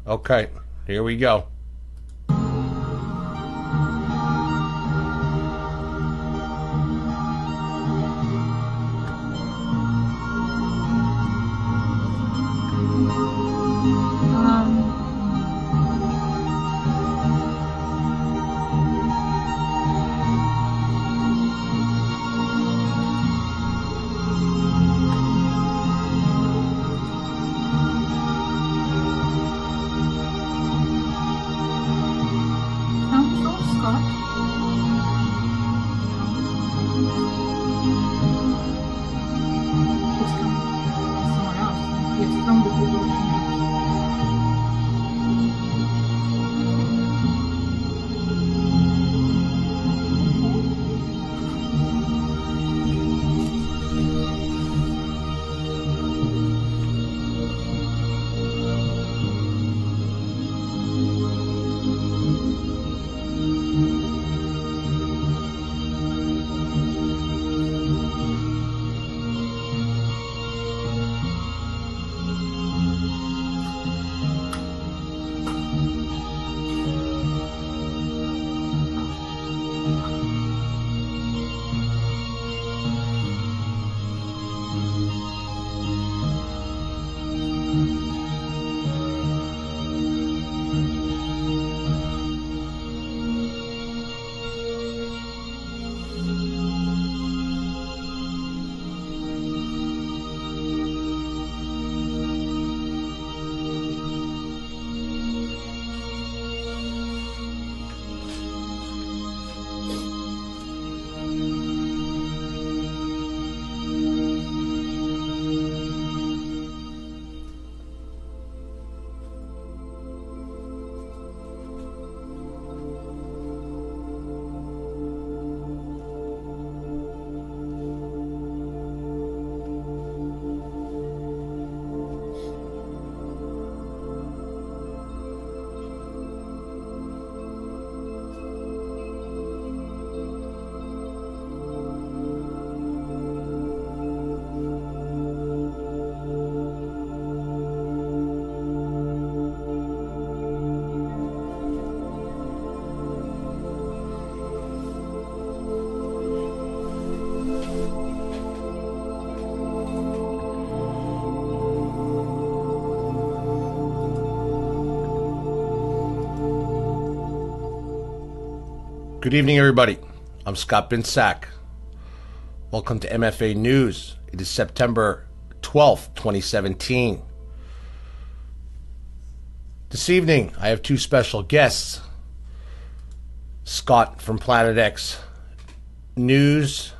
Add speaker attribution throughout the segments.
Speaker 1: Okay, here we go. Good evening, everybody. I'm Scott Binsack. Welcome to MFA News. It is September 12th, 2017. This evening, I have two special guests. Scott from Planet X News,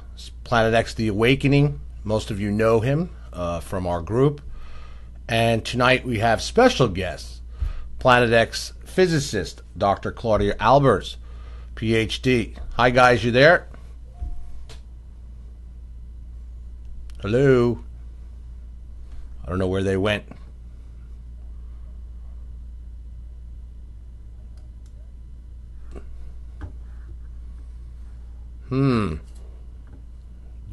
Speaker 1: Planet X The Awakening. Most of you know him from our group. And tonight we have special guests, Planet X Physicist Dr. Claudia Albers, PhD. Hi guys, you there? Hello? I don't know where they went.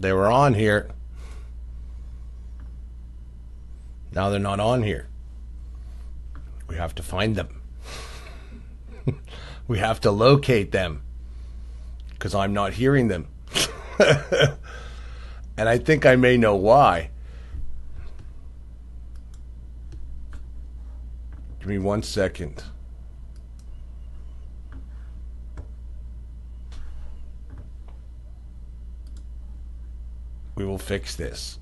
Speaker 1: They were on here. Now they're not on here. We have to find them. We have to locate them because I'm not hearing them. And I think I may know why. Give me 1 second. We will fix this.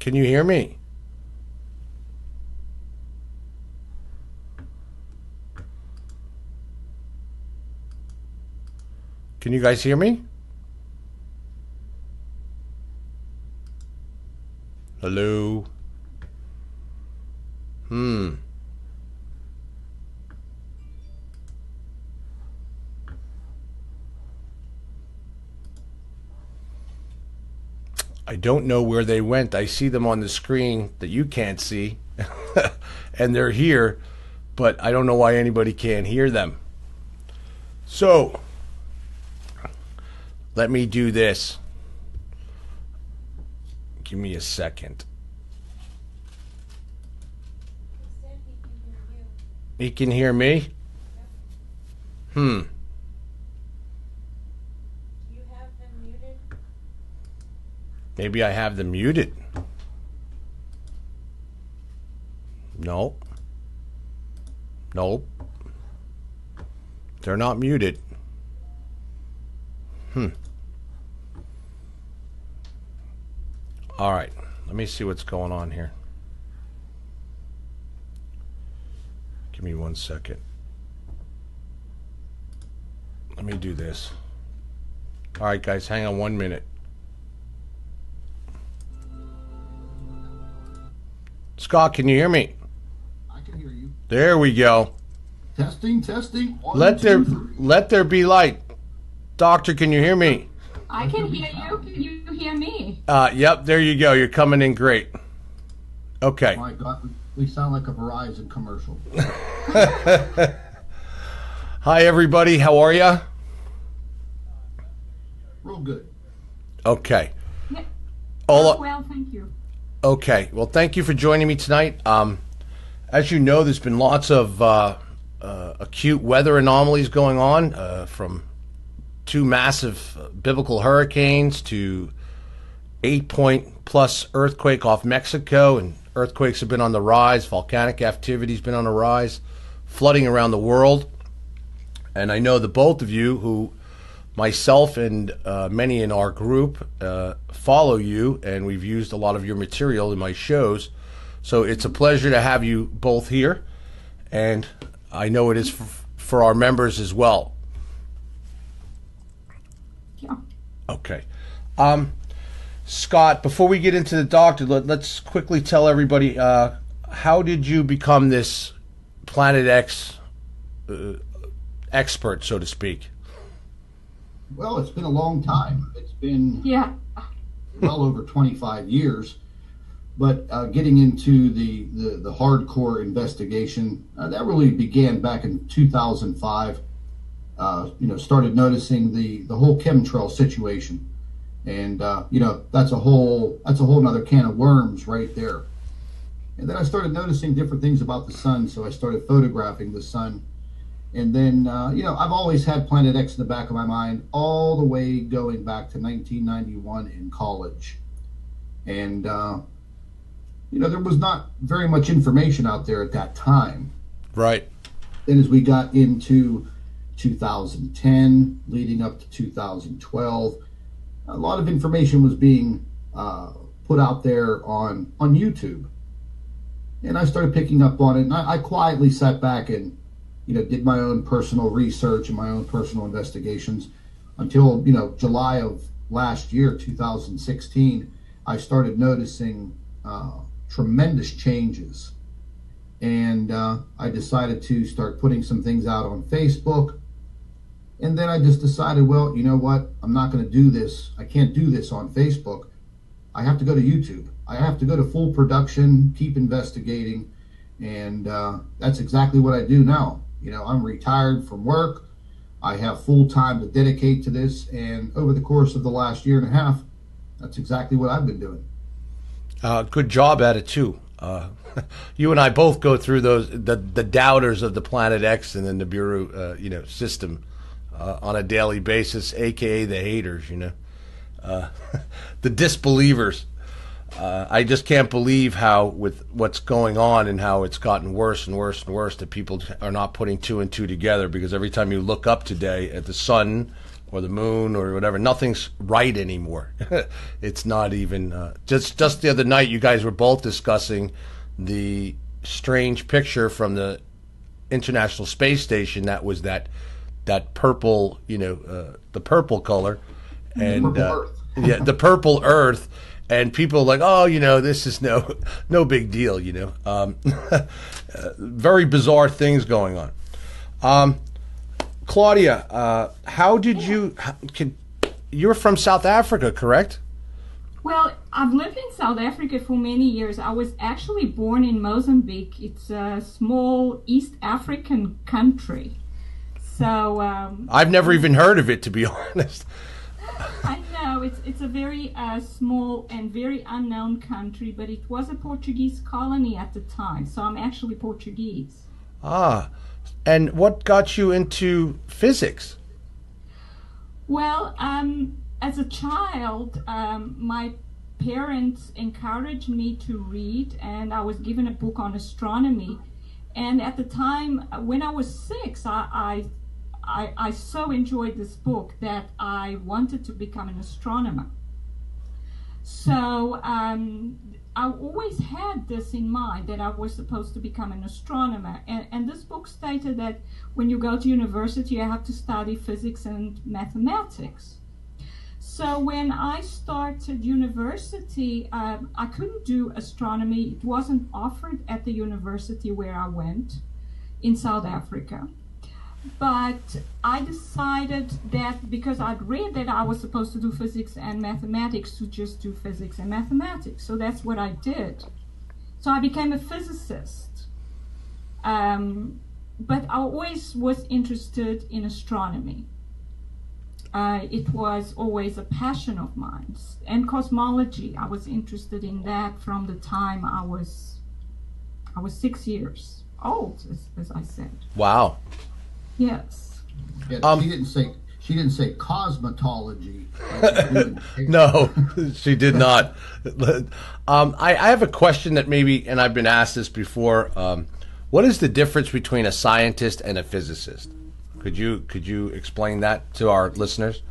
Speaker 1: Can you hear me? Can you guys hear me? Hello? I don't know where they went. I see them on the screen that you can't see. And they're here, but I don't know why anybody can't hear them. So, let me do this. Give me a second. He can hear me? Hmm.
Speaker 2: Do you have them muted?
Speaker 1: Maybe I have them muted. No. Nope. They're not muted. All right. Let me see what's going on here. Give me 1 second. Let me do this. All right, guys, hang on 1 minute. Scott, can you hear me?
Speaker 3: I can hear you.
Speaker 1: There we go.
Speaker 3: Testing, testing. One,
Speaker 1: Let
Speaker 3: two, three.
Speaker 1: there be light. Doctor, can you hear me?
Speaker 4: I can hear you. Can you hear me?
Speaker 1: Yep, there you go. You're coming in great. Okay.
Speaker 3: My God, we sound like a Verizon commercial.
Speaker 1: Hi, everybody. How are you?
Speaker 3: Real good.
Speaker 1: Okay.
Speaker 4: Yeah.
Speaker 1: All
Speaker 4: Well, thank you.
Speaker 1: Okay. Well, thank you for joining me tonight. As you know, there's been lots of acute weather anomalies going on, from 2 massive biblical hurricanes to 8-point plus earthquake off Mexico, and earthquakes have been on the rise. Volcanic activity's been on the rise, flooding around the world. And I know the both of you, who myself and many in our group follow you, and we've used a lot of your material in my shows. So it's a pleasure to have you both here, and I know it is for our members as well.
Speaker 4: Yeah.
Speaker 1: Okay. Scott, before we get into the doctor, let's quickly tell everybody, how did you become this Planet X expert, so to speak?
Speaker 3: Well, it's been a long time. It's been well over 25 years. But getting into the hardcore investigation, that really began back in 2005. Started noticing the whole chemtrail situation, and that's a whole nother can of worms right there. And then I started noticing different things about the sun, so I started photographing the sun. And then I've always had Planet X in the back of my mind, all the way going back to 1991 in college, and there was not very much information out there at that time.
Speaker 1: Right.
Speaker 3: Then as we got into 2010, leading up to 2012, a lot of information was being put out there on YouTube. And I started picking up on it, and I quietly sat back and, did my own personal research and my own personal investigations until, July of last year, 2016, I started noticing tremendous changes. And I decided to start putting some things out on Facebook. And then I just decided, well, you know what? I'm not going to do this. I can't do this on Facebook. I have to go to YouTube. I have to go to full production, keep investigating. And that's exactly what I do now. I'm retired from work. I have full time to dedicate to this. And over the course of the last year and a half, that's exactly what I've been doing.
Speaker 1: Good job at it too. You and I both go through the doubters of the Planet X and then the Bureau, system on a daily basis, aka the haters, the disbelievers. I just can't believe how, with what's going on and how it's gotten worse and worse and worse, that people are not putting 2 and 2 together, because every time you look up today at the sun or the moon or whatever, nothing's right anymore. It's not even just the other night you guys were both discussing the strange picture from the International Space Station that was that purple, the purple color, and the purple Earth, and people are like, oh, this is no big deal, very bizarre things going on. Claudia, how did you're from South Africa, correct?
Speaker 4: Well, I've lived in South Africa for many years. I was actually born in Mozambique. It's a small East African country. So
Speaker 1: I've never even heard of it, to be honest.
Speaker 4: I know it's a very small and very unknown country, but it was a Portuguese colony at the time. So I'm actually Portuguese.
Speaker 1: Ah, and what got you into physics?
Speaker 4: Well, as a child, my parents encouraged me to read, and I was given a book on astronomy. And at the time, when I was 6, I so enjoyed this book that I wanted to become an astronomer. So I always had this in mind, that I was supposed to become an astronomer. And this book stated that when you go to university, you have to study physics and mathematics. So when I started university, I couldn't do astronomy. It wasn't offered at the university where I went in South Africa. But I decided that because I'd read that I was supposed to do physics and mathematics, to just do physics and mathematics. So that's what I did. So I became a physicist. But I always was interested in astronomy. It was always a passion of mine. And cosmology, I was interested in that from the time I was 6 years old, as I said.
Speaker 1: Wow.
Speaker 4: Yes.
Speaker 3: Yeah, she didn't say cosmetology.
Speaker 1: No, she did not. I have a question that maybe, and I've been asked this before. What is the difference between a scientist and a physicist? Could you explain that to our listeners?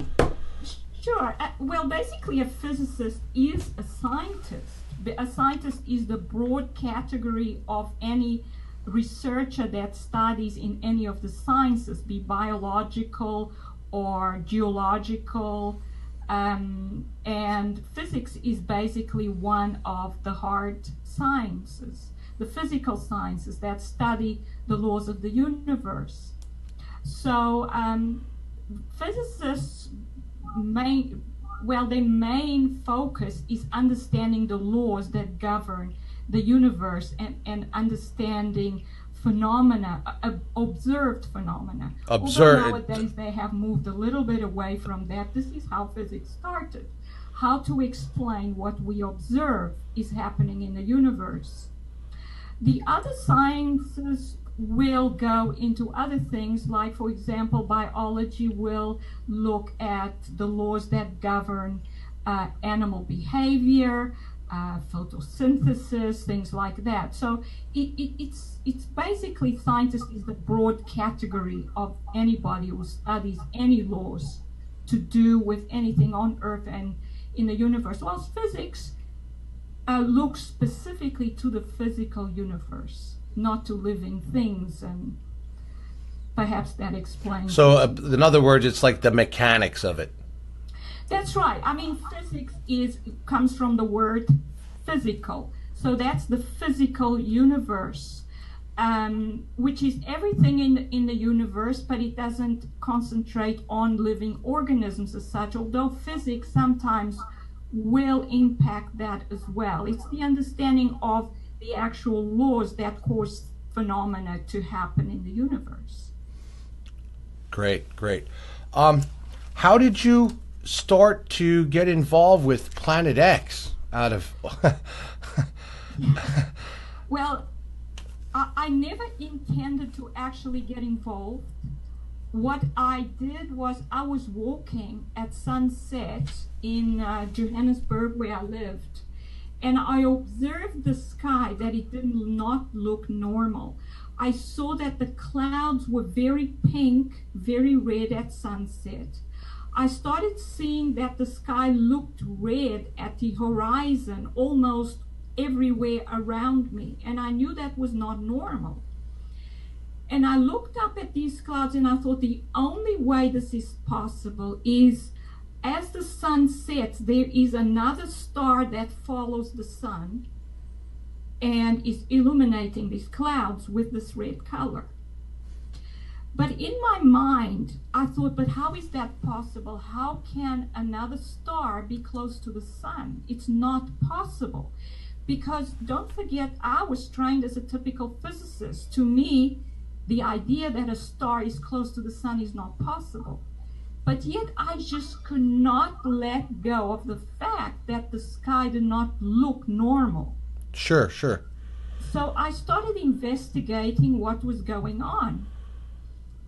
Speaker 4: Sure. Well, basically, a physicist is a scientist. A scientist is the broad category of any researcher that studies in any of the sciences, be biological or geological, and physics is basically one of the hard sciences, the physical sciences that study the laws of the universe. So physicists their main focus is understanding the laws that govern the universe and understanding phenomena, observed phenomena. Although nowadays they have moved a little bit away from that. This is how physics started. How to explain what we observe is happening in the universe. The other sciences will go into other things, like, for example, biology will look at the laws that govern animal behavior, photosynthesis, things like that. So it's basically, scientist is the broad category of anybody who studies any laws to do with anything on Earth and in the universe. Whilst physics looks specifically to the physical universe, not to living things, and perhaps that explains.
Speaker 1: So in other words, it's like the mechanics of it.
Speaker 4: That's right. I mean, physics comes from the word physical. So that's the physical universe, which is everything in the universe, but it doesn't concentrate on living organisms as such, although physics sometimes will impact that as well. It's the understanding of the actual laws that cause phenomena to happen in the universe. Great.
Speaker 1: How did you start to get involved with Planet X?
Speaker 4: Well, I never intended to actually get involved. What I did was I was walking at sunset in Johannesburg, where I lived, and I observed the sky, that it did not look normal. I saw that the clouds were very pink, very red at sunset. I started seeing that the sky looked red at the horizon, almost everywhere around me, and I knew that was not normal. And I looked up at these clouds and I thought the only way this is possible is, as the sun sets, there is another star that follows the sun and is illuminating these clouds with this red color. But in my mind, I thought, but how is that possible? How can another star be close to the sun? It's not possible. Because don't forget, I was trained as a typical physicist. To me, the idea that a star is close to the sun is not possible. But yet I just could not let go of the fact that the sky did not look normal.
Speaker 1: Sure, sure.
Speaker 4: So I started investigating what was going on.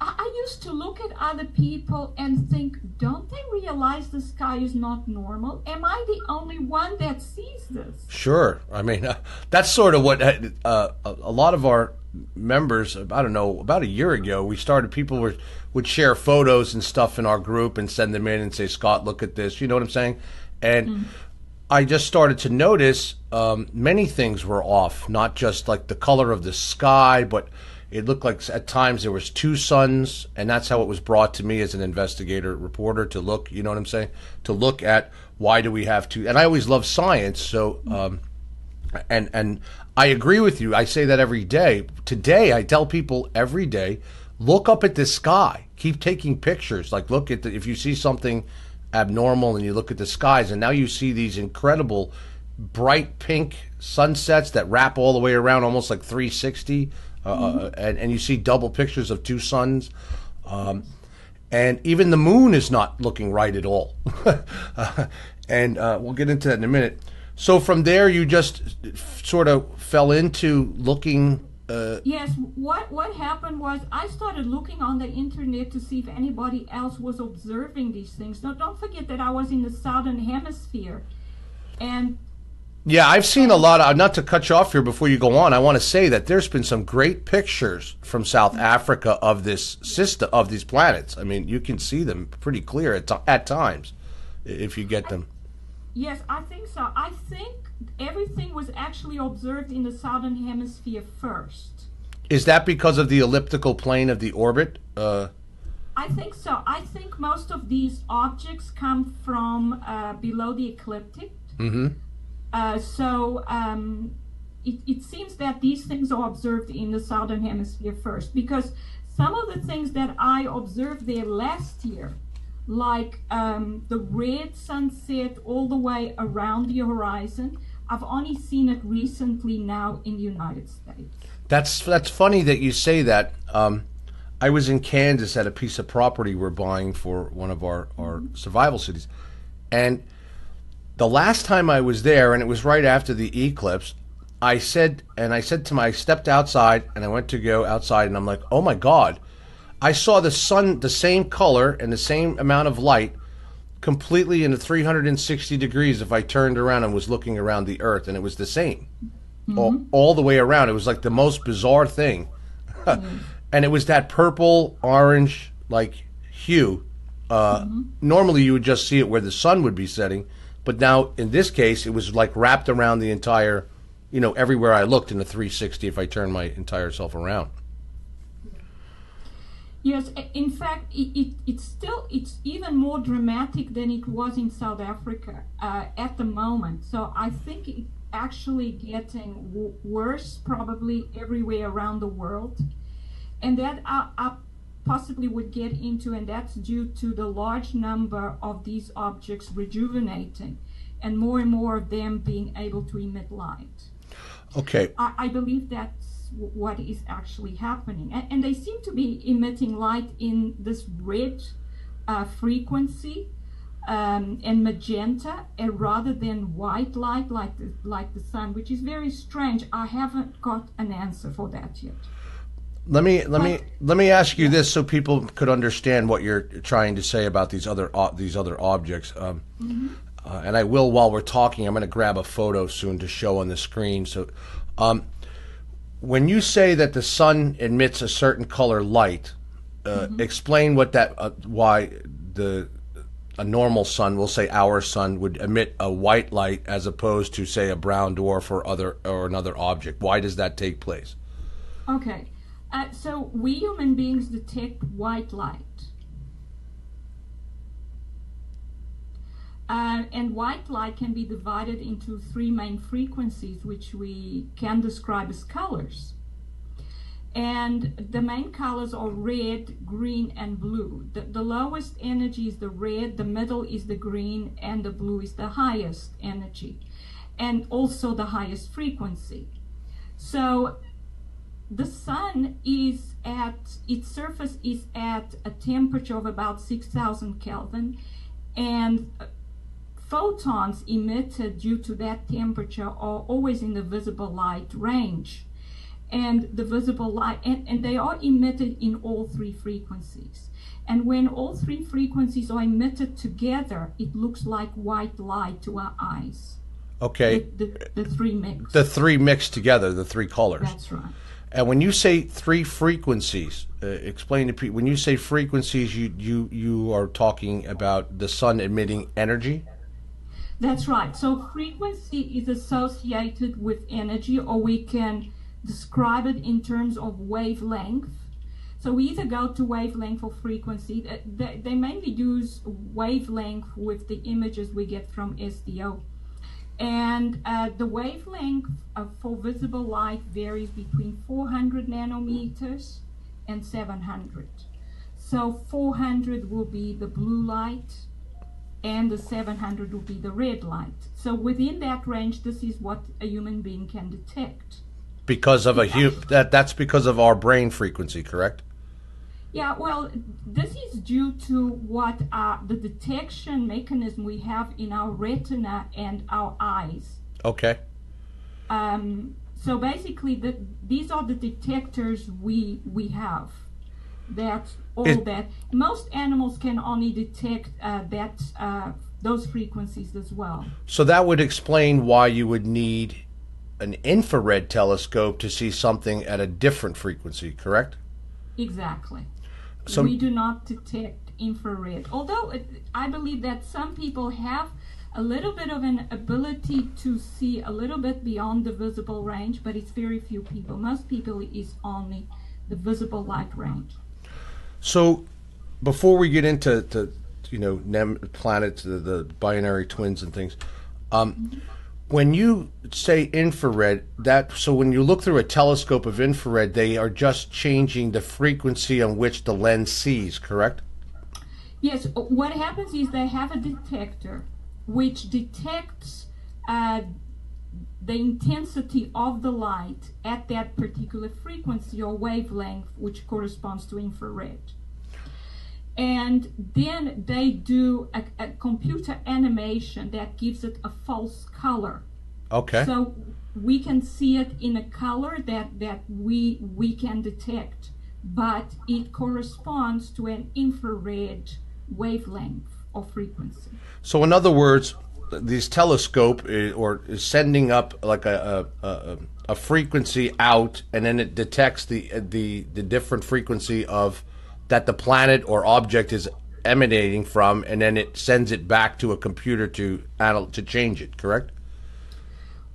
Speaker 4: I used to look at other people and think, don't they realize the sky is not normal? Am I the only one that sees this?
Speaker 1: Sure. I mean, that's sort of what a lot of our members, I don't know, about a year ago, we started, people would share photos and stuff in our group and send them in and say, Scott, look at this. You know what I'm saying? And I just started to notice many things were off, not just like the color of the sky, but it looked like at times there was two suns, and that's how it was brought to me as an investigator reporter to look, you know what I'm saying? To look at why do we have two, and I always love science, so, and I agree with you. I say that every day. Today, I tell people every day, look up at the sky. Keep taking pictures. Like, look at if you see something abnormal and you look at the skies, and now you see these incredible bright pink sunsets that wrap all the way around almost like 360. And you see double pictures of two suns, and even the moon is not looking right at all. And we'll get into that in a minute. So from there, you just sort of fell into looking.
Speaker 4: Yes, what happened was I started looking on the internet to see if anybody else was observing these things. Now, don't forget that I was in the southern hemisphere, and
Speaker 1: yeah, I've seen a lot of, not to cut you off here before you go on, I want to say that there's been some great pictures from South Africa of this system, of these planets. I mean, you can see them pretty clear at times if you get them.
Speaker 4: Yes, I think so. I think everything was actually observed in the southern hemisphere first.
Speaker 1: Is that because of the elliptical plane of the orbit?
Speaker 4: I think so. I think most of these objects come from below the ecliptic.
Speaker 1: Mm-hmm.
Speaker 4: It seems that these things are observed in the southern hemisphere first, because some of the things that I observed there last year, like the red sunset all the way around the horizon, I've only seen it recently now in the United States.
Speaker 1: That's funny that you say that. I was in Kansas at a piece of property we're buying for one of our survival cities, and the last time I was there, and it was right after the eclipse, I stepped outside, and I went to go outside, and I'm like, oh my God, I saw the sun, the same color and the same amount of light, completely in 360 degrees if I turned around and was looking around the Earth, and it was the same, all the way around. It was like the most bizarre thing. And it was that purple, orange, like, hue. Normally you would just see it where the sun would be setting, but now, in this case, it was like wrapped around the entire, everywhere I looked in the 360 if I turned my entire self around.
Speaker 4: Yes, in fact, it's even more dramatic than it was in South Africa at the moment. So I think it's actually getting worse probably everywhere around the world. And that I possibly would get into, and that's due to the large number of these objects rejuvenating and more of them being able to emit light.
Speaker 1: Okay.
Speaker 4: I believe that's what is actually happening. And they seem to be emitting light in this red frequency and magenta, rather than white light like the sun, which is very strange. I haven't got an answer for that yet.
Speaker 1: Let me ask you this so people could understand what you're trying to say about these other objects. And I will, while we're talking, I'm going to grab a photo soon to show on the screen. So, when you say that the sun emits a certain color light, explain what why a normal sun, we'll say our sun, would emit a white light as opposed to, say, a brown dwarf or another object. Why does that take place?
Speaker 4: Okay. So we human beings detect white light. And white light can be divided into three main frequencies, which we can describe as colors. And the main colors are red, green, and blue. The lowest energy is the red, the middle is the green, and the blue is the highest energy, and also the highest frequency. So the sun is at, its surface is at a temperature of about 6,000 Kelvin, and photons emitted due to that temperature are always in the visible light range. And the visible light, and they are emitted in all three frequencies. And when all three frequencies are emitted together, it looks like white light to our eyes.
Speaker 1: Okay.
Speaker 4: The three mix.
Speaker 1: The three mixed together, the three colors.
Speaker 4: That's right.
Speaker 1: And when you say three frequencies, explain to people. When you say frequencies, you are talking about the sun emitting energy?
Speaker 4: That's right. So frequency is associated with energy, or we can describe it in terms of wavelength. So we either go to wavelength or frequency. They mainly use wavelength with the images we get from SDO. And the wavelength for visible light varies between 400 nanometers and 700. So 400 will be the blue light, and the 700 will be the red light. So within that range, this is what a human being can detect.
Speaker 1: Because of that's because of our brain frequency, correct?
Speaker 4: Yeah, well, this is due to what the detection mechanism we have in our retina and our eyes.
Speaker 1: Okay.
Speaker 4: So basically, these are the detectors we have. That's all that. Most animals can only detect those frequencies as well.
Speaker 1: So that would explain why you would need an infrared telescope to see something at a different frequency, correct?
Speaker 4: Exactly.
Speaker 1: So
Speaker 4: we do not detect infrared. Although I believe that some people have a little bit of an ability to see a little bit beyond the visible range, but it's very few people. Most people is only the visible light range.
Speaker 1: So before we get into planets, the binary twins and things, when you say infrared, so when you look through a telescope of infrared, they are just changing the frequency on which the lens sees, correct?
Speaker 4: Yes. What happens is they have a detector which detects the intensity of the light at that particular frequency or wavelength, which corresponds to infrared. And then they do a computer animation that gives it a false color.
Speaker 1: Okay.
Speaker 4: So we can see it in a color that we can detect, but it corresponds to an infrared wavelength or frequency.
Speaker 1: So in other words, this telescope is sending up like a frequency out, and then it detects the different frequency of that the planet or object is emanating from, and then it sends it back to a computer to change it, correct?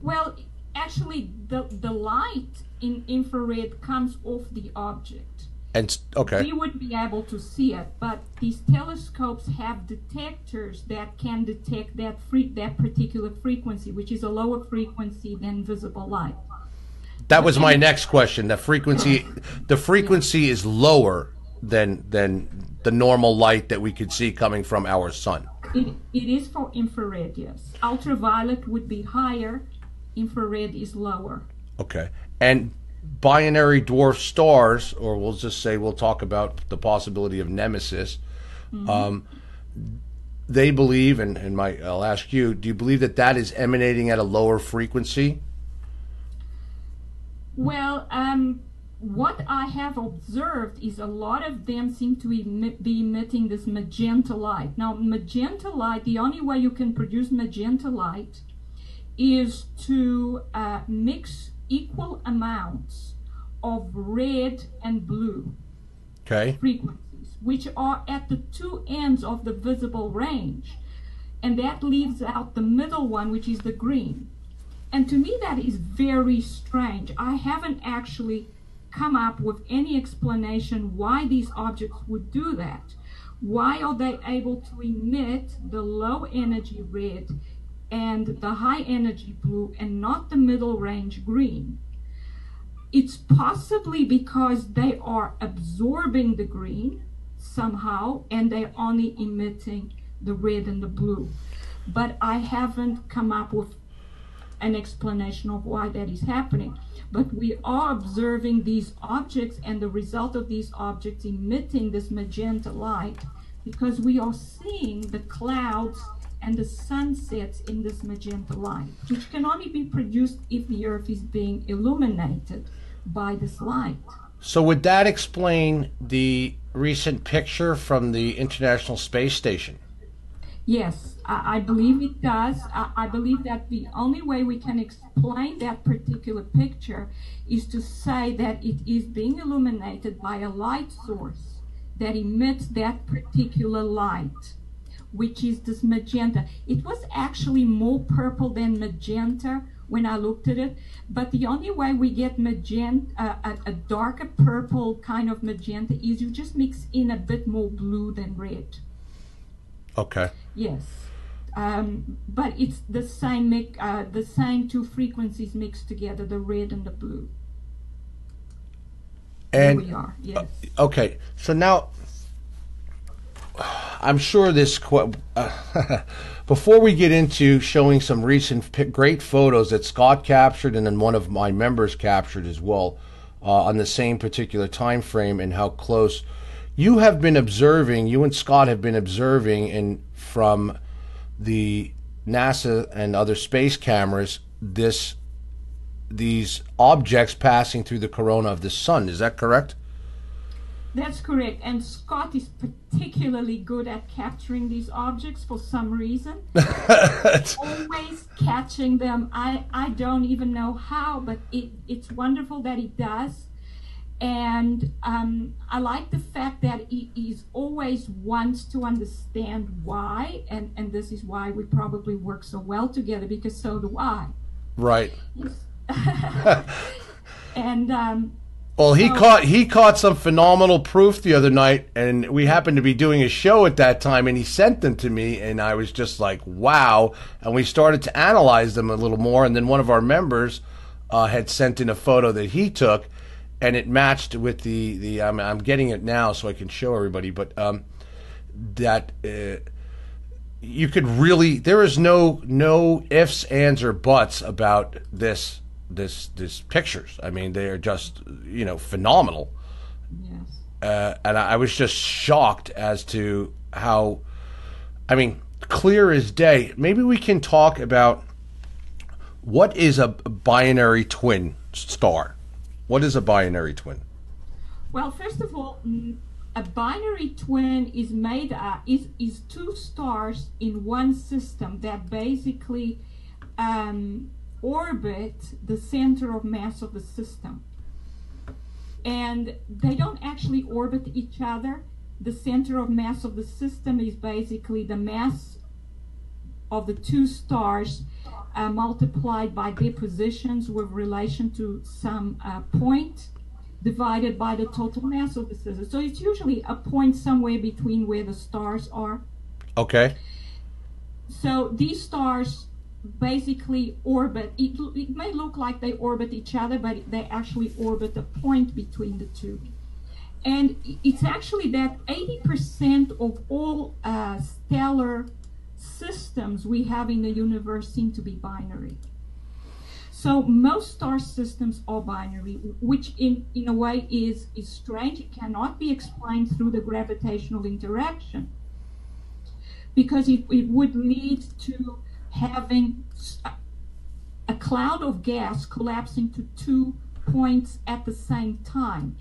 Speaker 4: Well, actually, the light in infrared comes off the object.
Speaker 1: And okay.
Speaker 4: We would be able to see it, but these telescopes have detectors that can detect that particular frequency, which is a lower frequency than visible light.
Speaker 1: That was my next question. The frequency is lower than the normal light that we could see coming from our sun.
Speaker 4: It is for infrared, yes. Ultraviolet would be higher, infrared is lower.
Speaker 1: Okay. And binary dwarf stars, or we'll talk about the possibility of nemesis. They believe, and I'll ask you, do you believe that is emanating at a lower frequency?
Speaker 4: Well, what I have observed is a lot of them seem to be emitting this magenta light. Now, magenta light, the only way you can produce magenta light is to mix equal amounts of red and blue frequencies, which are at the two ends of the visible range. And that leaves out the middle one, which is the green. And to me, that is very strange. I haven't actually come up with any explanation why these objects would do that. Why are they able to emit the low energy red and the high energy blue and not the middle range green? It's possibly because they are absorbing the green somehow and they're only emitting the red and the blue. But I haven't come up with an explanation of why that is happening. But we are observing these objects and the result of these objects emitting this magenta light, because we are seeing the clouds and the sunsets in this magenta light, which can only be produced if the Earth is being illuminated by this light.
Speaker 1: So would that explain the recent picture from the International Space Station?
Speaker 4: Yes, I believe it does. I believe that the only way we can explain that particular picture is to say that it is being illuminated by a light source that emits that particular light, which is this magenta. It was actually more purple than magenta when I looked at it, but the only way we get magenta, a darker purple kind of magenta, is you just mix in a bit more blue than red.
Speaker 1: Okay.
Speaker 4: Yes, but it's the same two frequencies mixed together, the red and the blue.
Speaker 1: And
Speaker 4: here we are. Yes.
Speaker 1: Okay, so now I'm sure this before we get into showing some recent great photos that Scott captured and then one of my members captured as well on the same particular time frame and how close you have been observing, you and Scott have been observing and from the NASA and other space cameras these objects passing through the corona of the sun. Is that correct?
Speaker 4: That's correct. And Scott is particularly good at capturing these objects for some reason. Always catching them. I don't even know how, but it's wonderful that he does. And I like the fact that he always wants to understand why, and this is why we probably work so well together, because so do I.
Speaker 1: Right.
Speaker 4: And
Speaker 1: well, he caught some phenomenal proof the other night, and we happened to be doing a show at that time, and he sent them to me, and I was just like, wow. And we started to analyze them a little more, and then one of our members had sent in a photo that he took, and it matched with the I'm getting it now so I can show everybody, but that you could really, there is no ifs, ands, or buts about this pictures. I mean, they are just phenomenal.
Speaker 4: Yes.
Speaker 1: And I was just shocked as to how, I mean, clear as day. Maybe we can talk about what is a binary twin star. What is a binary twin?
Speaker 4: Well, first of all, a binary twin is made is two stars in one system that basically orbit the center of mass of the system. And they don't actually orbit each other. The center of mass of the system is basically the mass of the two stars multiplied by their positions with relation to some point divided by the total mass of the system. So it's usually a point somewhere between where the stars are.
Speaker 1: Okay.
Speaker 4: So these stars basically orbit. It may look like they orbit each other, but they actually orbit a point between the two. And it's actually that 80% of all stellar systems we have in the universe seem to be binary. So most star systems are binary, which in a way is strange. It cannot be explained through the gravitational interaction, because it would lead to having a cloud of gas collapsing to 2 points at the same time.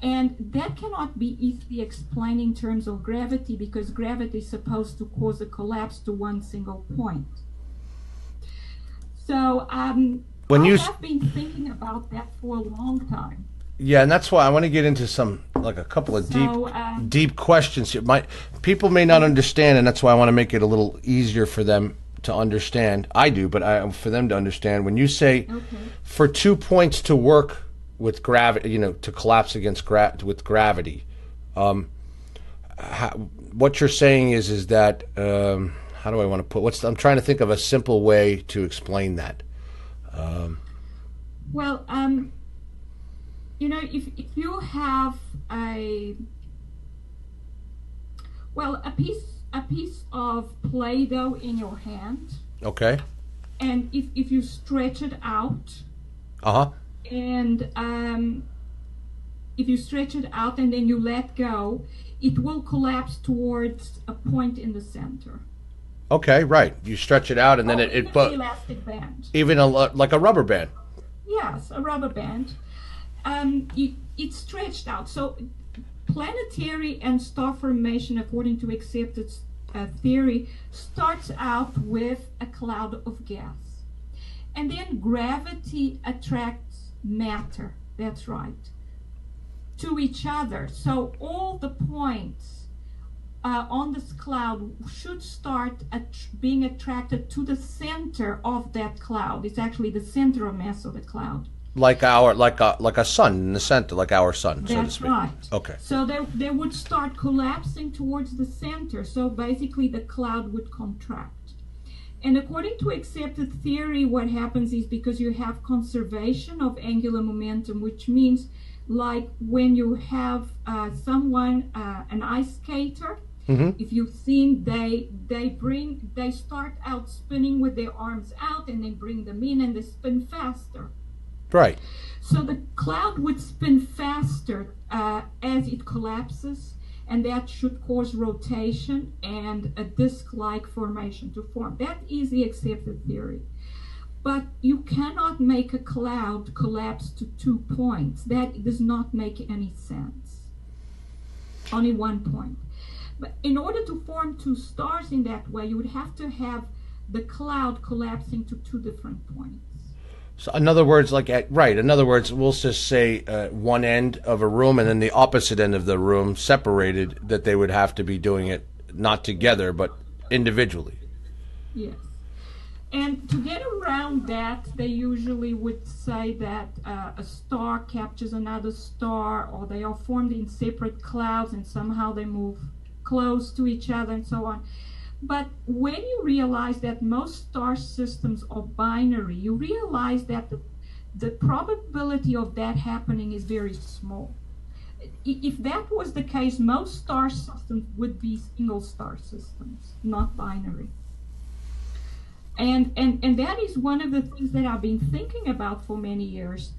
Speaker 4: And that cannot be easily explained in terms of gravity, because gravity is supposed to cause a collapse to one single point. So I have been thinking about that for a long time.
Speaker 1: Yeah, and that's why I want to get into a couple of deep questions here. People may not understand, and that's why I want to make it a little easier for them to understand. I do, but for them to understand. When you say for 2 points to work with gravity, to collapse against with gravity, what you're saying is that how do I want to put? I'm trying to think of a simple way to explain that.
Speaker 4: Well, if you have a piece of Play-Doh in your hand.
Speaker 1: Okay.
Speaker 4: And if you stretch it out, and if you stretch it out and then you let go, it will collapse towards a point in the center.
Speaker 1: Okay, right. You stretch it out and then it
Speaker 4: but elastic band.
Speaker 1: Even like a rubber band.
Speaker 4: Yes, a rubber band. It's stretched out. So planetary and star formation, according to accepted theory, starts out with a cloud of gas. And then gravity attracts matter, that's right, to each other. So all the points on this cloud should start being attracted to the center of that cloud. It's actually the center of mass of the cloud. Like
Speaker 1: a sun in the center, like our sun, so to speak.
Speaker 4: That's right.
Speaker 1: Okay.
Speaker 4: So they would start collapsing towards the center. So basically the cloud would contract. And according to accepted theory, what happens is because you have conservation of angular momentum, which means like when you have someone, an ice skater, if you've seen, they start out spinning with their arms out and then bring them in and they spin faster.
Speaker 1: Right.
Speaker 4: So the cloud would spin faster as it collapses, and that should cause rotation and a disk-like formation to form. That is the accepted theory. But you cannot make a cloud collapse to 2 points. That does not make any sense. Only 1 point. But in order to form 2 stars in that way, you would have to have the cloud collapsing to 2 different points.
Speaker 1: So in other words, in other words, we'll just say one end of a room and then the opposite end of the room separated, that they would have to be doing it not together but individually.
Speaker 4: Yes. And to get around that, they usually would say that a star captures another star, or they are formed in separate clouds and somehow they move close to each other and so on. But when you realize that most star systems are binary, you realize that the probability of that happening is very small. If that was the case, most star systems would be single star systems, not binary. And that is one of the things that I've been thinking about for many years.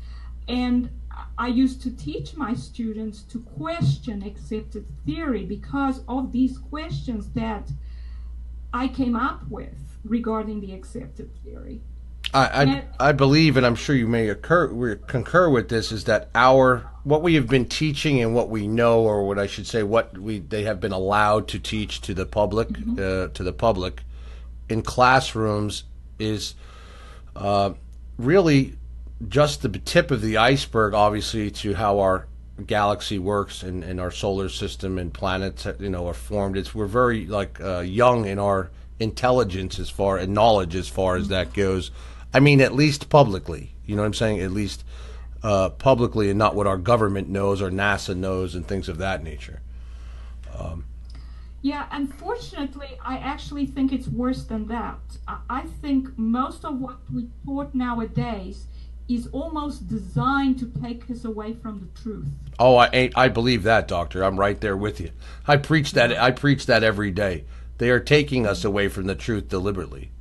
Speaker 4: And I used to teach my students to question accepted theory because of these questions that I came up with regarding the accepted theory.
Speaker 1: I believe, and I'm sure you may concur with this, is that what we have been teaching and what we know, or what I should say, they have been allowed to teach to the public, in classrooms is really just the tip of the iceberg, obviously, to how our galaxy works and our solar system and planets, are formed. We're very young in our intelligence and knowledge as far as that goes. I mean, at least publicly, you know what I'm saying? At least publicly, and not what our government knows or NASA knows and things of that nature.
Speaker 4: Yeah, unfortunately, I actually think it's worse than that. I think most of what we taught nowadays is almost designed to take us away from the truth.
Speaker 1: Oh, I believe that, Doctor. I'm right there with you. I preach that every day. They are taking us away from the truth deliberately.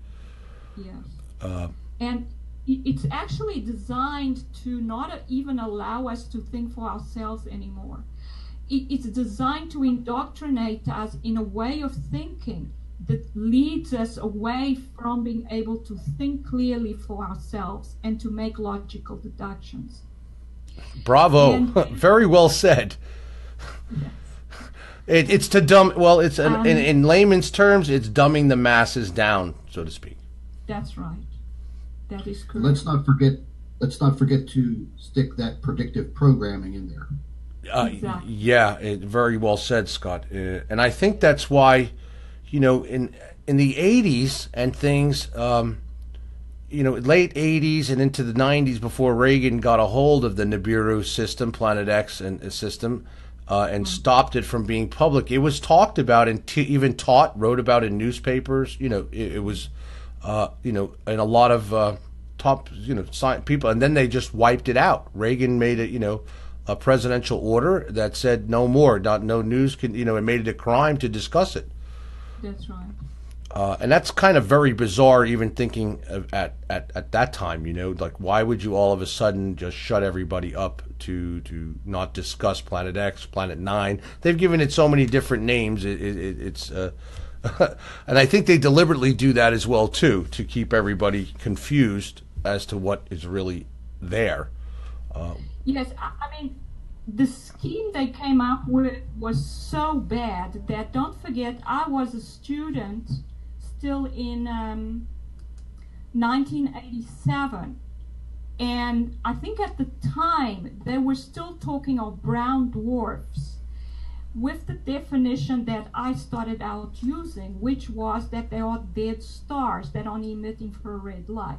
Speaker 4: Yes. And it's actually designed to not even allow us to think for ourselves anymore. It's designed to indoctrinate us in a way of thinking that leads us away from being able to think clearly for ourselves and to make logical deductions.
Speaker 1: Bravo. Very well said.
Speaker 4: Yes.
Speaker 1: It's to dumb. Well, it's in layman's terms, it's dumbing the masses down, so to speak.
Speaker 4: That's right. That is correct.
Speaker 3: Let's not forget to stick that predictive programming in there.
Speaker 4: Exactly.
Speaker 1: Yeah, very well said, Scott. And I think that's why, in the 80s and things, late 80s and into the 90s, before Reagan got a hold of the Nibiru system, Planet X system, and stopped it from being public, it was talked about and even wrote about in newspapers. It was, and a lot of top, science people, and then they just wiped it out. Reagan made it, a presidential order that said no more, no news can, it made it a crime to discuss it.
Speaker 4: That's right.
Speaker 1: And that's kind of very bizarre, even thinking of at that time, like why would you all of a sudden just shut everybody up to not discuss Planet X, Planet 9? They've given it so many different names. It's and I think they deliberately do that as well, too, to keep everybody confused as to what is really there.
Speaker 4: Yes, I mean, the scheme they came up with was so bad that, don't forget, I was a student still in 1987. And I think at the time they were still talking of brown dwarfs with the definition that I started out using, which was that they are dead stars that are emitting infrared light.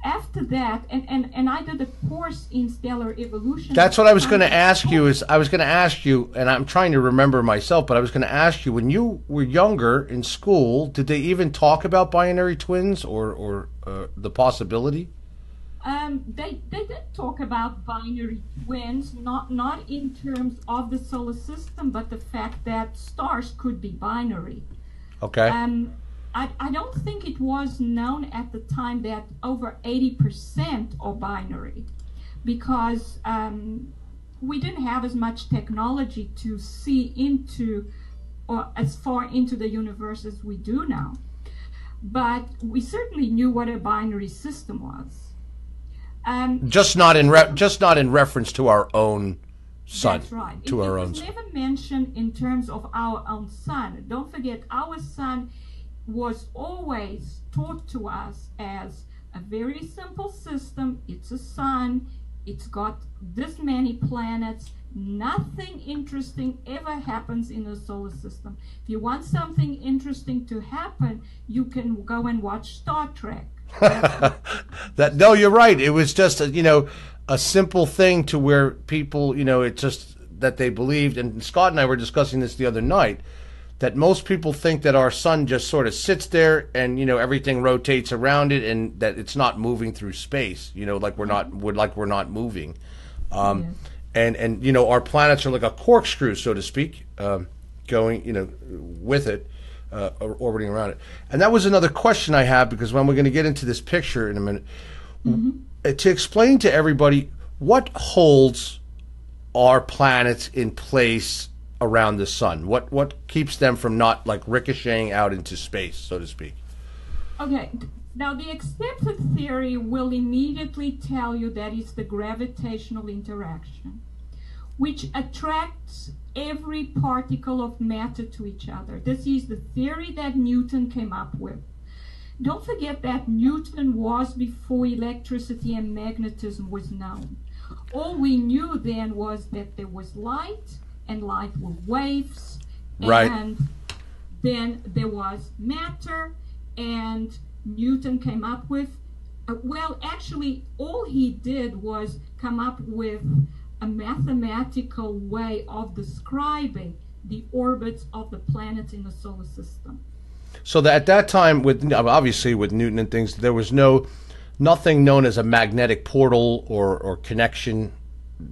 Speaker 4: After that, and I did a course in stellar evolution.
Speaker 1: That's what I was going to ask you. And I'm trying to remember myself, but I was going to ask you, when you were younger in school, did they even talk about binary twins or the possibility?
Speaker 4: They did talk about binary twins, not in terms of the solar system, but the fact that stars could be binary.
Speaker 1: Okay.
Speaker 4: I don't think it was known at the time that over 80% are binary, because we didn't have as much technology to see into, or as far into the universe as we do now. But we certainly knew what a binary system was.
Speaker 1: Just not in reference to our own sun.
Speaker 4: That's right.
Speaker 1: To our
Speaker 4: it
Speaker 1: own
Speaker 4: was
Speaker 1: sun.
Speaker 4: never mentioned in terms of our own sun. Don't forget, our sun was always taught to us as a very simple system. It's a sun. It's got this many planets. Nothing interesting ever happens in the solar system. If you want something interesting to happen, you can go and watch Star Trek.
Speaker 1: No, you're right. It was just a simple thing to where people, it's just that they believed. And Scott and I were discussing this the other night, that most people think that our sun just sort of sits there and everything rotates around it, and that it's not moving through space. Like we're not moving.
Speaker 4: Yes.
Speaker 1: And our planets are like a corkscrew, so to speak, going with it. Orbiting around it. And that was another question I have, because when we're going to get into this picture in a minute, to explain to everybody what holds our planets in place around the sun. What keeps them from not like ricocheting out into space, so to speak?
Speaker 4: Okay. Now, the accepted theory will immediately tell you that it's the gravitational interaction, which attracts every particle of matter to each other. This is the theory that Newton came up with. Don't forget that Newton was before electricity and magnetism was known. All we knew then was that there was light, and light were waves,
Speaker 1: right.
Speaker 4: And then there was matter, and Newton came up with, well, actually, all he did was come up with a mathematical way of describing the orbits of the planets in the solar system.
Speaker 1: So that at that time, obviously with Newton and things, there was nothing known as a magnetic portal or connection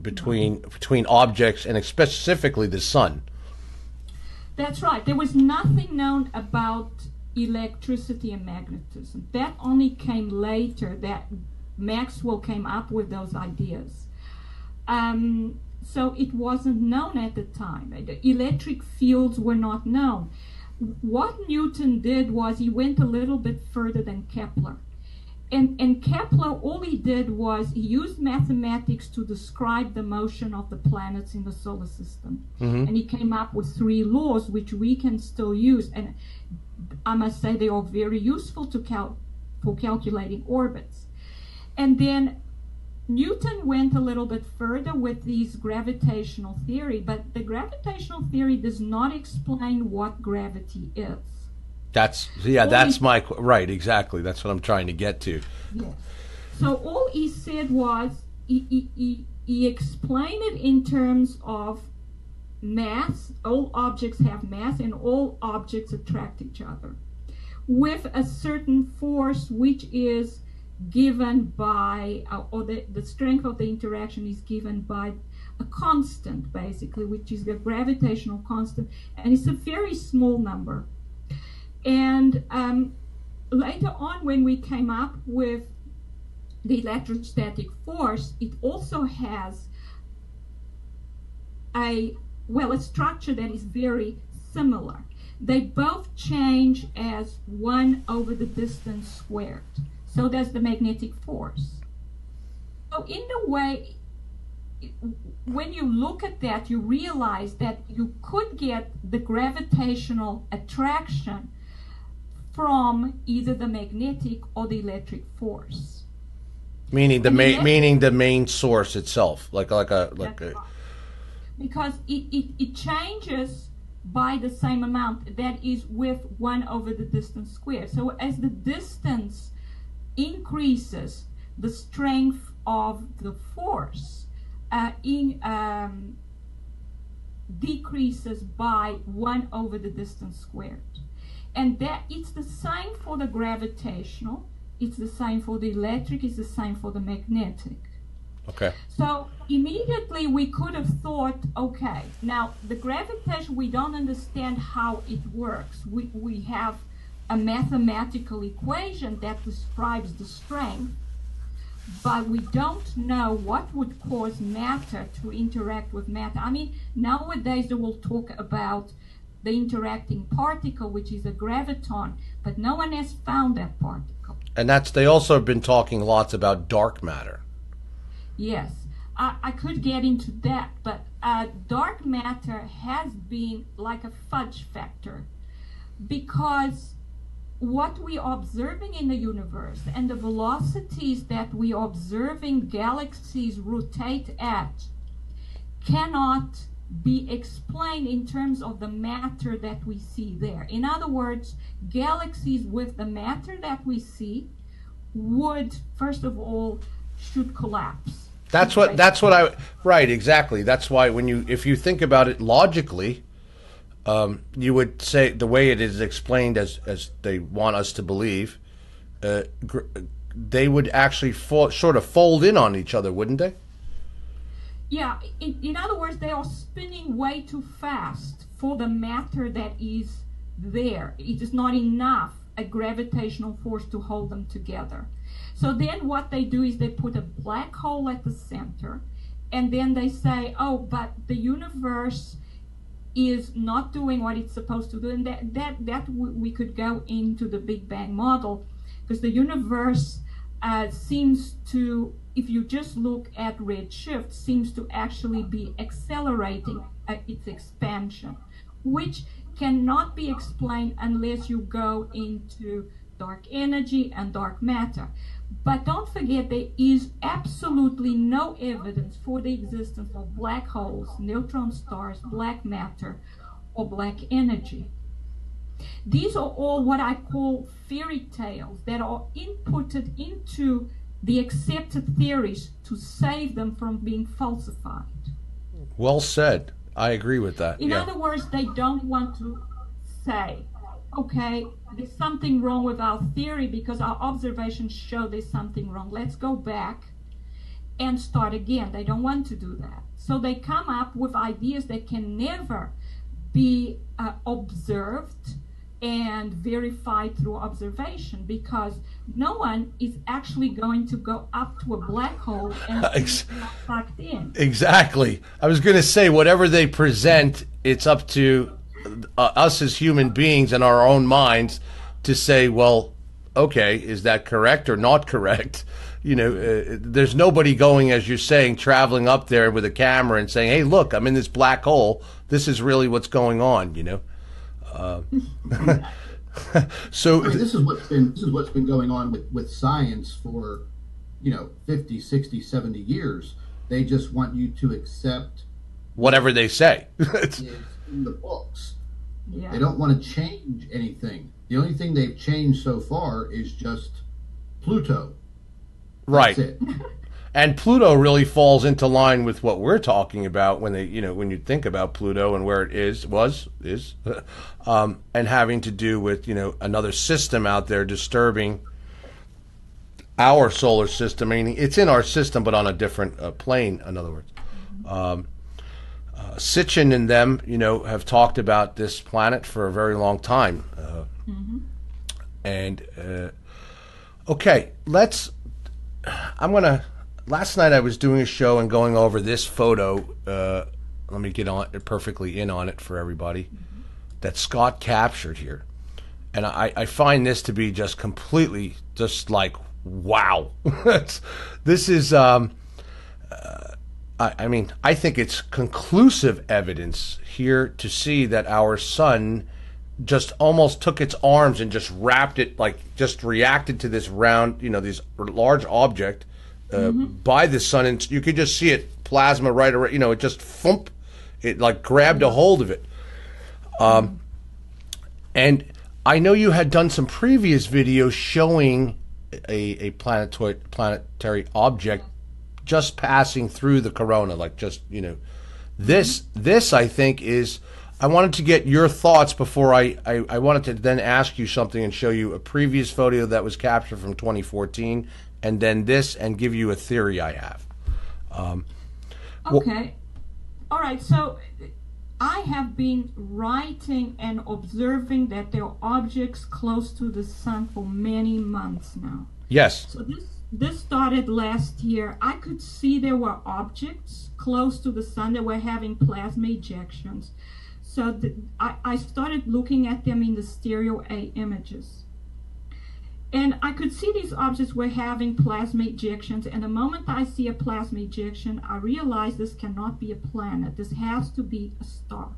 Speaker 1: between objects, and specifically the sun.
Speaker 4: That's right. There was nothing known about electricity and magnetism. That only came later, that Maxwell came up with those ideas. So it wasn't known at the time. The electric fields were not known. What Newton did was he went a little bit further than Kepler. And Kepler, all he did was he used mathematics to describe the motion of the planets in the solar system. Mm-hmm. And he came up with 3 laws, which we can still use. And I must say they are very useful for calculating orbits. And then Newton went a little bit further with these gravitational theory, but the gravitational theory does not explain what gravity is.
Speaker 1: That's my right, exactly. That's what I'm trying to get to.
Speaker 4: Yes. So all he said was he explained it in terms of mass. All objects have mass, and all objects attract each other with a certain force, which is given by, or the strength of the interaction is given by a constant, basically, which is the gravitational constant, and it's a very small number. And later on, when we came up with the electrostatic force, it also has a structure that is very similar. They both change as 1 over the distance squared. So does the magnetic force. So in a way, when you look at that, you realize that you could get the gravitational attraction from either the magnetic or the electric force.
Speaker 1: Meaning the main source itself,
Speaker 4: because it changes by the same amount, that is with 1 over the distance squared. So as the distance increases, the strength of the force decreases by 1 over the distance squared. And that it's the same for the gravitational, it's the same for the electric, it's the same for the magnetic.
Speaker 1: Okay.
Speaker 4: So immediately we could have thought, okay, now the gravitation, we don't understand how it works. We have a mathematical equation that describes the strength, but we don't know what would cause matter to interact with matter. I mean, nowadays they will talk about the interacting particle, which is a graviton, but no one has found that particle.
Speaker 1: And they also have been talking lots about dark matter.
Speaker 4: Yes, I could get into that, but dark matter has been like a fudge factor, because what we are observing in the universe and the velocities that we are observing galaxies rotate at cannot be explained in terms of the matter that we see there. In other words, galaxies with the matter that we see would, first of all, should collapse.
Speaker 1: Right, exactly. That's why if you think about it logically, you would say the way it is explained as they want us to believe, they would actually sort of fold in on each other, wouldn't they?
Speaker 4: Yeah, in other words, they are spinning way too fast for the matter that is there. It is not enough a gravitational force to hold them together. So then what they do is they put a black hole at the center, and then they say, oh, but the universe is not doing what it's supposed to do. And that we could go into the Big Bang model, because the universe seems to, if you just look at redshift, seems to actually be accelerating its expansion, which cannot be explained unless you go into dark energy and dark matter. But don't forget, there is absolutely no evidence for the existence of black holes, neutron stars, black matter, or black energy. These are all what I call fairy tales that are inputted into the accepted theories to save them from being falsified.
Speaker 1: Well said. I agree with that.
Speaker 4: In other words, they don't want to say, okay, there's something wrong with our theory because our observations show there's something wrong. Let's go back and start again. They don't want to do that. So they come up with ideas that can never be observed and verified through observation, because no one is actually going to go up to a black hole and sucked in.
Speaker 1: Exactly. I was going to say, whatever they present, it's up to us as human beings and our own minds to say, well, okay, is that correct or not correct? You know, there's nobody going, as you're saying, traveling up there with a camera and saying, hey, look, I'm in this black hole. This is really what's going on, you know? So
Speaker 3: this is what's been going on with science for 50, 60, 70 years. They just want you to accept
Speaker 1: whatever they say.
Speaker 3: It's in the books.
Speaker 4: Yeah.
Speaker 3: They don't want to change anything. The only thing they've changed so far is just Pluto.
Speaker 1: Right.
Speaker 3: That's it.
Speaker 1: And Pluto really falls into line with what we're talking about when when you think about Pluto and where it is, and having to do with, another system out there disturbing our solar system. I mean, it's in our system, but on a different plane, in other words. Sitchin and them, have talked about this planet for a very long time. And okay, last night I was doing a show and going over this photo. Let me get on perfectly in on it for everybody that Scott captured here. And I find this to be just completely just like, wow. This is, I mean, I think it's conclusive evidence here to see that our sun just almost took its arms and just wrapped it, like just reacted to this round, this large object by the sun. And you could just see it, plasma right around, it just thump, it like grabbed a hold of it. And I know you had done some previous videos showing a planetary object just passing through the corona, like just, this I think is, I wanted to get your thoughts before I wanted to then ask you something and show you a previous photo that was captured from 2014, and then this, and give you a theory I have.
Speaker 4: Okay. All right. So I have been writing and observing that there are objects close to the sun for many months now.
Speaker 1: Yes.
Speaker 4: So this started last year. I could see there were objects close to the sun that were having plasma ejections. So I started looking at them in the stereo A images. And I could see these objects were having plasma ejections. And the moment I see a plasma ejection, I realize this cannot be a planet. This has to be a star.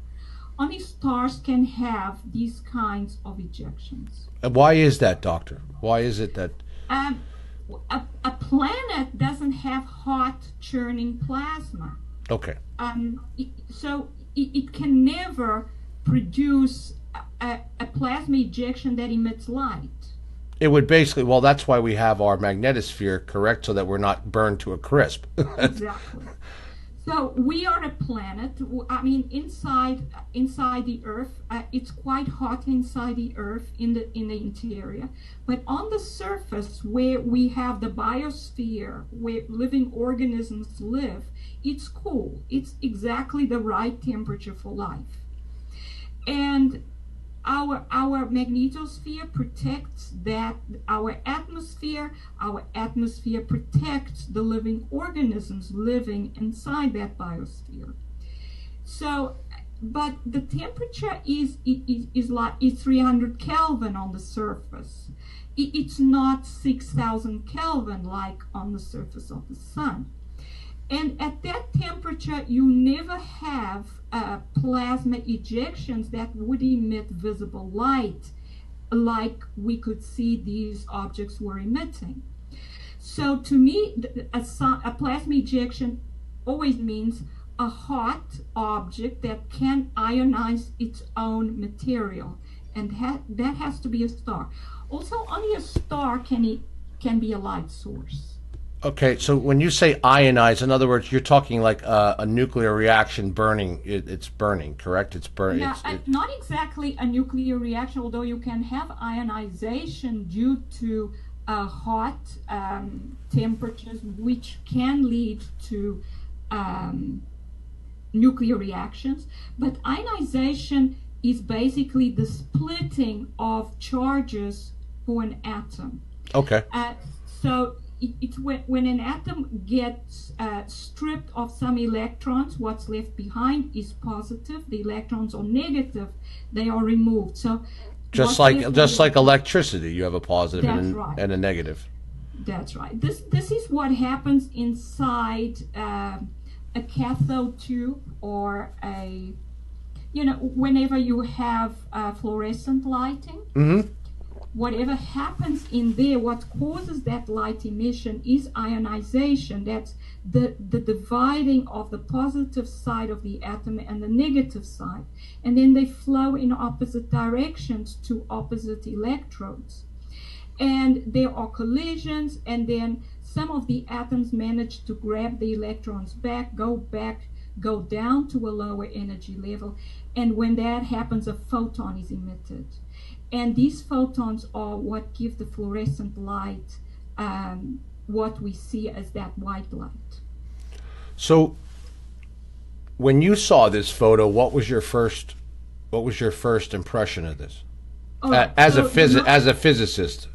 Speaker 4: Only stars can have these kinds of ejections.
Speaker 1: Why is that, Doctor? Why is it that...
Speaker 4: A planet doesn't have hot churning plasma.
Speaker 1: Okay.
Speaker 4: So it can never produce a plasma ejection that emits light.
Speaker 1: It would basically, well, that's why we have our magnetosphere, correct? So that we're not burned to a crisp.
Speaker 4: Exactly. So we are a planet. I mean, inside the Earth, it's quite hot inside the Earth in the interior. But on the surface, where we have the biosphere, where living organisms live, it's cool. It's exactly the right temperature for life. And our magnetosphere protects that, our atmosphere protects the living organisms living inside that biosphere. So, but the temperature is 300 Kelvin on the surface. It's not 6,000 Kelvin like on the surface of the sun. And at that temperature, you never have plasma ejections that would emit visible light like we could see these objects were emitting. So to me, a plasma ejection always means a hot object that can ionize its own material. And that has to be a star. Also, only a star can be a light source.
Speaker 1: Okay, so when you say ionize, in other words, you're talking like a nuclear reaction burning. It's burning, correct? It's burning.
Speaker 4: Yeah, not exactly a nuclear reaction, although you can have ionization due to hot temperatures, which can lead to nuclear reactions. But ionization is basically the splitting of charges for an atom.
Speaker 1: Okay.
Speaker 4: So it's when an atom gets stripped of some electrons, what's left behind is positive. The electrons are negative; they are removed. So
Speaker 1: just like electricity, you have a positive and a negative.
Speaker 4: That's right. This is what happens inside a cathode tube or whenever you have fluorescent lighting.
Speaker 1: Mm-hmm.
Speaker 4: Whatever happens in there, what causes that light emission is ionization. That's the dividing of the positive side of the atom and the negative side. And then they flow in opposite directions to opposite electrodes. And there are collisions, and then some of the atoms manage to grab the electrons back, go down to a lower energy level. And when that happens, a photon is emitted. And these photons are what give the fluorescent light, what we see as that white light.
Speaker 1: So, when you saw this photo, what was your first impression of this?
Speaker 4: right,
Speaker 1: as a physicist.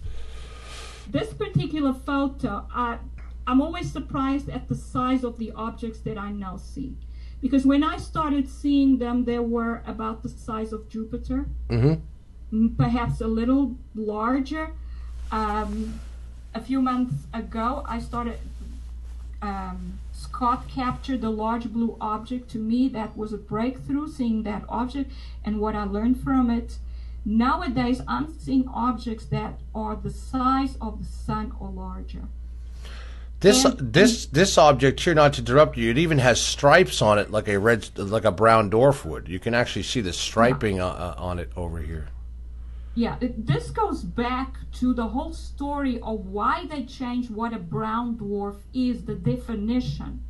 Speaker 4: This particular photo, I'm always surprised at the size of the objects that I now see. Because when I started seeing them, they were about the size of Jupiter, perhaps a little larger. A few months ago, I started, Scott captured the large blue object. To me, that was a breakthrough, seeing that object and what I learned from it. Nowadays, I'm seeing objects that are the size of the sun or larger.
Speaker 1: This object here, not to interrupt you, it even has stripes on it like a brown dwarf would. You can actually see the striping on it over here.
Speaker 4: Yeah, this goes back to the whole story of why they changed what a brown dwarf is, the definition.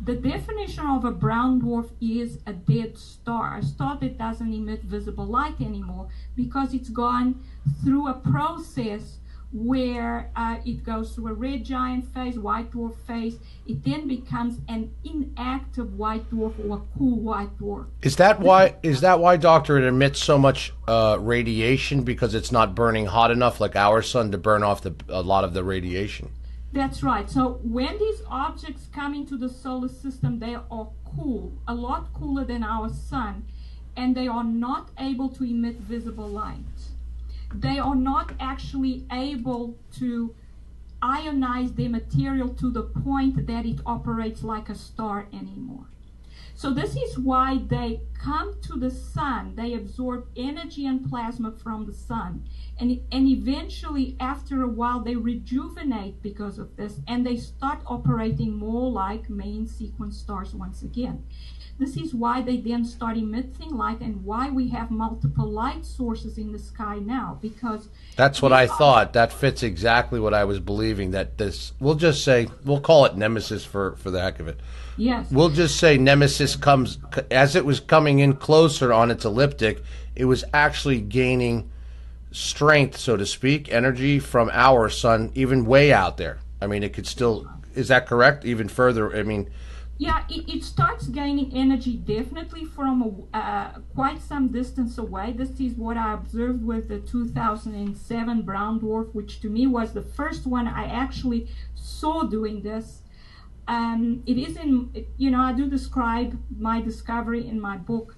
Speaker 4: The definition of a brown dwarf is a dead star, a star that doesn't emit visible light anymore because it's gone through a process where it goes through a red giant phase, white dwarf phase. It then becomes an inactive white dwarf or a cool white dwarf. Is that
Speaker 1: why, Doctor, it emits so much radiation, because it's not burning hot enough like our sun to burn off a lot of the radiation?
Speaker 4: That's right. So when these objects come into the solar system, they are cool, a lot cooler than our sun, and they are not able to emit visible light. They are not actually able to ionize their material to the point that it operates like a star anymore. So this is why they come to the sun. They absorb energy and plasma from the sun. And eventually, after a while, they rejuvenate because of this, and they start operating more like main sequence stars once again. This is why they then start emitting light, and why we have multiple light sources in the sky now, because...
Speaker 1: That's what I thought. That fits exactly what I was believing, that this, we'll call it Nemesis for the heck of it.
Speaker 4: Yes.
Speaker 1: We'll just say Nemesis comes, as it was coming in closer on its elliptic, it was actually gaining strength, so to speak, energy from our sun, even way out there. I mean, it could still, is that correct? Even further, I mean...
Speaker 4: Yeah, it starts gaining energy definitely from quite some distance away. This is what I observed with the 2007 brown dwarf, which to me was the first one I actually saw doing this. It is I do describe my discovery in my book.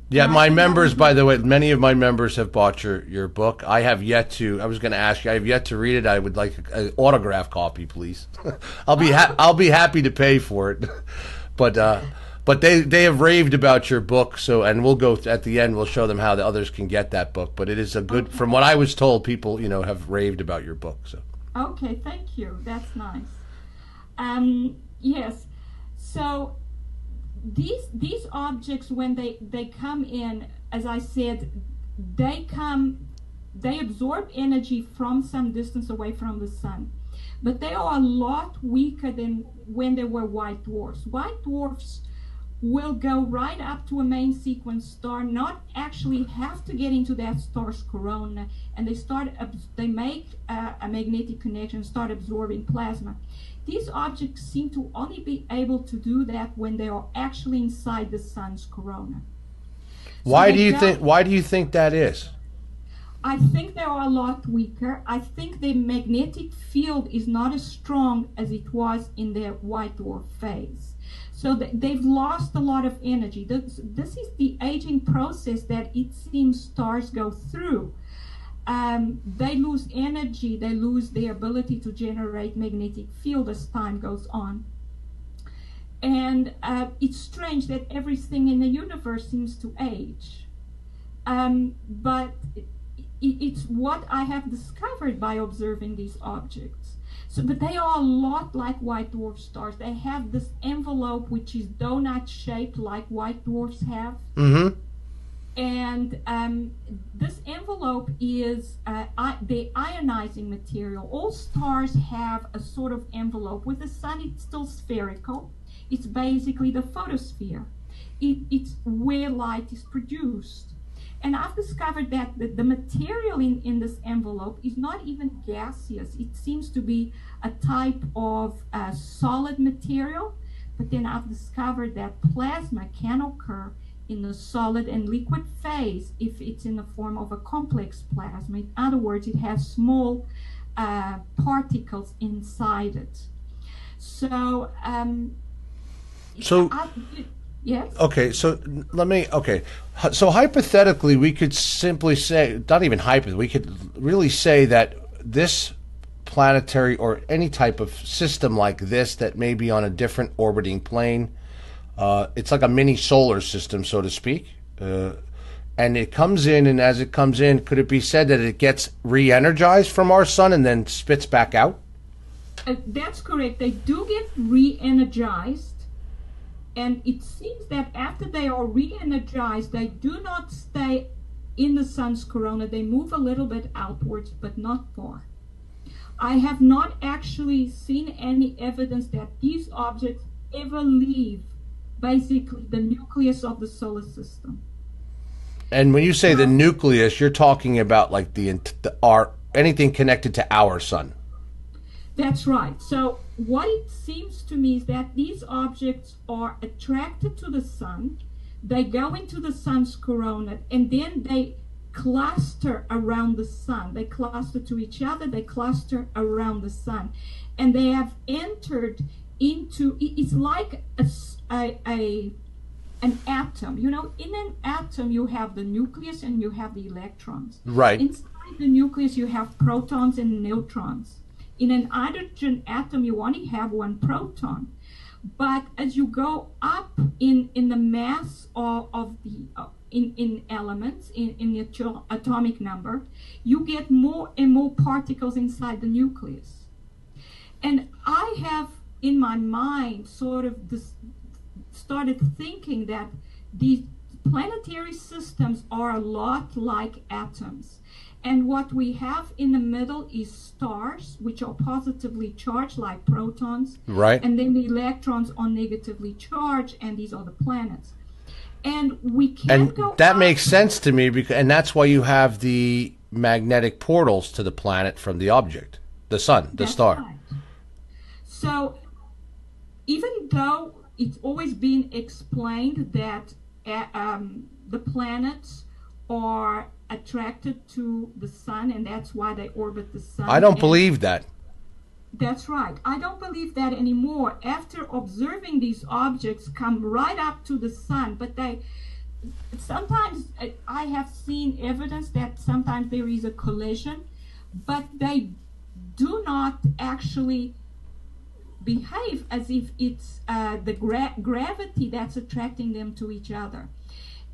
Speaker 1: Yeah, my members, by the way, many of my members have bought your book. I have yet to. I was going to ask you. I have yet to read it. I would like an autograph copy, please. I'll be happy to pay for it. But they have raved about your book. So, and we'll go at the end. We'll show them how the others can get that book. But it is a good. From what I was told, people have raved about your book. So.
Speaker 4: Okay, thank you. That's nice. Yes. So. These objects, when they come in, as I said, they absorb energy from some distance away from the sun, but they are a lot weaker than when they were white dwarfs. White dwarfs will go right up to a main sequence star, not actually have to get into that star's corona, and they make a magnetic connection, start absorbing plasma. These objects seem to only be able to do that when they are actually inside the sun's corona.
Speaker 1: Why do you think that is?
Speaker 4: I think they are a lot weaker. I think the magnetic field is not as strong as it was in their white dwarf phase. So they've lost a lot of energy. This is the aging process that it seems stars go through. They lose energy, they lose their ability to generate magnetic field as time goes on. And it's strange that everything in the universe seems to age. But it's what I have discovered by observing these objects. But they are a lot like white dwarf stars. They have this envelope which is donut shaped like white dwarfs have. Mm-hmm. And this envelope is the ionizing material. All stars have a sort of envelope. With the sun, it's still spherical. It's basically the photosphere. It's where light is produced. And I've discovered that the material in this envelope is not even gaseous. It seems to be a type of solid material. But then I've discovered that plasma can occur in the solid and liquid phase if it's in the form of a complex plasma. In other words, it has small particles inside it. So, yes.
Speaker 1: Okay, so so hypothetically, we could simply say, not even hypothetically, we could really say that this planetary or any type of system like this that may be on a different orbiting plane, it's like a mini solar system, so to speak, and it comes in, and as it comes in, could it be said that it gets re-energized from our sun and then spits back out?
Speaker 4: That's correct. They do get re-energized, and it seems that after they are re-energized, they do not stay in the sun's corona. They move a little bit outwards, but not far. I have not actually seen any evidence that these objects ever leave basically the nucleus of the solar system.
Speaker 1: And when you say the nucleus, you're talking about like anything connected to our sun.
Speaker 4: That's right. So what it seems to me is that these objects are attracted to the sun, they go into the sun's corona, and then they cluster around the sun. They cluster to each other, they cluster around the sun. And they have entered into, it's like an atom. You know, in an atom you have the nucleus and you have the electrons.
Speaker 1: Right.
Speaker 4: Inside the nucleus you have protons and neutrons. In an hydrogen atom you only have one proton. But as you go up in the mass of the in elements, in the atomic number, you get more and more particles inside the nucleus. And I have in my mind sort of started thinking that these planetary systems are a lot like atoms. And what we have in the middle is stars, which are positively charged like protons.
Speaker 1: Right.
Speaker 4: And then the electrons are negatively charged, and these are the planets. And we can't go
Speaker 1: that
Speaker 4: up.
Speaker 1: makes sense to me, and that's why you have the magnetic portals to the planet from the object, the sun, the star.
Speaker 4: Right. So even though it's always been explained that the planets are attracted to the sun, and that's why they orbit the sun.
Speaker 1: I don't believe that.
Speaker 4: That's right. I don't believe that anymore. After observing these objects come right up to the sun, but they sometimes, I have seen evidence that sometimes there is a collision, but they do not actually behave as if it's the gravity that's attracting them to each other.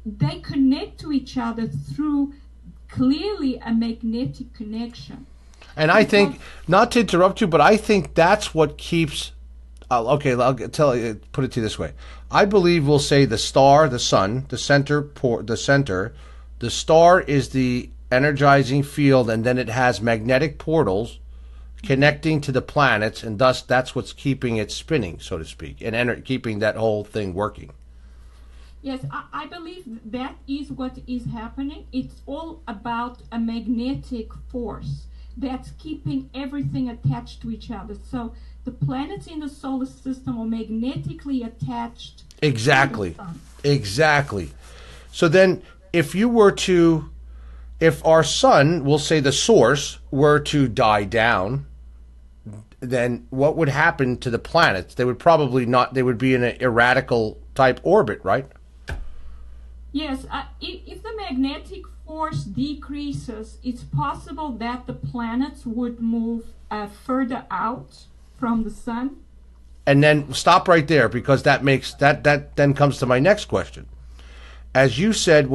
Speaker 4: They connect to each other through clearly a magnetic connection.
Speaker 1: And I think, not to interrupt you, but I think that's what keeps. Okay, I'll put it to you this way. I believe we'll say the star, the sun, the center, the star is the energizing field, and then it has magnetic portals connecting to the planets, and thus that's what's keeping it spinning, so to speak, and keeping that whole thing working.
Speaker 4: Yes, I believe that is what is happening. It's all about a magnetic force that's keeping everything attached to each other. So the planets in the solar system are magnetically attached.
Speaker 1: Exactly.
Speaker 4: To the sun.
Speaker 1: Exactly. So then if our sun, we'll say the source, were to die down, then what would happen to the planets? They would probably not, they would be in an erratical type orbit, right?
Speaker 4: Yes, if the magnetic force decreases, it's possible that the planets would move further out from the sun.
Speaker 1: And then stop right there, because that makes that then comes to my next question. As you said,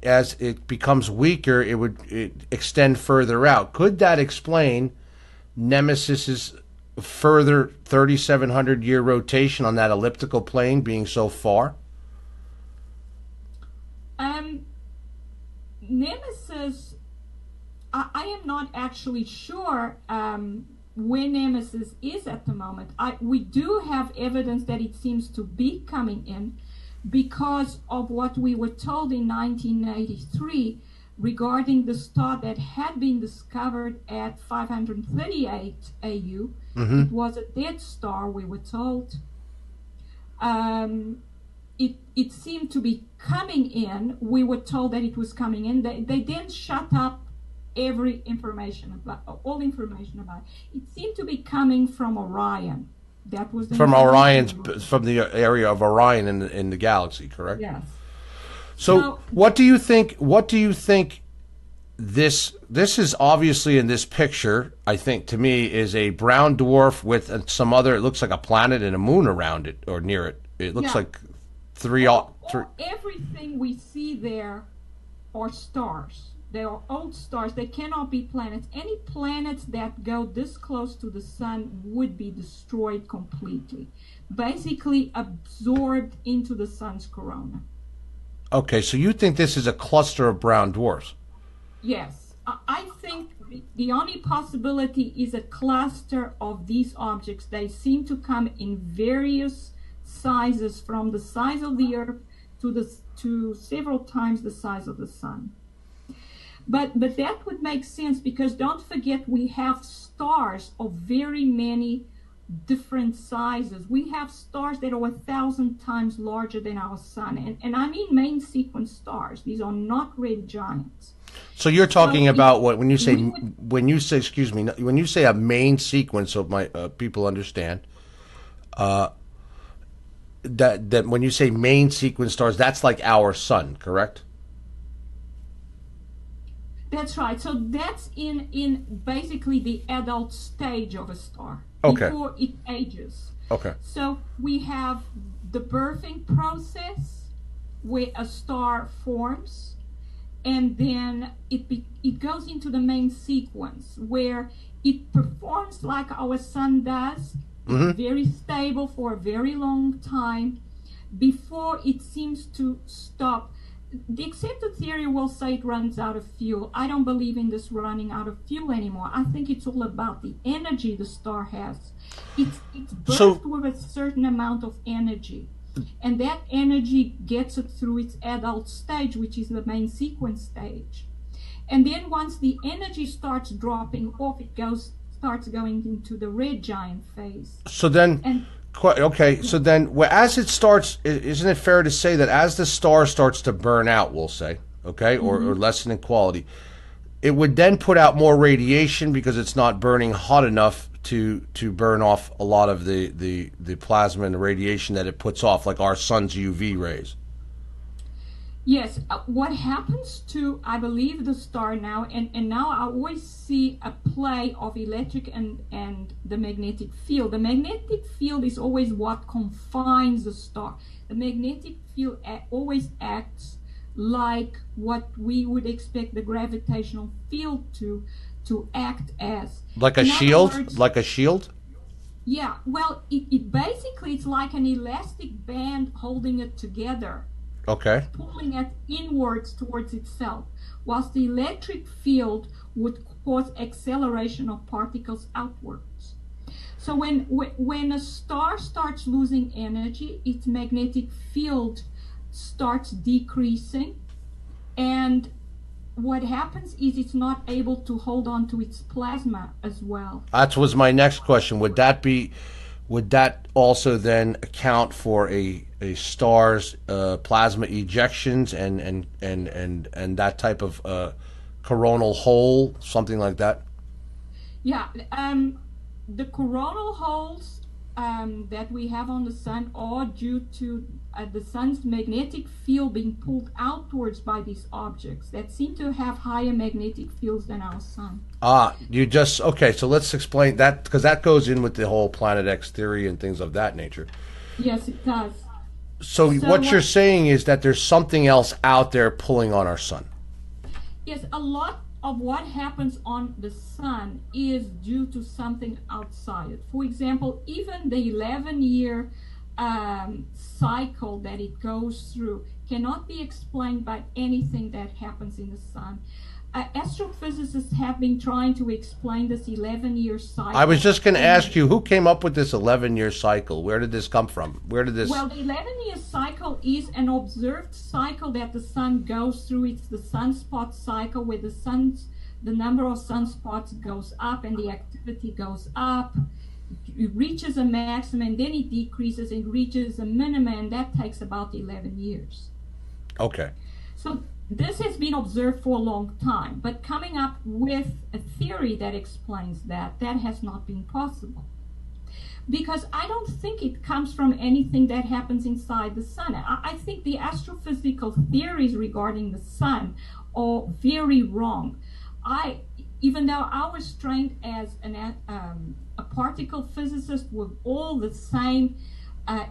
Speaker 1: as it becomes weaker, it would extend further out. Could that explain Nemesis's further 3,700-year rotation on that elliptical plane being so far?
Speaker 4: Nemesis, I am not actually sure where Nemesis is at the moment. We do have evidence that it seems to be coming in because of what we were told in 1983 regarding the star that had been discovered at 538 AU. Mm-hmm. It was a dead star, we were told. it seemed to be coming in. We were told that it was coming in. They then shut up every information about all information about it. It seemed to be coming from Orion. That was the
Speaker 1: from Orion's, from the area of Orion in the galaxy, correct?
Speaker 4: Yes.
Speaker 1: So what do you think? What do you think? This is obviously in this picture, I think, to me, is a brown dwarf with some other. It looks like a planet and a moon around it or near it. It looks like three.
Speaker 4: Everything we see there are stars. They are old stars. They cannot be planets. Any planets that go this close to the sun would be destroyed completely, basically absorbed into the sun's corona.
Speaker 1: Okay, so you think this is a cluster of brown dwarfs?
Speaker 4: Yes. I think the only possibility is a cluster of these objects. They seem to come in various sizes, from the size of the Earth to several times the size of the sun. But that would make sense, because don't forget, we have stars of very many different sizes. We have stars that are 1,000 times larger than our sun, and I mean main sequence stars. These are not red giants.
Speaker 1: So you're talking about what when you say excuse me, when you say a main sequence, so my people understand that when you say main sequence stars, that's like our sun, correct?
Speaker 4: That's right. So that's in basically the adult stage of a star, before it ages.
Speaker 1: Okay.
Speaker 4: So we have the birthing process where a star forms, and then it goes into the main sequence where it performs like our sun does. It's very stable for a very long time before it seems to stop. The accepted theory will say it runs out of fuel. I don't believe in this running out of fuel anymore. I think it's all about the energy the star has. It's birthed with a certain amount of energy, and that energy gets it through its adult stage, which is the main sequence stage. And then once the energy starts dropping off, it starts going into the red giant phase.
Speaker 1: So then, so then, as it starts, isn't it fair to say that as the star starts to burn out, we'll say, or lessen in quality, it would then put out more radiation because it's not burning hot enough to burn off a lot of the plasma and the radiation that it puts off, like our sun's UV rays?
Speaker 4: Yes. What happens to, I believe, the star now, and now I always see a play of electric and the magnetic field. The magnetic field is always what confines the star. The magnetic field always acts like what we would expect the gravitational field to act as.
Speaker 1: Like a shield? Words, like a shield?
Speaker 4: Yeah. Well, it basically, it's like an elastic band holding it together.
Speaker 1: Okay.
Speaker 4: Pulling it inwards towards itself, whilst the electric field would cause acceleration of particles outwards. So when a star starts losing energy, its magnetic field starts decreasing, and what happens is it's not able to hold on to its plasma as well.
Speaker 1: That was my next question. Would that also then account for a star's plasma ejections and that type of coronal hole, something like that?
Speaker 4: Yeah, the coronal holes that we have on the sun are due to the sun's magnetic field being pulled outwards by these objects that seem to have higher magnetic fields than our sun.
Speaker 1: So let's explain that, because that goes in with the whole Planet X theory and things of that nature.
Speaker 4: Yes, it does.
Speaker 1: So what you're saying is that there's something else out there pulling on our sun.
Speaker 4: Yes, a lot of what happens on the sun is due to something outside it. For example, even the 11-year cycle that it goes through cannot be explained by anything that happens in the sun. Astrophysicists have been trying to explain this 11-year cycle.
Speaker 1: I was just going to ask you, who came up with this 11-year cycle? Where did this come from? Well, the
Speaker 4: 11-year cycle is an observed cycle that the sun goes through. It's the sunspot cycle, where the number of sunspots goes up and the activity goes up. It it reaches a maximum, and then it decreases and reaches a minimum, and that takes about 11 years.
Speaker 1: Okay.
Speaker 4: So this has been observed for a long time, but coming up with a theory that explains that has not been possible. Because I don't think it comes from anything that happens inside the sun. I think the astrophysical theories regarding the sun are very wrong. Even though I was trained as a particle physicist with all the same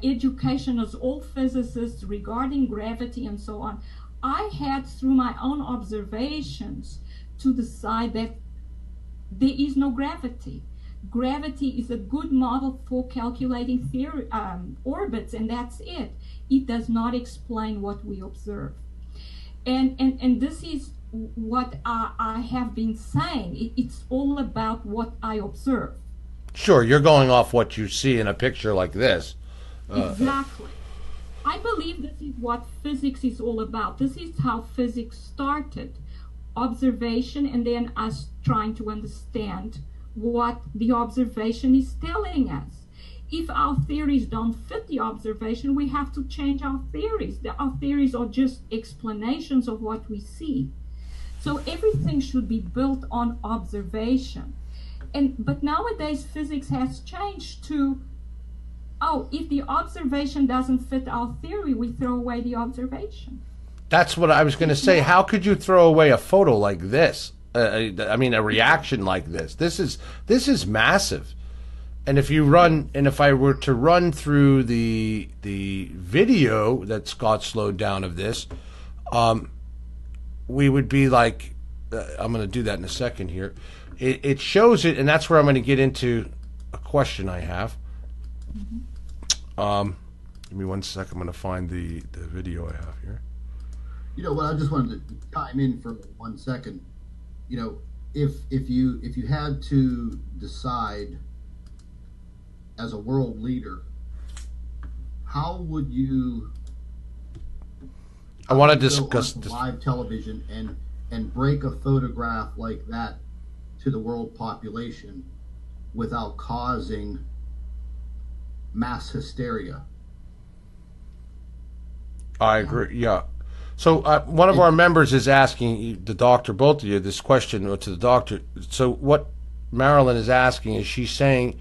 Speaker 4: education as all physicists regarding gravity and so on, I had, through my own observations, to decide that there is no gravity. Gravity is a good model for calculating theory, orbits, and that's it. It does not explain what we observe. And this is what I have been saying. It's all about what I observe.
Speaker 1: Sure, you're going off what you see in a picture like this.
Speaker 4: Exactly. I believe this is what physics is all about. This is how physics started. Observation, and then us trying to understand what the observation is telling us. If our theories don't fit the observation, we have to change our theories. Our theories are just explanations of what we see. So everything should be built on observation. But nowadays physics has changed to, if the observation doesn't fit our theory, we throw away the observation.
Speaker 1: That's what I was going to say. How could you throw away a photo like this? I mean, a reaction like this. This is massive. And if I were to run through the video that Scott slowed down of this, we would be like, I'm going to do that in a second here. It shows it, and that's where I'm going to get into a question I have. Give me 1 second. I'm going to find the video I have here.
Speaker 3: You know what? I just wanted to chime in for 1 second. You know, if you had to decide as a world leader, how would you?
Speaker 1: I want to discuss
Speaker 3: live television and break a photograph like that to the world population without causing mass hysteria.
Speaker 1: I agree. Yeah. So one of our members is asking the doctor, both of you, this question to the doctor. So what Marilyn is asking is, she's saying,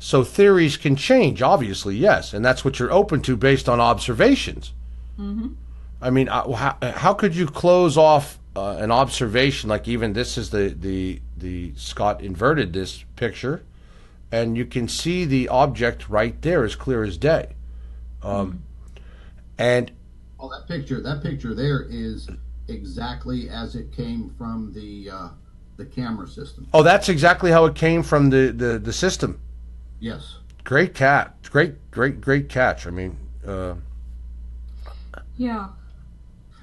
Speaker 1: so theories can change, obviously, yes, and that's what you're open to based on observations. Mm-hmm. I mean, how could you close off an observation like, even this is the Scott inverted this picture, and you can see the object right there as clear as day, and.
Speaker 3: Oh, that picture there is exactly as it came from the camera system.
Speaker 1: Oh, that's exactly how it came from the system.
Speaker 3: Yes.
Speaker 1: Great catch. Great catch. I mean,
Speaker 4: yeah.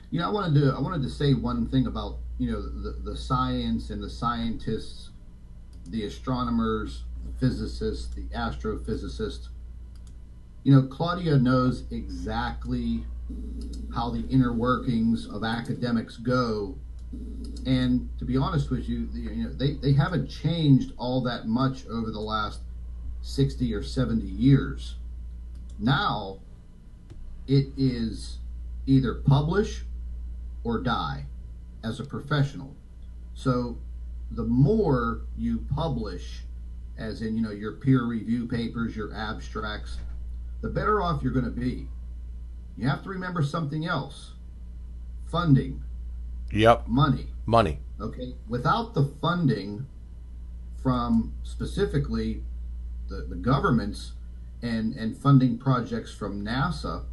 Speaker 3: You know, I wanted to say one thing about, you know, the science and the scientists, the astronomers, the physicists, the astrophysicists. You know, Claudia knows exactly how the inner workings of academics go, and to be honest with you, they haven't changed all that much over the last 60 or 70 years. Now it is either publish or die as a professional. So the more you publish, as in, you know, your peer review papers, your abstracts, the better off you're going to be. You have to remember something else. Funding.
Speaker 1: Yep.
Speaker 3: Money. Okay. Without the funding from specifically the governments and funding projects from NASA,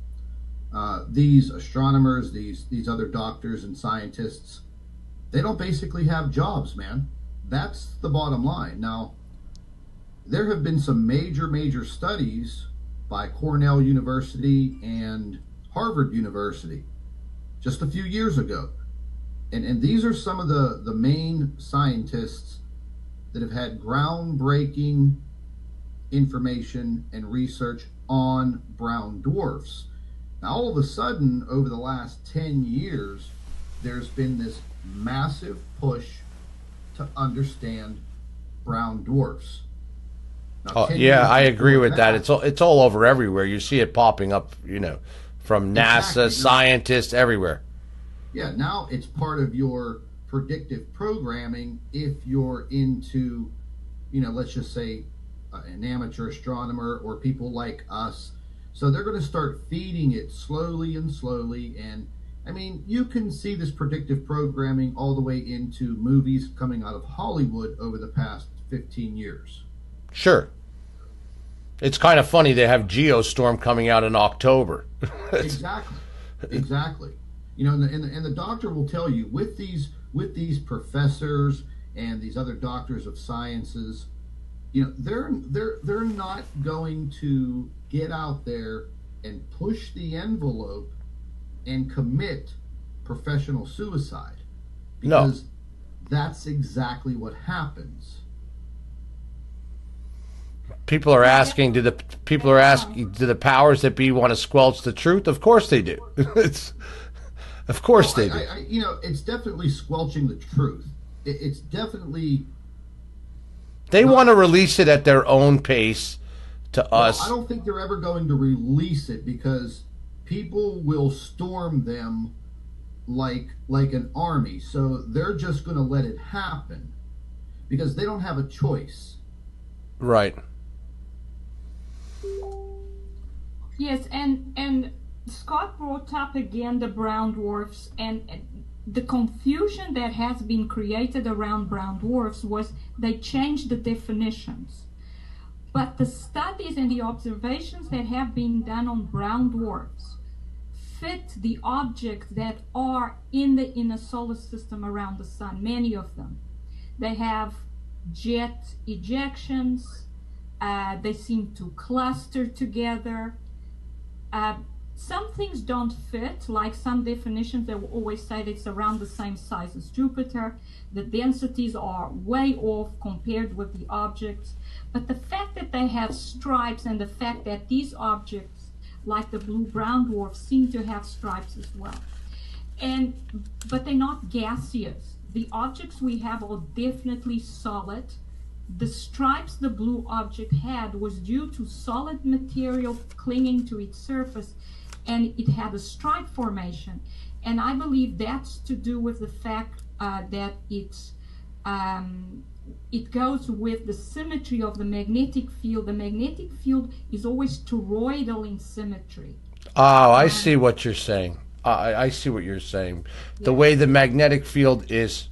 Speaker 3: these astronomers, these other doctors and scientists, they don't basically have jobs, man. That's the bottom line. Now, there have been some major studies by Cornell University and Harvard University just a few years ago. And these are some of the main scientists that have had groundbreaking information and research on brown dwarfs. Now, all of a sudden, over the last 10 years, there's been this massive push to understand brown dwarfs. Now,
Speaker 1: Oh,
Speaker 3: 10
Speaker 1: yeah,
Speaker 3: years
Speaker 1: I agree
Speaker 3: before
Speaker 1: with that. It's all over everywhere. You see it popping up, from NASA,
Speaker 3: Exactly.
Speaker 1: scientists, everywhere.
Speaker 3: Yeah, now it's part of your predictive programming if you're into, let's just say an amateur astronomer or people like us. So they're going to start feeding it slowly and slowly. And I mean, you can see this predictive programming all the way into movies coming out of Hollywood over the past 15 years.
Speaker 1: Sure. It's kind of funny they have Geostorm coming out in October.
Speaker 3: Exactly. Exactly. And the doctor will tell you with these professors and these other doctors of sciences, they're not going to get out there and push the envelope and commit professional suicide, because that's exactly what happens.
Speaker 1: People are asking, do the powers that be want to squelch the truth? Of course they do. Of course they do.
Speaker 3: It's definitely squelching the truth. It's definitely.
Speaker 1: They want to release it at their own pace to us.
Speaker 3: I don't think they're ever going to release it, because people will storm them like an army. So they're just going to let it happen because they don't have a choice.
Speaker 1: Right.
Speaker 4: Yes, and Scott brought up again the brown dwarfs, and the confusion that has been created around brown dwarfs was they changed the definitions. But the studies and the observations that have been done on brown dwarfs fit the objects that are in the inner solar system around the sun, many of them. They have jet ejections, they seem to cluster together. Some things don't fit, like some definitions that will always say that it's around the same size as Jupiter. The densities are way off compared with the objects. But the fact that they have stripes, and the fact that these objects, like the blue-brown dwarf, seem to have stripes as well. But they're not gaseous. The objects we have are definitely solid. The stripes the blue object had was due to solid material clinging to its surface, and it had a stripe formation. And I believe that's to do with the fact that it goes with the symmetry of the magnetic field. The magnetic field is always toroidal in symmetry.
Speaker 1: Oh, I see what you're saying. I see what you're saying. The way the magnetic field is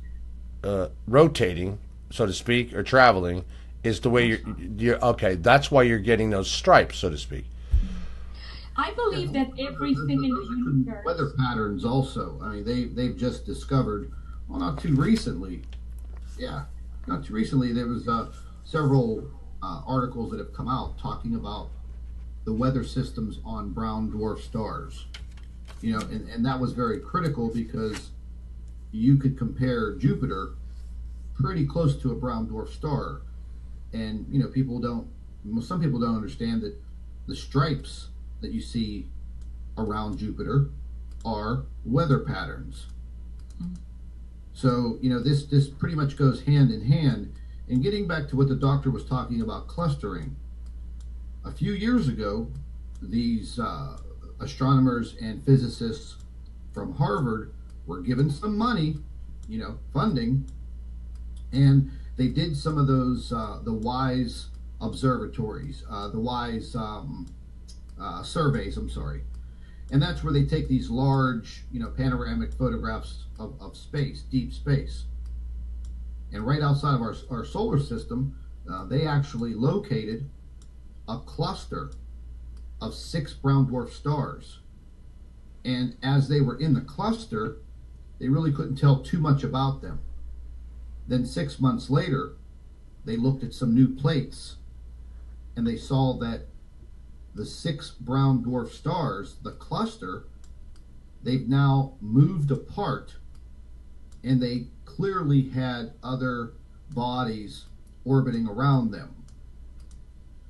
Speaker 1: rotating, so to speak, or traveling, is the way you're okay. That's why you're getting those stripes, so to speak.
Speaker 4: I believe that everything in the universe.
Speaker 3: Weather patterns also. I mean, they've just discovered. Well, not too recently. Yeah, not too recently. There was several articles that have come out talking about the weather systems on brown dwarf stars. And that was very critical, because you could compare Jupiter pretty close to a brown dwarf star, and some people don't understand that the stripes that you see around Jupiter are weather patterns. So this pretty much goes hand in hand. And getting back to what the doctor was talking about, clustering, a few years ago, these astronomers and physicists from Harvard were given some money, funding, and they did some of those the WISE observatories, the WISE surveys, and that's where they take these large, panoramic photographs of space, deep space. And right outside of our solar system, they actually located a cluster of 6 brown dwarf stars. And as they were in the cluster, they really couldn't tell too much about them. Then 6 months later, they looked at some new plates, and they saw that the 6 brown dwarf stars, the cluster, they've now moved apart, and they clearly had other bodies orbiting around them.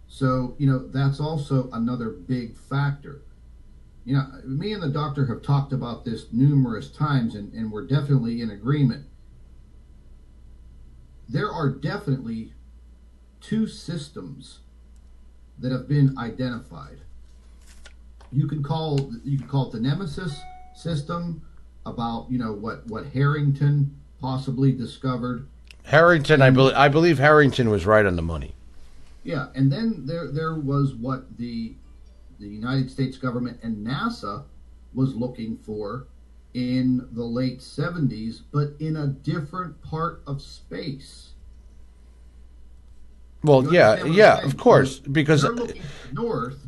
Speaker 3: So, that's also another big factor. Me and the doctor have talked about this numerous times, and we're definitely in agreement. There are definitely 2 systems that have been identified. You can call it the Nemesis system, about what Harrington possibly discovered.
Speaker 1: Harrington, I believe Harrington was right on the money.
Speaker 3: Yeah, and then there was what the United States government and NASA was looking for in the late 70s, but in a different part of space.
Speaker 1: Well, yeah, of course, because
Speaker 3: they're looking north,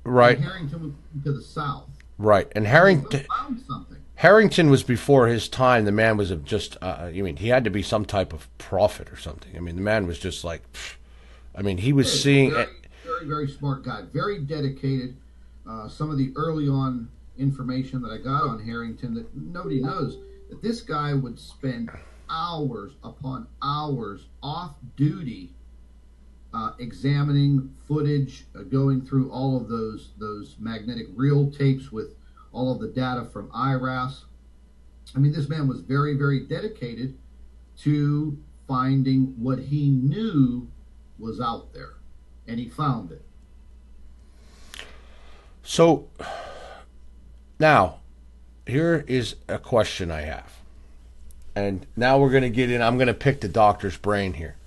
Speaker 1: right,
Speaker 3: and Harrington was to the south.
Speaker 1: Right, and
Speaker 3: Found something.
Speaker 1: Harrington was before his time. The man was just, he had to be some type of prophet or something. I mean, the man was just like, he was seeing...
Speaker 3: Very, very, very smart guy, very dedicated. Some of the early on information that I got on Harrington that nobody knows, that this guy would spend hours upon hours off duty examining footage, going through all of those magnetic reel tapes with all of the data from IRAS. I mean, this man was very, very dedicated to finding what he knew was out there, and he found it.
Speaker 1: So, now, here is a question I have. And now we're going to get in. I'm going to pick the doctor's brain here.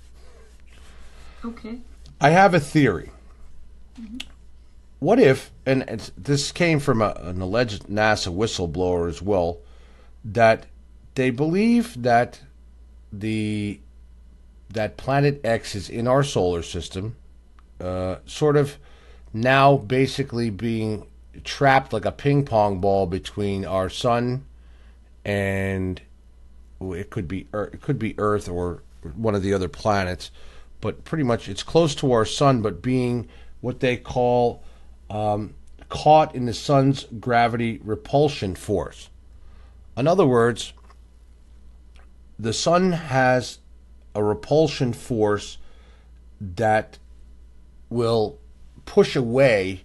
Speaker 4: Okay.
Speaker 1: I have a theory. Mm-hmm. What if, and this came from an alleged NASA whistleblower as well, that they believe that that Planet X is in our solar system, sort of now basically being trapped like a ping pong ball between our sun and it could be Earth or one of the other planets, but pretty much it's close to our sun, but being what they call caught in the sun's gravity repulsion force. In other words, the sun has a repulsion force that will push away,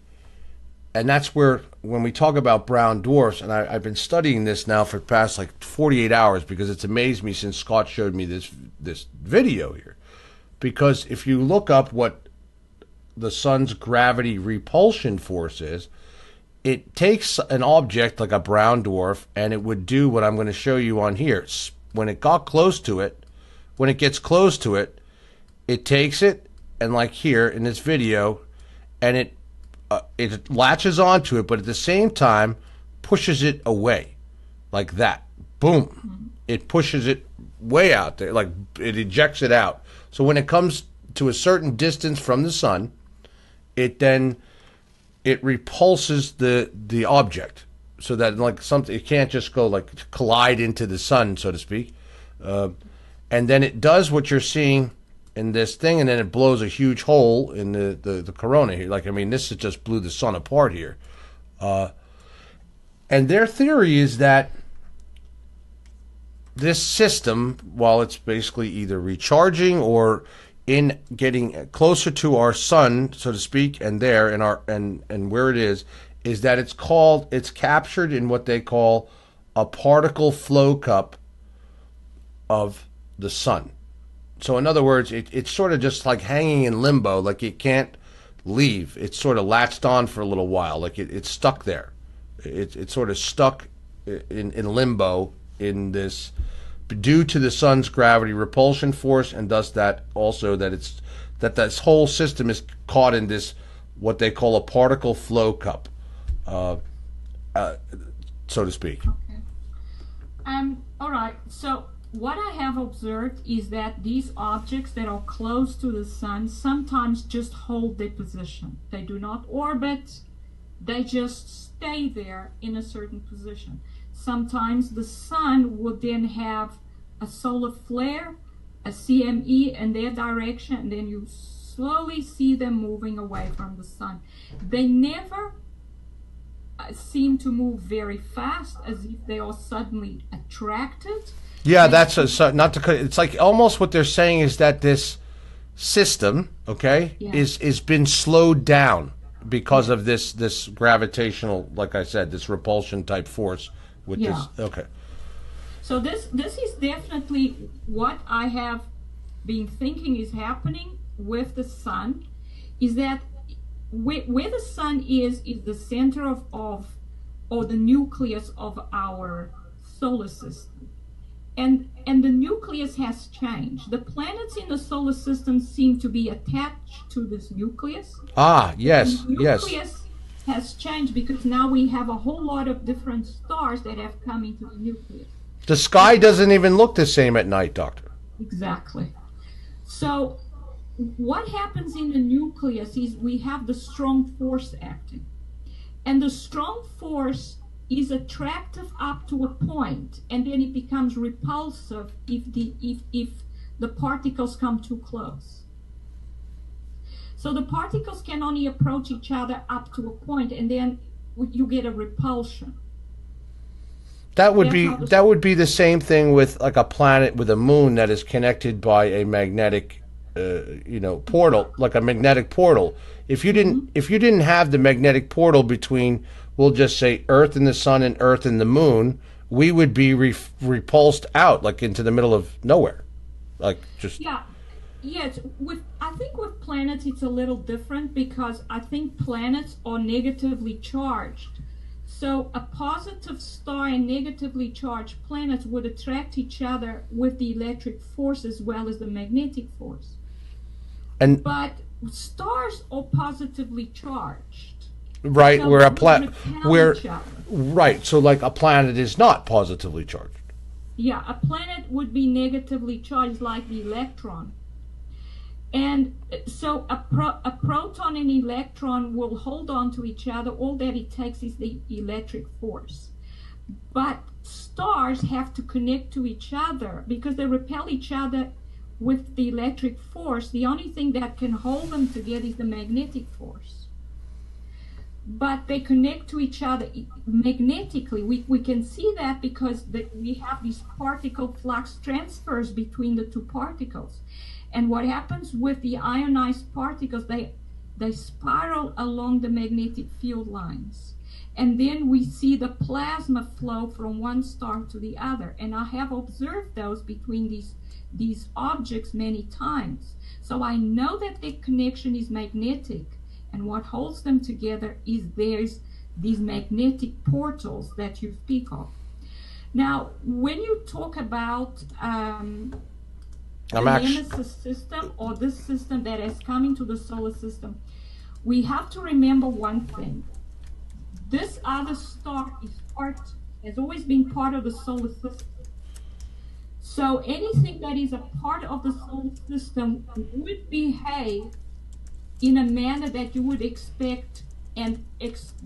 Speaker 1: and that's where, when we talk about brown dwarfs, and I've been studying this now for the past like 48 hours because it's amazed me since Scott showed me this video here. Because if you look up what the sun's gravity repulsion force is, it takes an object like a brown dwarf and it would do what I'm going to show you on here. When it got close to it, when it gets close to it, it takes it, and like here in this video, and it latches onto it, but at the same time pushes it away, like that. Boom. Mm-hmm. It pushes it way out there, like it ejects it out. So when it comes to a certain distance from the sun, it repulses the object, so that like something, it can't just go like collide into the sun, so to speak. And then it does what you're seeing in this thing, and then it blows a huge hole in the corona here. Like, I mean, this just blew the sun apart here. And their theory is that this system, while it's basically either recharging or in getting closer to our sun, so to speak, and there in our and where it is that it's captured in what they call a particle flow cup of the sun. So in other words, it's sort of just like hanging in limbo, like it can't leave. It's sort of latched on for a little while, like it's stuck there. It's sort of stuck in limbo in this, due to the sun's gravity repulsion force, and thus that also that this whole system is caught in this what they call a particle flow cup, so to speak.
Speaker 4: Okay. All right. So what I have observed is that these objects that are close to the sun sometimes just hold their position. They do not orbit. They just stay there in a certain position. Sometimes the sun would then have a solar flare, a CME in their direction, and then you slowly see them moving away from the sun. They never seem to move very fast, as if they are suddenly attracted.
Speaker 1: Yeah, that's not to cut. It's like almost what they're saying is that this system, okay, is been slowed down because of this gravitational, like I said, this repulsion type force with this. Okay.
Speaker 4: So this is definitely what I have been thinking is happening with the sun, is that where the sun is the center of or the nucleus of our solar system. And the nucleus has changed. The planets in the solar system seem to be attached to this nucleus.
Speaker 1: Ah, yes,
Speaker 4: The
Speaker 1: yes.
Speaker 4: nucleus has changed because now we have a whole lot of different stars that have come into the nucleus.
Speaker 1: The sky doesn't even look the same at night, Doctor.
Speaker 4: Exactly. So what happens in the nucleus is we have the strong force acting. And the strong force is attractive up to a point, and then it becomes repulsive if the particles come too close. So the particles can only approach each other up to a point, and then you get a repulsion.
Speaker 1: That would be the same thing with like a planet with a moon that is connected by a magnetic, portal, like a magnetic portal. If you didn't have the magnetic portal between, we'll just say, Earth and the Sun and Earth and the Moon, we would be repulsed out, like into the middle of nowhere, like just.
Speaker 4: Yeah. Yes, I think with planets it's a little different because I think planets are negatively charged. So a positive star and negatively charged planets would attract each other with the electric force as well as the magnetic force. But stars are positively charged.
Speaker 1: Right,
Speaker 4: So
Speaker 1: where a
Speaker 4: they would repel each other.
Speaker 1: right, so like a planet is not positively charged.
Speaker 4: Yeah, a planet would be negatively charged like the electron. And so a proton and electron will hold on to each other. All that it takes is the electric force. But stars have to connect to each other because they repel each other with the electric force. The only thing that can hold them together is the magnetic force. But they connect to each other magnetically. We can see that because we have these particle flux transfers between the two particles. And what happens with the ionized particles, they spiral along the magnetic field lines. And then we see the plasma flow from one star to the other. And I have observed those between these objects many times. So I know that the connection is magnetic. And what holds them together is there's these magnetic portals that you speak of. Now, when you talk about the Nemesis system or this system that has come into the solar system, we have to remember one thing. This other star has always been part of the solar system. So anything that is a part of the solar system would behave in a manner that you would expect and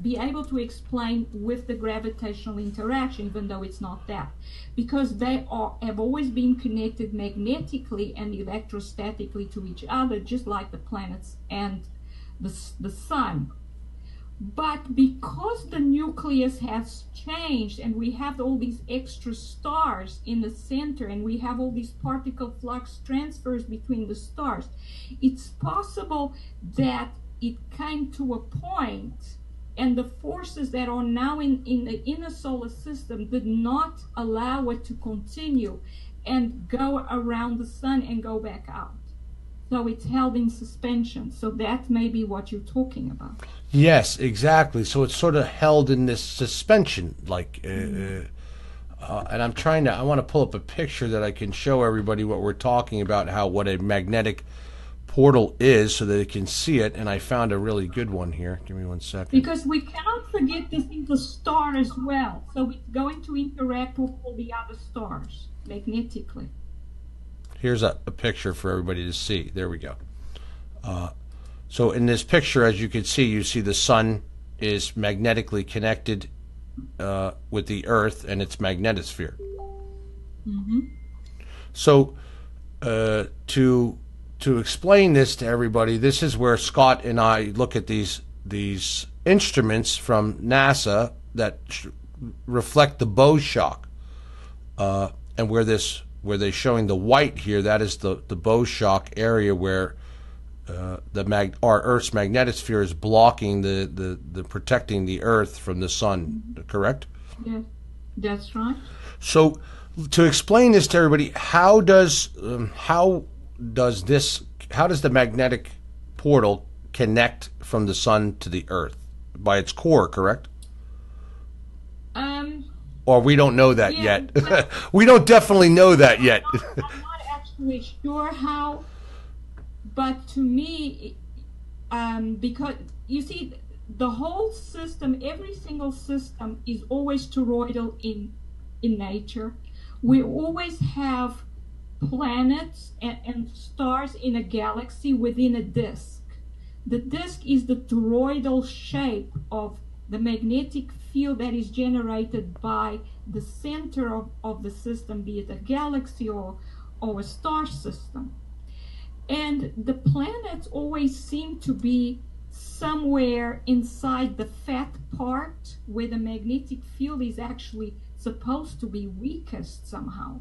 Speaker 4: be able to explain with the gravitational interaction, even though it's not that, because they have always been connected magnetically and electrostatically to each other, just like the planets and the sun. But because the nucleus has changed and we have all these extra stars in the center and we have all these particle flux transfers between the stars, it's possible that it came to a point and the forces that are now in the inner solar system did not allow it to continue and go around the sun and go back out. So it's held in suspension. So that may be what you're talking about.
Speaker 1: Yes, exactly. So it's sort of held in this suspension, like, and I want to pull up a picture that I can show everybody what we're talking about, what a magnetic portal is, so that they can see it. And I found a really good one here. Give me 1 second.
Speaker 4: Because we cannot forget this is a star as well. So it's going to interact with all the other stars magnetically.
Speaker 1: Here's a picture for everybody to see. There we go. So in this picture, as you can see, you see the sun is magnetically connected with the Earth and its magnetosphere.
Speaker 4: Mm-hmm.
Speaker 1: So to explain this to everybody, this is where Scott and I look at these instruments from NASA that reflect the Bose shock, and where they're showing the white here, that is the Bose shock area where our Earth's magnetosphere is blocking the protecting the Earth from the sun. Correct?
Speaker 4: Yeah, that's right.
Speaker 1: So to explain this to everybody, how does the magnetic portal connect from the sun to the Earth by its core, correct? Or we don't know that yet. We don't definitely know that yet.
Speaker 4: I'm not actually sure how, but to me, because you see, the whole system, every single system is always toroidal in nature. We always have planets and stars in a galaxy within a disk. The disk is the toroidal shape of the magnetic field that is generated by the center of the system, be it a galaxy or a star system. And the planets always seem to be somewhere inside the fat part where the magnetic field is actually supposed to be weakest somehow.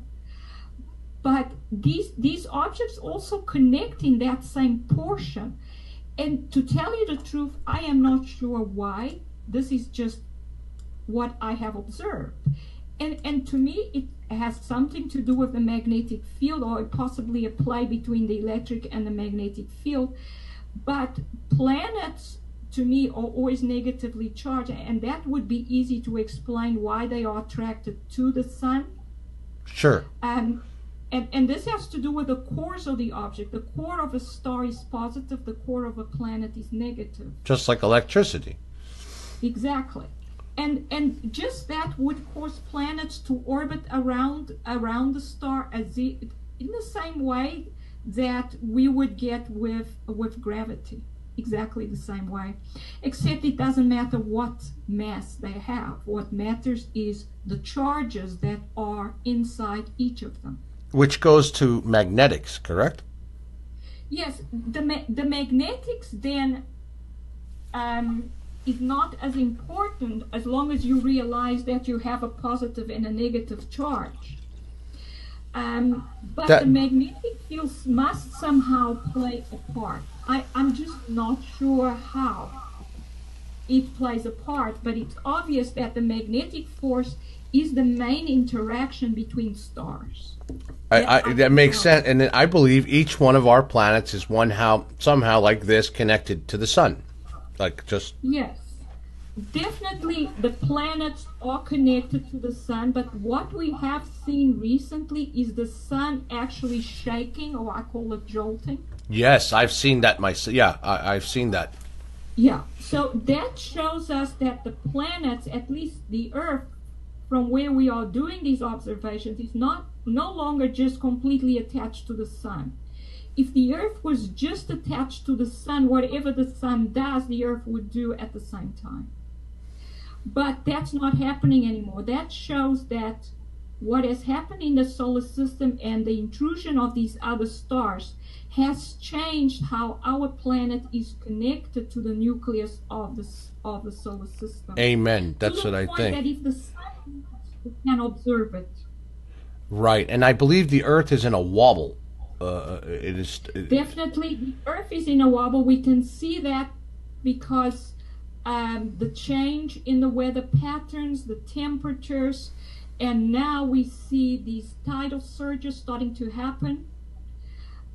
Speaker 4: But these objects also connect in that same portion. And to tell you the truth, I am not sure why. This is just what I have observed. And to me, it has something to do with the magnetic field, or possibly a play between the electric and the magnetic field. But planets, to me, are always negatively charged, and that would be easy to explain why they are attracted to the sun.
Speaker 1: Sure.
Speaker 4: And this has to do with the cores of the object. The core of a star is positive, the core of a planet is negative.
Speaker 1: Just like electricity.
Speaker 4: Exactly. And just that would cause planets to orbit around the star in the same way that we would get with gravity. Exactly the same way. Except it doesn't matter what mass they have. What matters is the charges that are inside each of them.
Speaker 1: Which goes to magnetics, correct?
Speaker 4: Yes, the magnetics then is not as important as long as you realize that you have a positive and a negative charge. But the magnetic fields must somehow play a part. I'm just not sure how it plays a part, but it's obvious that the magnetic force is the main interaction between stars.
Speaker 1: That makes sense, and I believe each one of our planets is somehow like this connected to the sun, like just.
Speaker 4: Yes, definitely the planets are connected to the sun, but what we have seen recently is the sun actually shaking, or I call it jolting.
Speaker 1: Yes, I've seen that myself. Yeah, I've seen that.
Speaker 4: Yeah, so that shows us that the planets, at least the Earth, from where we are doing these observations, is no longer just completely attached to the sun. If the Earth was just attached to the sun, whatever the sun does, the Earth would do at the same time. But that's not happening anymore. That shows that what has happened in the solar system and the intrusion of these other stars has changed how our planet is connected to the nucleus of the solar system.
Speaker 1: Amen. That's what I think.
Speaker 4: That if the sun, we can observe it.
Speaker 1: Right, and I believe the Earth is in a wobble.
Speaker 4: Definitely, the Earth is in a wobble. We can see that because the change in the weather patterns, the temperatures, and now we see these tidal surges starting to happen.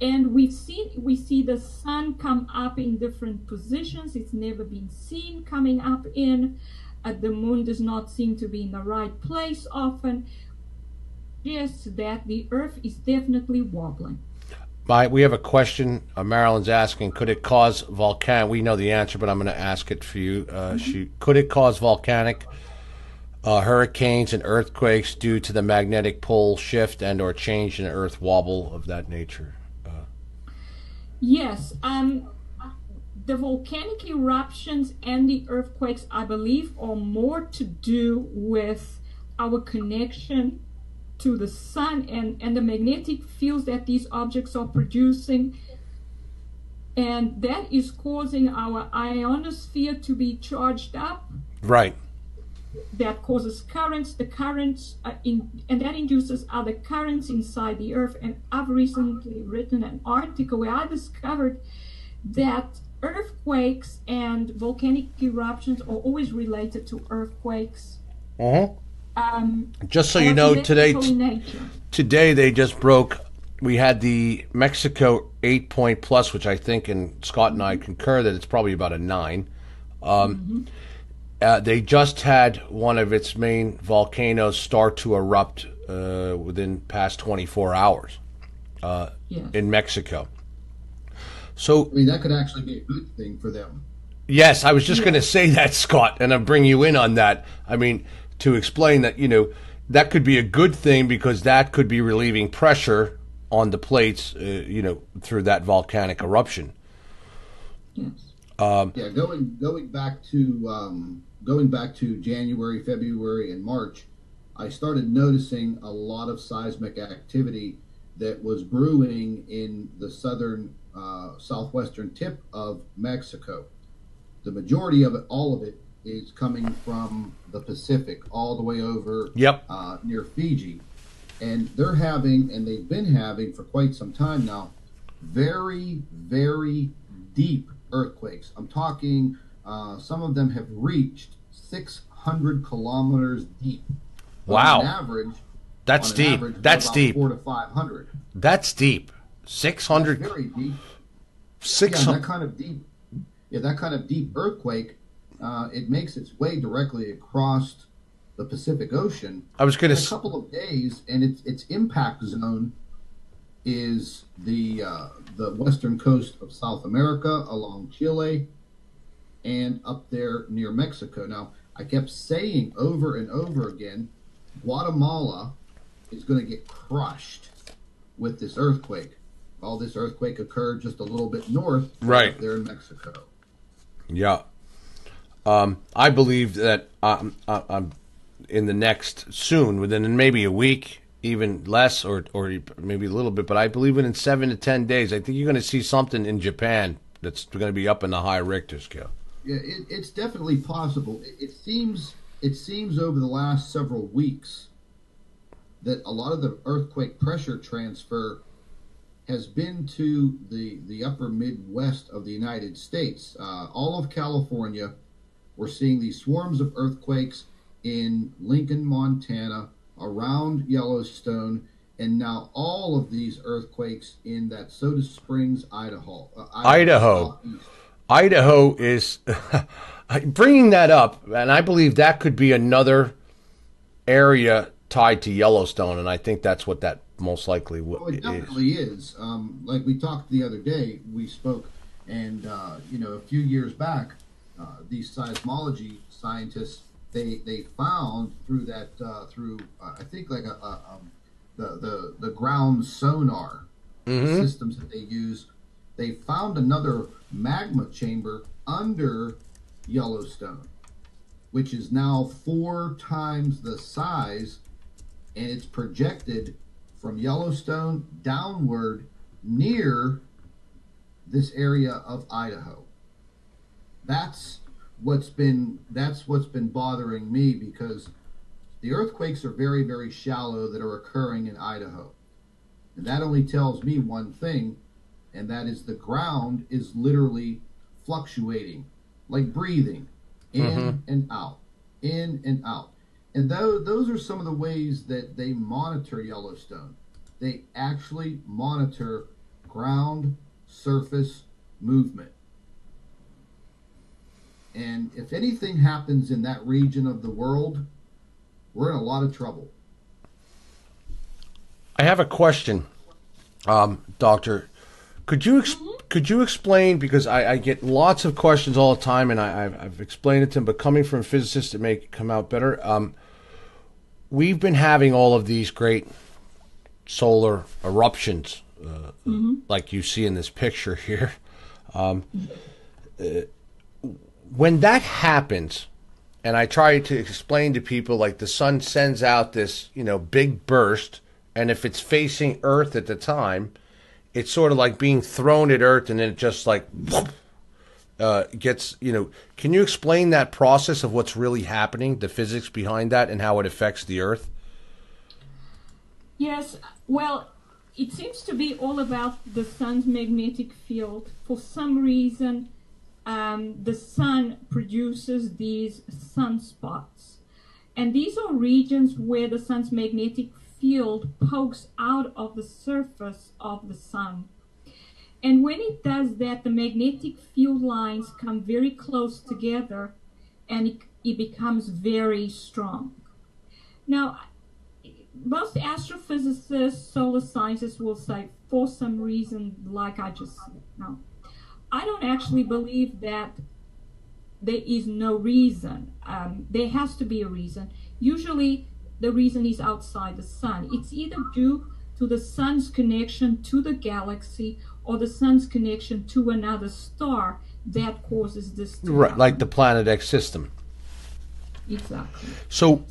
Speaker 4: And we see the sun come up in different positions. It's never been seen coming up in. The moon does not seem to be in the right place often. Yes, that the Earth is definitely wobbling.
Speaker 1: We have a question. Marilyn's asking, could it cause volcanic? We know the answer, but I'm going to ask it for you. Could it cause volcanic hurricanes and earthquakes due to the magnetic pole shift and or change in Earth wobble of that nature?
Speaker 4: Yes. The volcanic eruptions and the earthquakes, I believe, are more to do with our connection to the sun and the magnetic fields that these objects are producing. And that is causing our ionosphere to be charged up.
Speaker 1: Right.
Speaker 4: That causes currents. The currents, and that induces other currents inside the Earth. And I've recently written an article where I discovered that earthquakes and volcanic eruptions are always related to earthquakes.
Speaker 1: Just so you know, today they just broke we had the Mexico 8-point plus, which I think, and Scott and I concur that it's probably about a 9. They just had one of its main volcanoes start to erupt within past 24 hours in Mexico. So,
Speaker 3: I mean, that could actually be a good thing for them.
Speaker 1: Yes, I was just going to say that, Scott, and I'll bring you in on that. I mean, to explain that, that could be a good thing because that could be relieving pressure on the plates, through that volcanic eruption.
Speaker 4: Yes.
Speaker 3: Going back to January, February, and March, I started noticing a lot of seismic activity that was brewing in the southern, southwestern tip of Mexico. The majority of it, all of it, is coming from the Pacific, all the way over near Fiji. And they've been having for quite some time now, very, very deep earthquakes. I'm talking, some of them have reached 600 kilometers deep.
Speaker 1: Wow.
Speaker 3: On average,
Speaker 1: that's deep. That's deep.
Speaker 3: 400 to 500.
Speaker 1: That's deep. 600.
Speaker 3: That's very deep.
Speaker 1: 600.
Speaker 3: That kind of deep earthquake, it makes its way directly across the Pacific Ocean.
Speaker 1: I was going to
Speaker 3: a couple of days, and its impact zone is the western coast of South America, along Chile, and up there near Mexico. Now, I kept saying over and over again, Guatemala is going to get crushed with this earthquake. Well, this earthquake occurred just a little bit north,
Speaker 1: right
Speaker 3: there in Mexico.
Speaker 1: Yeah. I believe that I'm in the next soon, within maybe a week, even less, or maybe a little bit, but I believe in 7 to 10 days, I think you're going to see something in Japan that's going to be up in the high Richter scale.
Speaker 3: Yeah, it's definitely possible. It seems over the last several weeks that a lot of the earthquake pressure transfer has been to the upper Midwest of the United States. All of California, we're seeing these swarms of earthquakes in Lincoln, Montana, around Yellowstone, and now all of these earthquakes in that Soda Springs, Idaho.
Speaker 1: Idaho is bringing that up, and I believe that could be another area tied to Yellowstone, and I think that's what that most likely
Speaker 3: is. It definitely is. Like we talked the other day, we spoke, and a few years back, these seismology scientists they found through that I think like the ground sonar systems that they use, they found another magma chamber under Yellowstone, which is now 4 times the size, and it's projected from Yellowstone downward near this area of Idaho. That's what's been bothering me, because the earthquakes are very, very shallow that are occurring in Idaho. And that only tells me one thing, and that is the ground is literally fluctuating, like breathing, in and out, in and out. And those are some of the ways that they monitor Yellowstone. They actually monitor ground surface movement. And if anything happens in that region of the world, we're in a lot of trouble.
Speaker 1: I have a question, Doctor. Could you explain, because I get lots of questions all the time, and I've explained it to them, but coming from physicists, it may come out better. We've been having all of these great solar eruptions, like you see in this picture here. When that happens, and I try to explain to people, like the sun sends out this, big burst, and if it's facing Earth at the time, it's sort of like being thrown at Earth, and then it just like gets, Can you explain that process of what's really happening, the physics behind that, and how it affects the Earth?
Speaker 4: Yes, well, it seems to be all about the sun's magnetic field. For some reason, the sun produces these sunspots. And these are regions where the sun's magnetic field pokes out of the surface of the sun. And when it does that, the magnetic field lines come very close together, and it becomes very strong. Now, most astrophysicists, solar scientists will say, for some reason, like I just said. No, I don't actually believe that there is no reason. There has to be a reason. Usually, the reason is outside the sun. It's either due to the sun's connection to the galaxy or the sun's connection to another star that causes this to
Speaker 1: Right,
Speaker 4: happen.
Speaker 1: like the Planet X system.
Speaker 4: Exactly.
Speaker 1: So,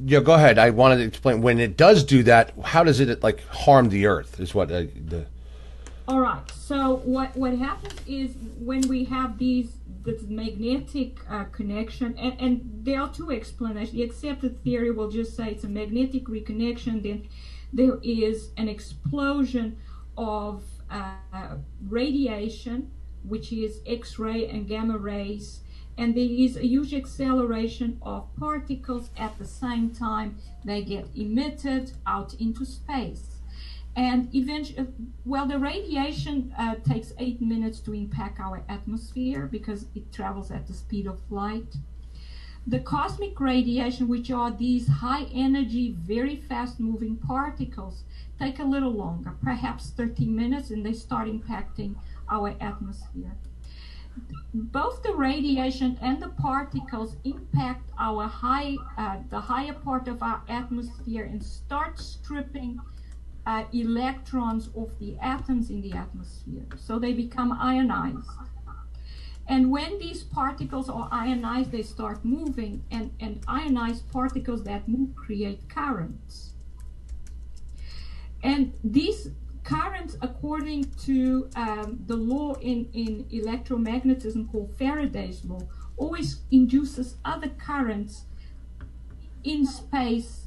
Speaker 1: yeah, go ahead. I wanted to explain, when it does do that, how does it like harm the Earth? Is what the.
Speaker 4: All right. So what happens is when we have this magnetic connection, and there are two explanations. The accepted theory will just say it's a magnetic reconnection. Then there is an explosion of radiation, which is X-ray and gamma rays. And there is a huge acceleration of particles at the same time they get emitted out into space. And eventually, well, the radiation takes 8 minutes to impact our atmosphere because it travels at the speed of light. The cosmic radiation, which are these high energy, very fast moving particles, take a little longer, perhaps 30 minutes, and they start impacting our atmosphere. Both the radiation and the particles impact our the higher part of our atmosphere and start stripping electrons off the atoms in the atmosphere. So they become ionized. And when these particles are ionized, they start moving, and ionized particles that move create currents. And these currents, according to the law in electromagnetism called Faraday's law, always induces other currents in space,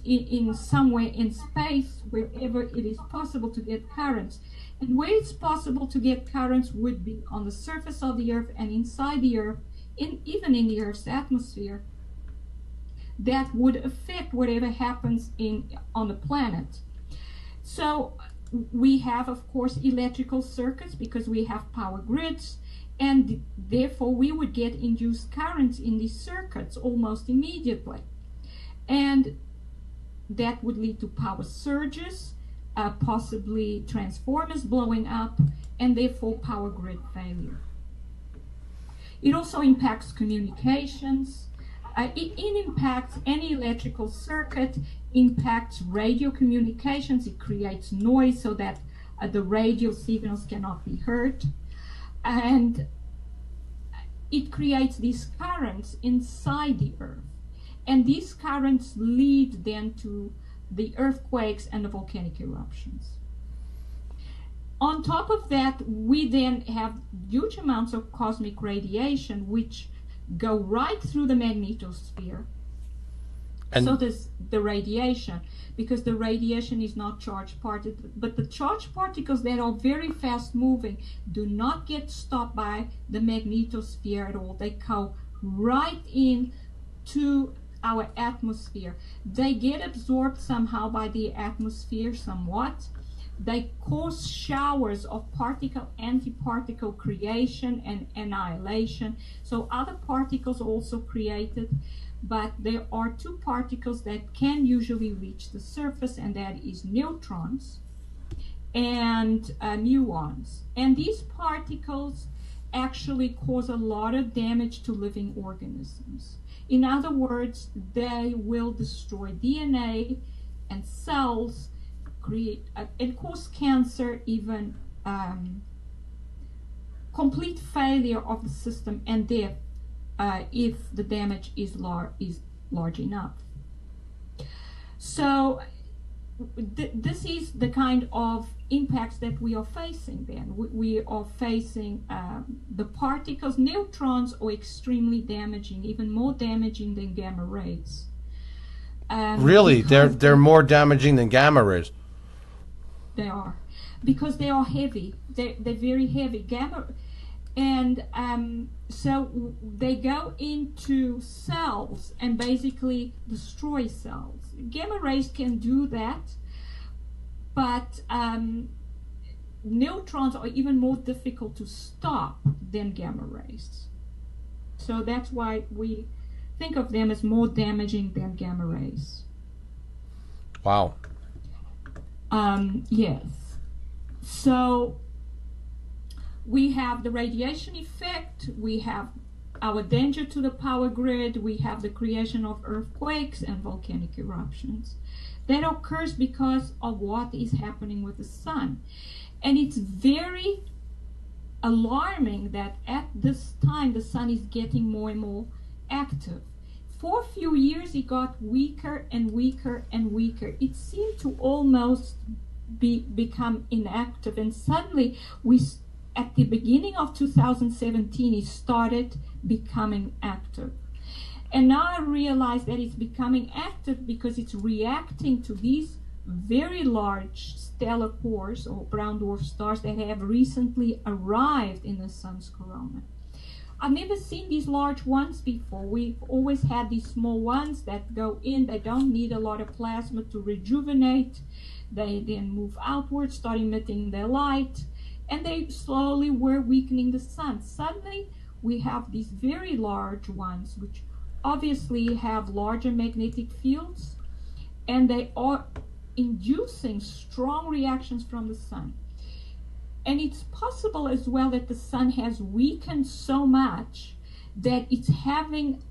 Speaker 4: in somewhere in space, wherever it is possible to get currents. And where it's possible to get currents would be on the surface of the Earth and inside the Earth, even in the Earth's atmosphere, that would affect whatever happens on the planet. So we have, of course, electrical circuits because we have power grids, and therefore we would get induced currents in these circuits almost immediately. And that would lead to power surges, possibly transformers blowing up, and therefore power grid failure. It also impacts communications. It impacts any electrical circuit, impacts radio communications. It creates noise so that the radio signals cannot be heard. And it creates these currents inside the Earth. And these currents lead then to the earthquakes and the volcanic eruptions. On top of that, we then have huge amounts of cosmic radiation which go right through the magnetosphere. And so does the radiation, because the radiation is not charged particles, but the charged particles that are very fast moving do not get stopped by the magnetosphere at all. They go right in to our atmosphere. They get absorbed somehow by the atmosphere somewhat. They cause showers of particle antiparticle creation and annihilation. So other particles are also created, but there are two particles that can usually reach the surface, and that is neutrons and muons. And these particles actually cause a lot of damage to living organisms. In other words, they will destroy DNA and cells, create and cause cancer, even complete failure of the system and death if the damage is large enough. So this is the kind of impacts that we are facing then. We are facing the particles. Neutrons are extremely damaging, even more damaging than gamma rays.
Speaker 1: Really? They're more damaging than gamma rays?
Speaker 4: They are, because they are heavy. They're very heavy. And so they go into cells and basically destroy cells. Gamma rays can do that, but neutrons are even more difficult to stop than gamma rays. So that's why we think of them as more damaging than gamma rays.
Speaker 1: Wow.
Speaker 4: Yes. So we have the radiation effect, we have our danger to the power grid, we have the creation of earthquakes and volcanic eruptions. That occurs because of what is happening with the sun. And it's very alarming that at this time the sun is getting more and more active. For a few years it got weaker and weaker and weaker. It seemed to almost become inactive, and suddenly at the beginning of 2017 it started becoming active. And now I realize that it's becoming active because it's reacting to these very large stellar cores or brown dwarf stars that have recently arrived in the sun's corona. I've never seen these large ones before. We've always had these small ones that go in. They don't need a lot of plasma to rejuvenate. They then move outwards, start emitting their light, and they slowly were weakening the sun. Suddenly, we have these very large ones, which obviously have larger magnetic fields, and they are inducing strong reactions from the sun. And it's possible as well that the sun has weakened so much that it's having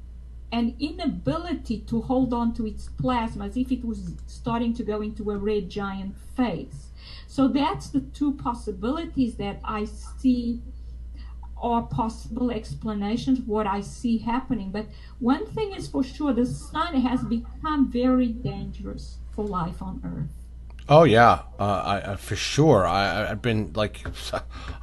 Speaker 4: an inability to hold on to its plasma, as if it was starting to go into a red giant phase. So that's the two possibilities that I see are possible explanations of what I see happening. But one thing is for sure, the sun has become very dangerous for life on Earth.
Speaker 1: Oh yeah, I for sure. I've been like,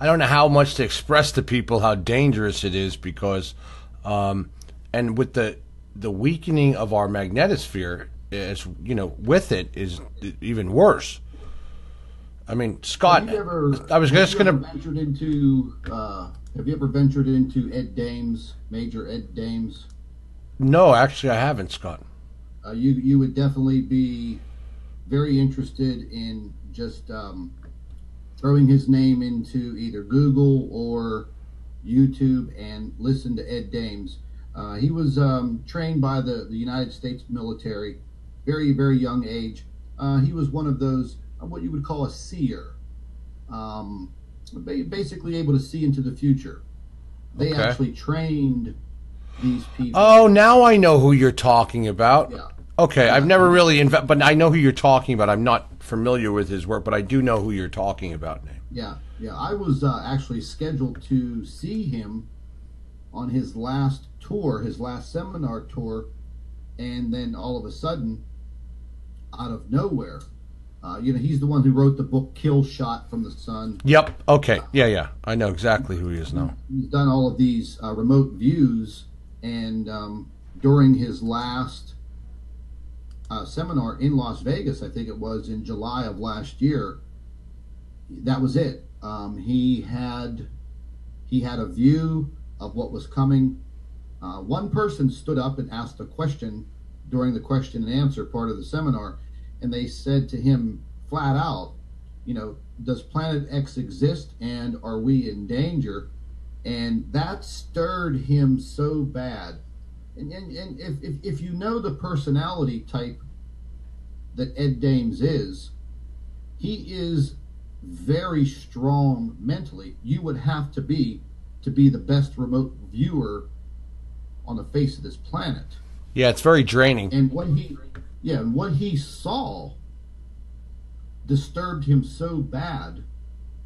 Speaker 1: I don't know how much to express to people how dangerous it is, because, and with the weakening of our magnetosphere, is, you know, with it is even worse. I mean, Scott, I was just going to
Speaker 3: ventured into. Have you ever ventured into Ed Dames, Major Ed Dames?
Speaker 1: No, actually, I haven't, Scott.
Speaker 3: You would definitely be very interested in just throwing his name into either Google or YouTube and listen to Ed Dames. He was trained by the United States military, very, very young age. He was one of those, what you would call a seer, basically able to see into the future. They actually trained these people.
Speaker 1: Oh, now I know who you're talking about.
Speaker 3: Yeah.
Speaker 1: Okay, I've never really, but I know who you're talking about. I'm not familiar with his work, but I do know who you're talking about.
Speaker 3: Yeah. I was actually scheduled to see him on his last tour, his last seminar tour, and then all of a sudden, out of nowhere, he's the one who wrote the book Kill Shot from the Sun.
Speaker 1: Yep. Okay. Yeah. I know exactly who he is now.
Speaker 3: He's done all of these remote views, and during his last seminar in Las Vegas, I think it was in July of last year, that was it. He had a view of what was coming. One person stood up and asked a question during the question and answer part of the seminar, and they said to him flat out, does Planet X exist, and are we in danger? And that stirred him so bad. And if you know the personality type that Ed Dames is, he is very strong mentally. You would have to be the best remote viewer on the face of this planet.
Speaker 1: Yeah, it's very draining.
Speaker 3: And what he saw disturbed him so bad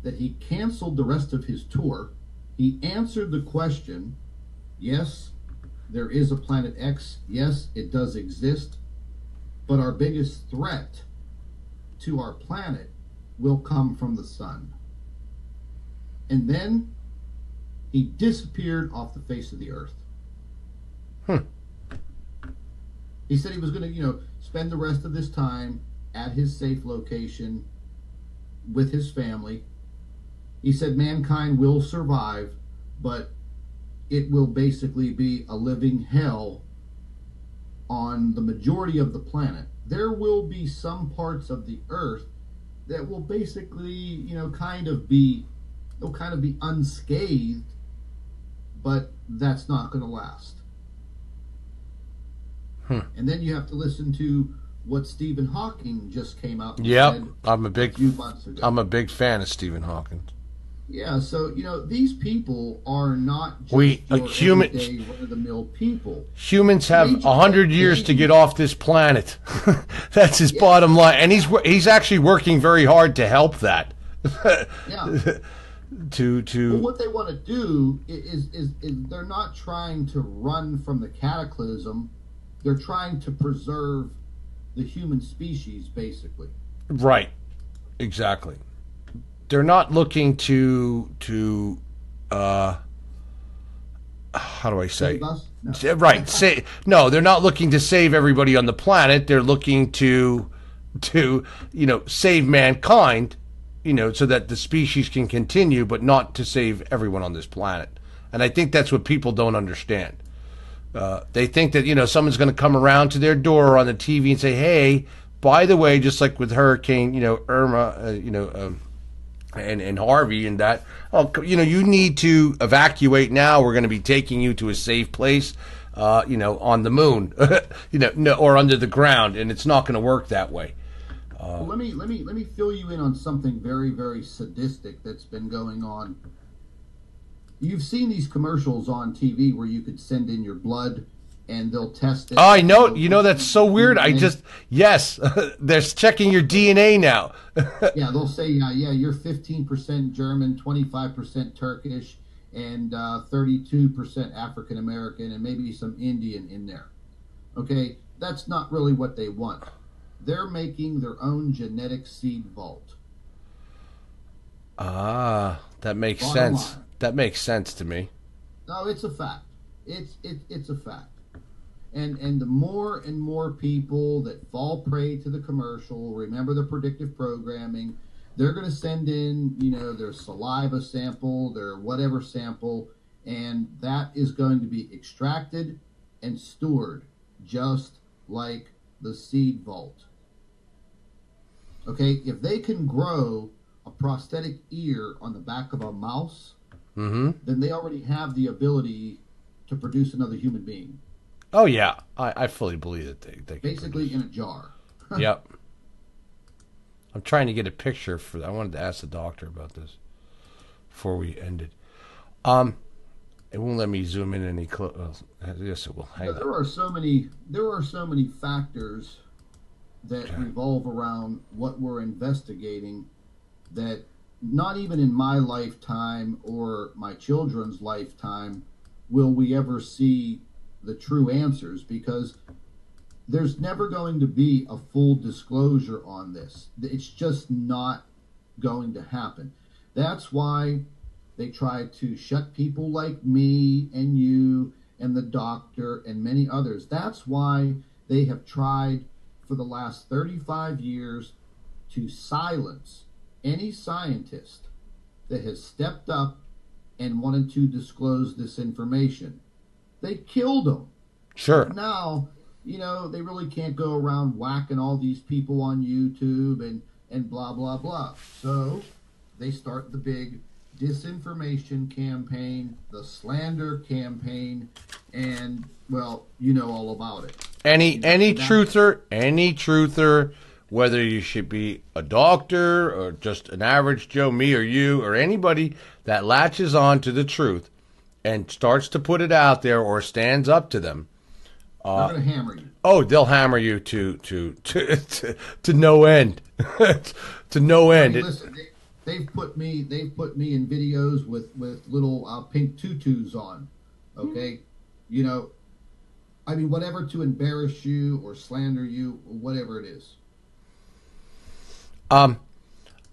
Speaker 3: that he canceled the rest of his tour. He answered the question, yes, there is a Planet X. Yes, it does exist. But our biggest threat to our planet will come from the sun. And then he disappeared off the face of the earth. He said he was going to, spend the rest of this time at his safe location with his family. He said mankind will survive, but it will basically be a living hell on the majority of the planet. There will be some parts of the Earth that will basically, they'll kind of be unscathed, but that's not going to last. And then you have to listen to what Stephen Hawking just came out and said a few months ago.
Speaker 1: I'm a big fan of Stephen Hawking.
Speaker 3: Yeah, so these people are not just everyday run-of-the-mill people.
Speaker 1: Humans have 100 years to get off this planet. That's his bottom line, and he's actually working very hard to help that.
Speaker 3: Yeah. But what they want to do is they're not trying to run from the cataclysm. They're trying to preserve the human species, basically.
Speaker 1: Right. Exactly. They're not looking to how do I say?
Speaker 3: Save us? No.
Speaker 1: Right. No, they're not looking to save everybody on the planet. They're looking to save mankind, so that the species can continue, but not to save everyone on this planet. And I think that's what people don't understand. They think that, someone's going to come around to their door or on the TV and say, hey, by the way, just like with Hurricane, Irma, and Harvey and that, you need to evacuate now. We're going to be taking you to a safe place, on the moon, or under the ground, and it's not going to work that way.
Speaker 3: Well, let me fill you in on something very, very sadistic that's been going on. You've seen these commercials on TV where you could send in your blood and they'll test it.
Speaker 1: Oh, I know. That's so weird. Yes, they're checking your DNA now.
Speaker 3: Yeah, they'll say, you're 15% German, 25% Turkish, and 32% African American, and maybe some Indian in there. Okay, that's not really what they want. They're making their own genetic seed vault.
Speaker 1: Ah, that makes
Speaker 3: Bottom
Speaker 1: sense.
Speaker 3: line.
Speaker 1: That makes sense to me.
Speaker 3: No, it's a fact. It's a fact. And the more and more people that fall prey to the commercial, remember the predictive programming, they're going to send in, their saliva sample, their whatever sample, and that is going to be extracted and stored just like the seed vault. Okay, if they can grow a prosthetic ear on the back of a mouse, then they already have the ability to produce another human being.
Speaker 1: Oh, yeah. I fully believe that they
Speaker 3: basically in a jar.
Speaker 1: Yep. I'm trying to get a picture I wanted to ask the doctor about this before we ended. It won't let me zoom in any close. Yes, it will. Hang on.
Speaker 3: There are so many factors that revolve around what we're investigating that not even in my lifetime or my children's lifetime will we ever see the true answers, because there's never going to be a full disclosure on this. It's just not going to happen. That's why they try to shut people like me and you and the doctor and many others. That's why they have tried for the last 35 years to silence any scientist that has stepped up and wanted to disclose this information. They killed them.
Speaker 1: Sure.
Speaker 3: But now, they really can't go around whacking all these people on YouTube and blah, blah, blah. So they start the big disinformation campaign, the slander campaign, and, well, you know all about it.
Speaker 1: Any truther, whether you should be a doctor or just an average Joe, me or you, or anybody that latches on to the truth and starts to put it out there or stands up to them,
Speaker 3: they're going to hammer you.
Speaker 1: Oh, they'll hammer you to no end. To no end.
Speaker 3: I mean, listen, they've put me in videos with little pink tutus on. Okay, whatever to embarrass you or slander you or whatever it is.
Speaker 1: I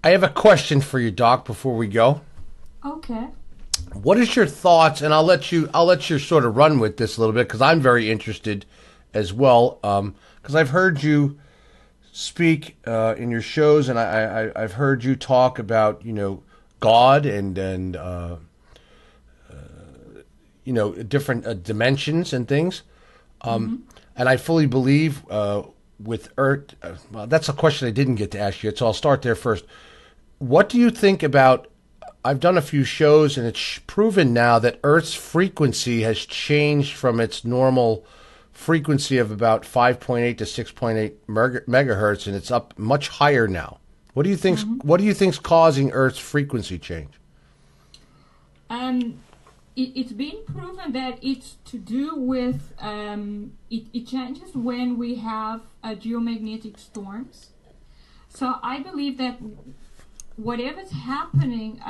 Speaker 1: have a question for you, Doc, before we go.
Speaker 4: Okay.
Speaker 1: What is your thoughts? And I'll let you sort of run with this a little bit, because I'm very interested as well. Because I've heard you speak in your shows, and I've heard you talk about God and different dimensions and things. And I fully believe with Earth. Well, that's a question I didn't get to ask you, so I'll start there first. What do you think about? I've done a few shows, and it's proven now that Earth's frequency has changed from its normal frequency of about 5.8 to 6.8 megahertz, and it's up much higher now. What do you think? What do you think's causing Earth's frequency change?
Speaker 4: It's been proven that it's to do with it changes when we have geomagnetic storms. So I believe that whatever's happening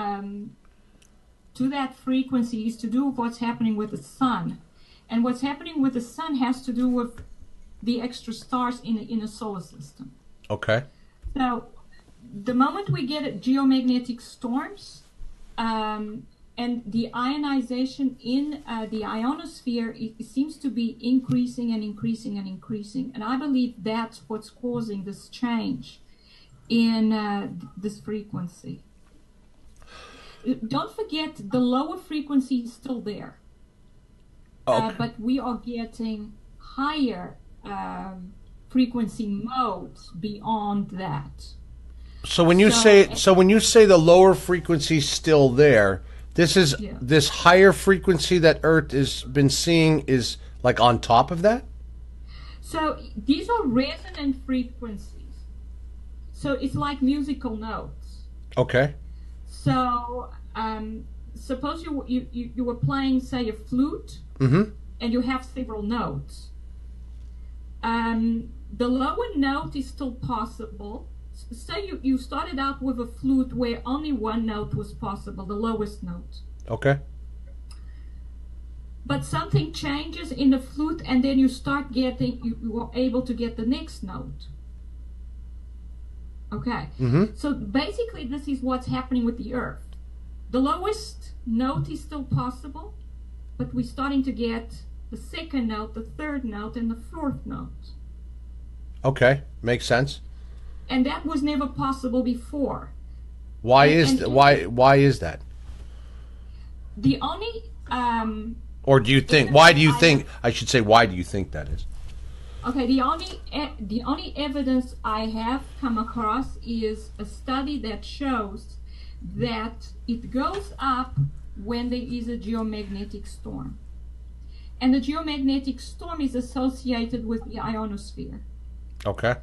Speaker 4: to that frequency is to do with what's happening with the sun. And what's happening with the sun has to do with the extra stars in the solar system.
Speaker 1: Okay.
Speaker 4: So the moment we get geomagnetic storms, and the ionization in the ionosphere, it seems to be increasing and increasing and increasing. And I believe that's what's causing this change in this frequency. Don't forget, the lower frequency is still there.
Speaker 1: Okay.
Speaker 4: But we are getting higher frequency modes beyond that.
Speaker 1: So when you say the lower frequency is still there, this higher frequency that Earth has been seeing is like on top of that?
Speaker 4: So these are resonant frequencies. So it's like musical notes.
Speaker 1: Okay.
Speaker 4: So suppose you were playing, say, a flute, and you have several notes. The lower note is still possible. Say you started out with a flute where only one note was possible, the lowest note.
Speaker 1: Okay.
Speaker 4: But something changes in the flute, and then you start getting, you are able to get the next note. Okay. So basically this is what's happening with the Earth. The lowest note is still possible, but we're starting to get the second note, the third note, and the fourth note.
Speaker 1: Okay, makes sense.
Speaker 4: And that was never possible before.
Speaker 1: Why is that?
Speaker 4: The only
Speaker 1: or do you think? Why do you think? I should say, why do you think that is?
Speaker 4: Okay, the only evidence I have come across is a study that shows that it goes up when there is a geomagnetic storm, and the geomagnetic storm is associated with the ionosphere.
Speaker 1: Okay.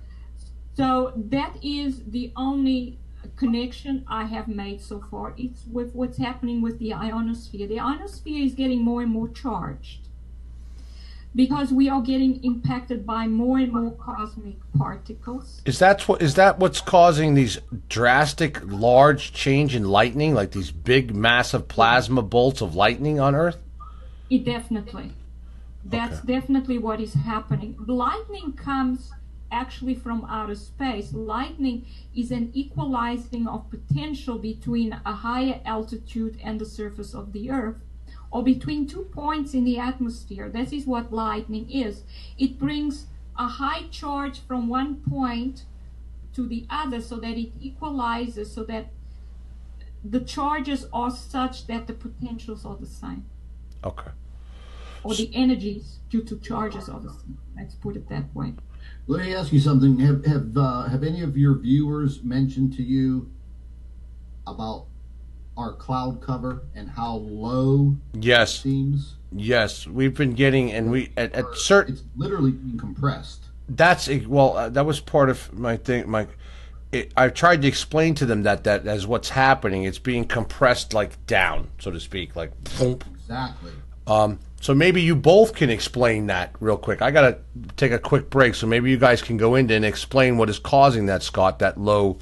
Speaker 4: So that is the only connection I have made so far. It's with what's happening with the ionosphere. The ionosphere is getting more and more charged because we are getting impacted by more and more cosmic particles.
Speaker 1: Is that what's causing these drastic, large change in lightning, like these big, massive plasma bolts of lightning on Earth?
Speaker 4: It definitely. That's definitely what is happening. Lightning comes actually from outer space. Lightning is an equalizing of potential between a higher altitude and the surface of the Earth, or between 2 points in the atmosphere. This is what lightning is. It brings a high charge from one point to the other so that it equalizes, so that the charges are such that the potentials are the same.
Speaker 1: Okay.
Speaker 4: Or the energies due to charges are the same. Let's put it that way.
Speaker 3: Let me ask you something. Have any of your viewers mentioned to you about our cloud cover and how low it seems?
Speaker 1: Yes, we've been getting, and we at certain.
Speaker 3: It's literally being compressed.
Speaker 1: That was part of my thing. I tried to explain to them that as what's happening, it's being compressed like down, so to speak, like boom.
Speaker 3: Exactly.
Speaker 1: So maybe you both can explain that real quick. I got to take a quick break, so maybe you guys can go in and explain what is causing that, Scott, that low.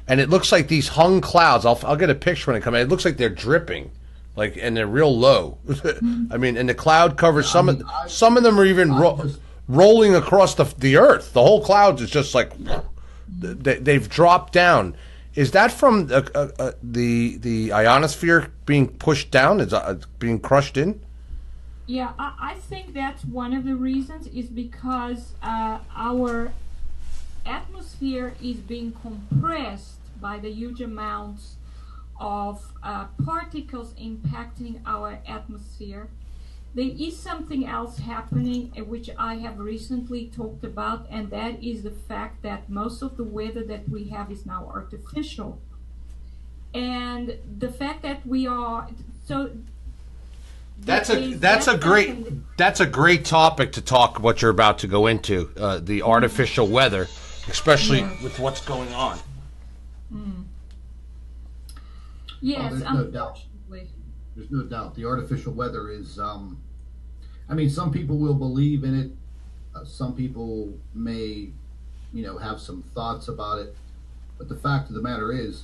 Speaker 1: And it looks like these hung clouds. I'll get a picture when it comes in. It looks like they're dripping, and they're real low. I mean, and the cloud covers some of them are even rolling across the Earth. The whole clouds is just like they've dropped down. Is that from the ionosphere being pushed down? Is being crushed in?
Speaker 4: Yeah, I think that's one of the reasons, is because our atmosphere is being compressed by the huge amounts of particles impacting our atmosphere. there is something else happening, which I have recently talked about, and that is the fact that most of the weather that we have is now artificial. And the fact that we are so
Speaker 1: that's a great topic to talk what you're about to go into, the artificial weather, especially with what's going on.
Speaker 4: Yes,
Speaker 3: there's no doubt. There's no doubt. The artificial weather is, I mean, some people will believe in it. Some people may, have some thoughts about it. But the fact of the matter is,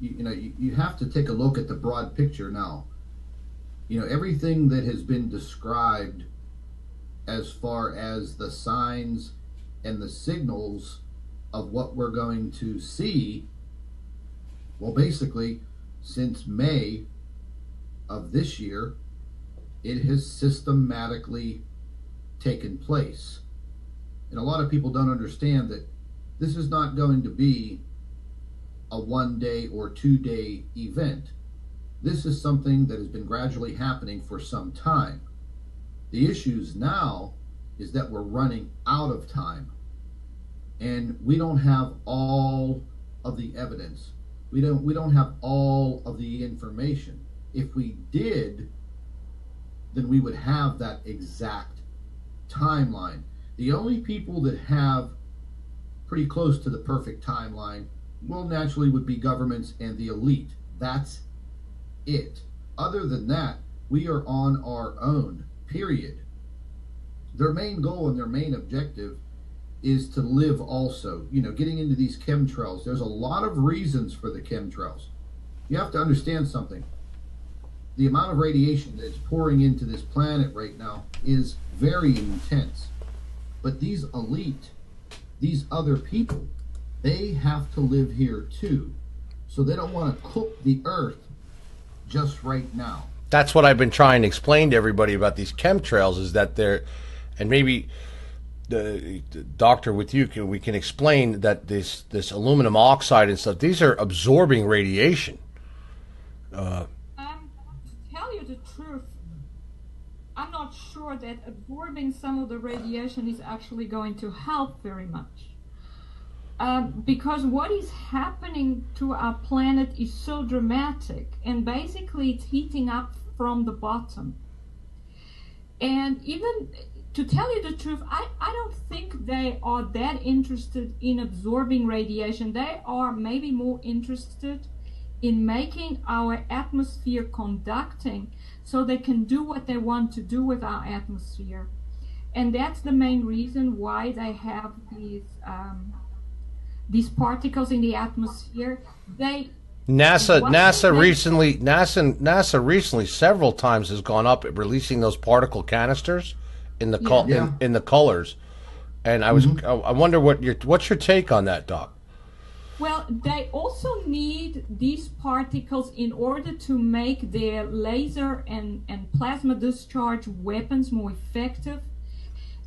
Speaker 3: you have to take a look at the broad picture now. Everything that has been described as far as the signs and the signals of what we're going to see, well, basically, since May of this year, it has systematically taken place. And a lot of people don't understand that this is not going to be a 1 day or 2 day event. This is something that has been gradually happening for some time. The issues now is that we're running out of time, and we don't have all of the evidence. We don't have all of the information. If we did, then we would have that exact timeline. The only people that have pretty close to the perfect timeline, well, naturally would be governments and the elite. That's it. Other than that, we are on our own, period. Their main goal and their main objective is to live also. Getting into these chemtrails, there's a lot of reasons for the chemtrails. You have to understand something. The amount of radiation that's pouring into this planet right now is very intense. But these elite, these other people, they have to live here too. So they don't want to cook the earth just right now.
Speaker 1: That's what I've been trying to explain to everybody about these chemtrails, is that they're, and maybe the doctor with you we can explain that this aluminum oxide and stuff, these are absorbing radiation.
Speaker 4: To tell you the truth, I'm not sure that absorbing some of the radiation is actually going to help very much. Because what is happening to our planet is so dramatic, and basically it's heating up from the bottom. And even to tell you the truth, I don't think they are that interested in absorbing radiation. They are maybe more interested in making our atmosphere conducting so they can do what they want to do with our atmosphere. And that's the main reason why they have these particles in the atmosphere.
Speaker 1: NASA recently several times has gone up at releasing those particle canisters in the in the colors, and I wonder what's your take on that, Doc?
Speaker 4: Well, they also need these particles in order to make their laser and plasma discharge weapons more effective.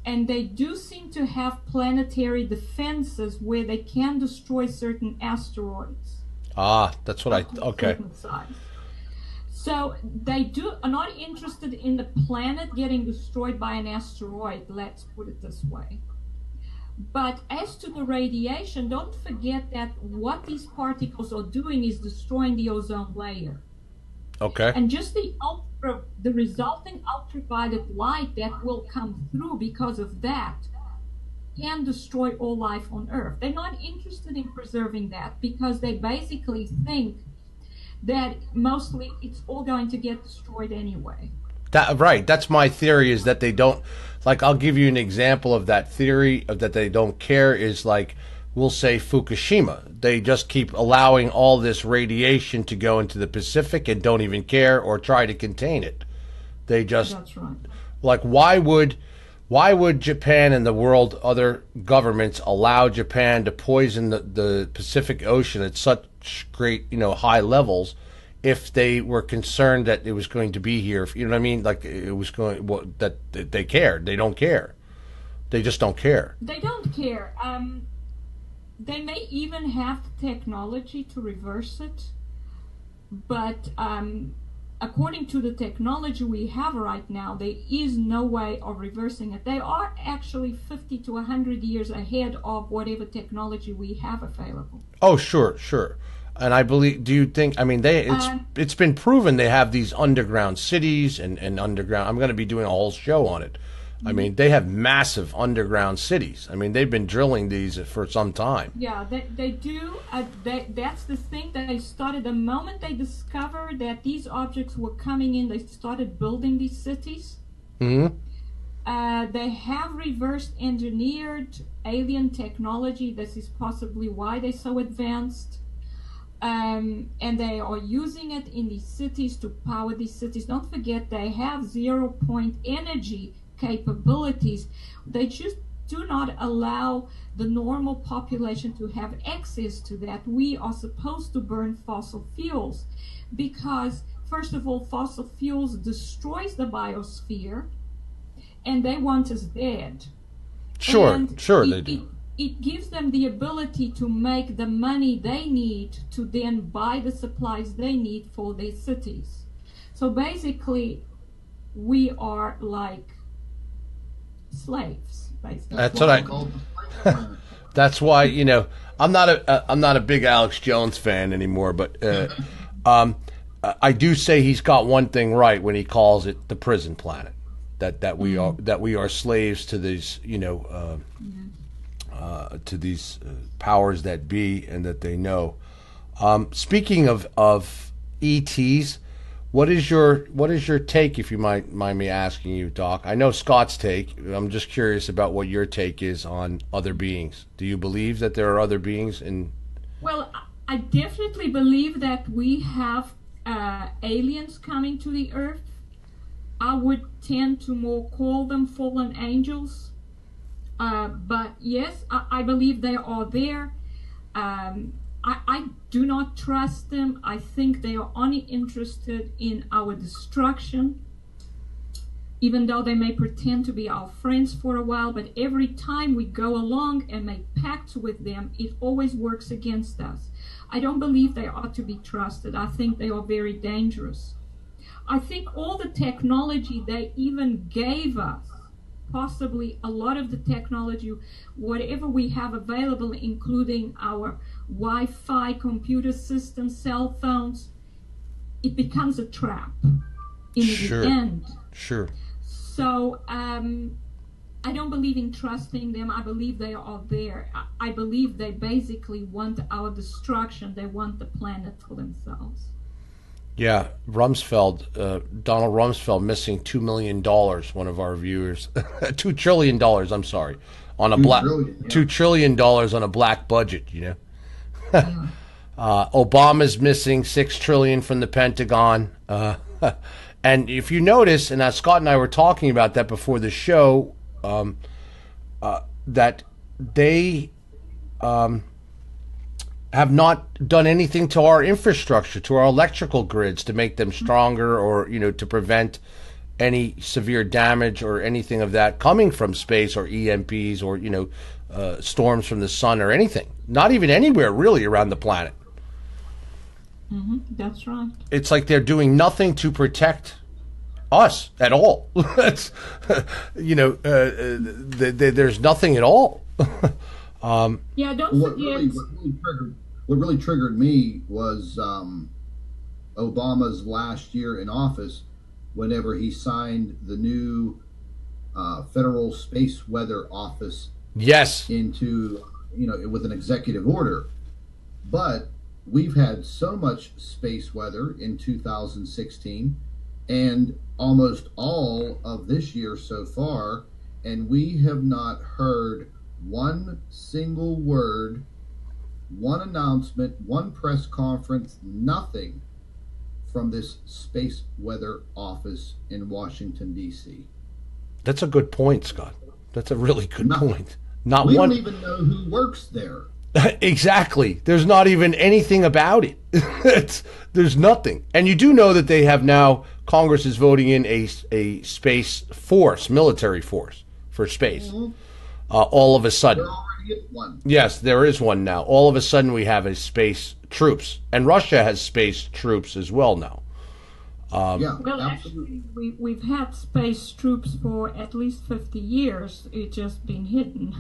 Speaker 4: And they do seem to have planetary defenses where they can destroy certain asteroids.
Speaker 1: Ah, that's what okay.
Speaker 4: So they are not interested in the planet getting destroyed by an asteroid, let's put it this way. But as to the radiation, don't forget that what these particles are doing is destroying the ozone layer.
Speaker 1: Okay.
Speaker 4: And just the resulting ultraviolet light that will come through because of that can destroy all life on Earth. They're not interested in preserving that because they basically think that mostly it's all going to get destroyed anyway.
Speaker 1: Right. That's my theory, is that they don't, like, I'll give you an example of that theory of that they don't care is, like, we'll say Fukushima. They just keep allowing all this radiation to go into the Pacific and don't even care or try to contain it. They just,
Speaker 4: that's right.
Speaker 1: Like, why would Japan and the world, other governments, allow Japan to poison the Pacific Ocean at such great, high levels, if they were concerned that it was going to be here? You know what I mean? Like, it was going, that they cared. They don't care. They just don't care.
Speaker 4: They don't care. They may even have the technology to reverse it, but according to the technology we have right now, there is no way of reversing it. They are actually 50 to 100 years ahead of whatever technology we have available.
Speaker 1: Oh, sure, sure. And I believe, do you think, I mean, it's been proven they have these underground cities and underground, I'm going to be doing a whole show on it. I mean, they have massive underground cities. I mean, they've been drilling these for some time.
Speaker 4: Yeah, they do. That's the thing that they started. The moment they discovered that these objects were coming in, they started building these cities.
Speaker 1: Mm-hmm.
Speaker 4: They have reverse engineered alien technology. This is possibly why they're so advanced. And they are using it in these cities to power these cities. Don't forget, they have 0-point energy capabilities. They just do not allow the normal population to have access to that. We are supposed to burn fossil fuels because, first of all, fossil fuels destroys the biosphere, and they want us dead.
Speaker 1: Sure,
Speaker 4: and
Speaker 1: sure they do.
Speaker 4: It gives them the ability to make the money they need to then buy the supplies they need for their cities. So basically, we are like slaves, basically.
Speaker 1: That's what that's why, you know, I'm not a big Alex Jones fan anymore, but I do say he's got one thing right when he calls it the prison planet. That we are slaves to these, you know, to these powers that be, and that they know. Speaking of ETs, what is your take, if you mind me asking you, Doc? I know Scott's take. I'm just curious about what your take is on other beings. Do you believe that there are other beings in?
Speaker 4: Well, I definitely believe that we have aliens coming to the Earth. I would tend to more call them fallen angels. But yes, I believe they are there. I do not trust them. I think they are only interested in our destruction, even though they may pretend to be our friends for a while. But every time we go along and make pacts with them, it always works against us. I don't believe they are to be trusted. I think they are very dangerous. I think all the technology they even gave us, possibly a lot of the technology, whatever we have available, including our Wi-Fi, computer systems, cell phones, it becomes a trap in the end.
Speaker 1: Sure.
Speaker 4: So I don't believe in trusting them. I believe they are there. I believe they basically want our destruction. They want the planet for themselves.
Speaker 1: Yeah, Rumsfeld, Donald Rumsfeld missing $2 million, one of our viewers. $2 trillion, I'm sorry, on a $2 trillion on a black budget, you know.
Speaker 4: Yeah.
Speaker 1: Obama's missing $6 trillion from the Pentagon. And if you notice, and Scott and I were talking about that before the show, that they have not done anything to our infrastructure, to our electrical grids, to make them stronger, or, you know, to prevent any severe damage or anything of that coming from space, or EMPs, or, you know, storms from the sun, or anything. Not even anywhere really around the planet.
Speaker 4: That's right.
Speaker 1: It's like they're doing nothing to protect us at all. That's, you know, there's nothing at all.
Speaker 4: Yeah, don't forget.
Speaker 3: What really triggered me was Obama's last year in office, whenever he signed the new Federal Space Weather Office.
Speaker 1: Yes.
Speaker 3: Into, you know, with an executive order. But we've had so much space weather in 2016 and almost all of this year so far, and we have not heard one single word, one announcement, one press conference, nothing from this Space Weather Office in Washington, D.C.
Speaker 1: That's a good point, Scott. That's a really good point. Not
Speaker 3: we
Speaker 1: one.
Speaker 3: don't even know who works there.
Speaker 1: Exactly. There's not even anything about it. There's nothing. And you do know that they have now, Congress is voting in a space force, military force for space. All of a sudden.
Speaker 3: There already is one.
Speaker 1: Yes, there is one now. All of a sudden we have a space troops. And Russia has space troops as well now.
Speaker 3: Yeah,
Speaker 4: Well,
Speaker 3: absolutely.
Speaker 4: actually, we've had space troops for at least 50 years. It's just been hidden.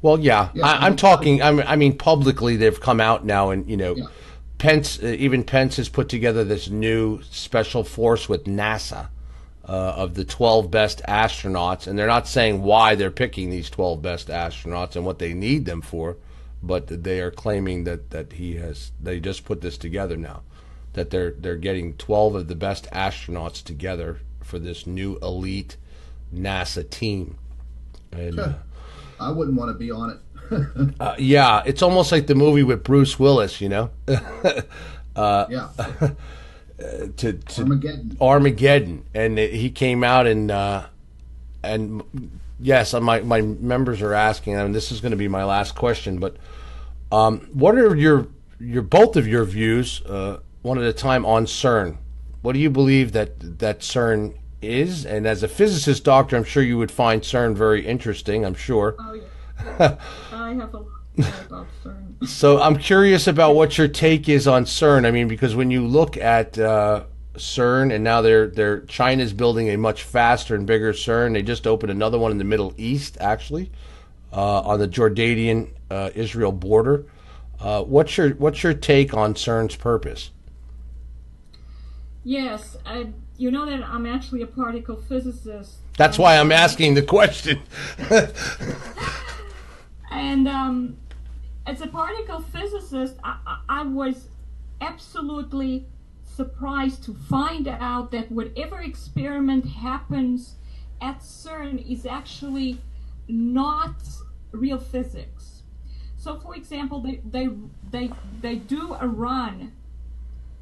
Speaker 1: Well, yeah,
Speaker 3: Yeah,
Speaker 1: I'm talking. I mean, publicly they've come out now, and
Speaker 3: yeah.
Speaker 1: Pence, even Pence has put together this new special force with NASA of the 12 best astronauts, and they're not saying why they're picking these 12 best astronauts and what they need them for, but they are claiming that they just put this together now, that they're getting 12 of the best astronauts together for this new elite NASA team, and.
Speaker 3: I wouldn't want to be on it.
Speaker 1: Yeah, it's almost like the movie with Bruce Willis,
Speaker 3: Yeah.
Speaker 1: to
Speaker 3: Armageddon.
Speaker 1: and he came out and yes, my members are asking, and this is going to be my last question, but what are your both of your views, one at a time, on CERN? What do you believe that CERN is? And as a physicist doctor, I'm sure you would find CERN very interesting, I'm sure.
Speaker 4: Oh, yeah. I have a lot to say about CERN.
Speaker 1: So I'm curious about what your take is on CERN. I mean, because when you look at CERN, and now China's building a much faster and bigger CERN. They just opened another one in the Middle East, actually, on the Jordanian Israel border. What's your take on CERN's purpose?
Speaker 4: Yes, you know that I'm actually a particle physicist.
Speaker 1: That's why I'm asking the question.
Speaker 4: And as a particle physicist, I was absolutely surprised to find out that whatever experiment happens at CERN is actually not real physics. So, for example, they do a run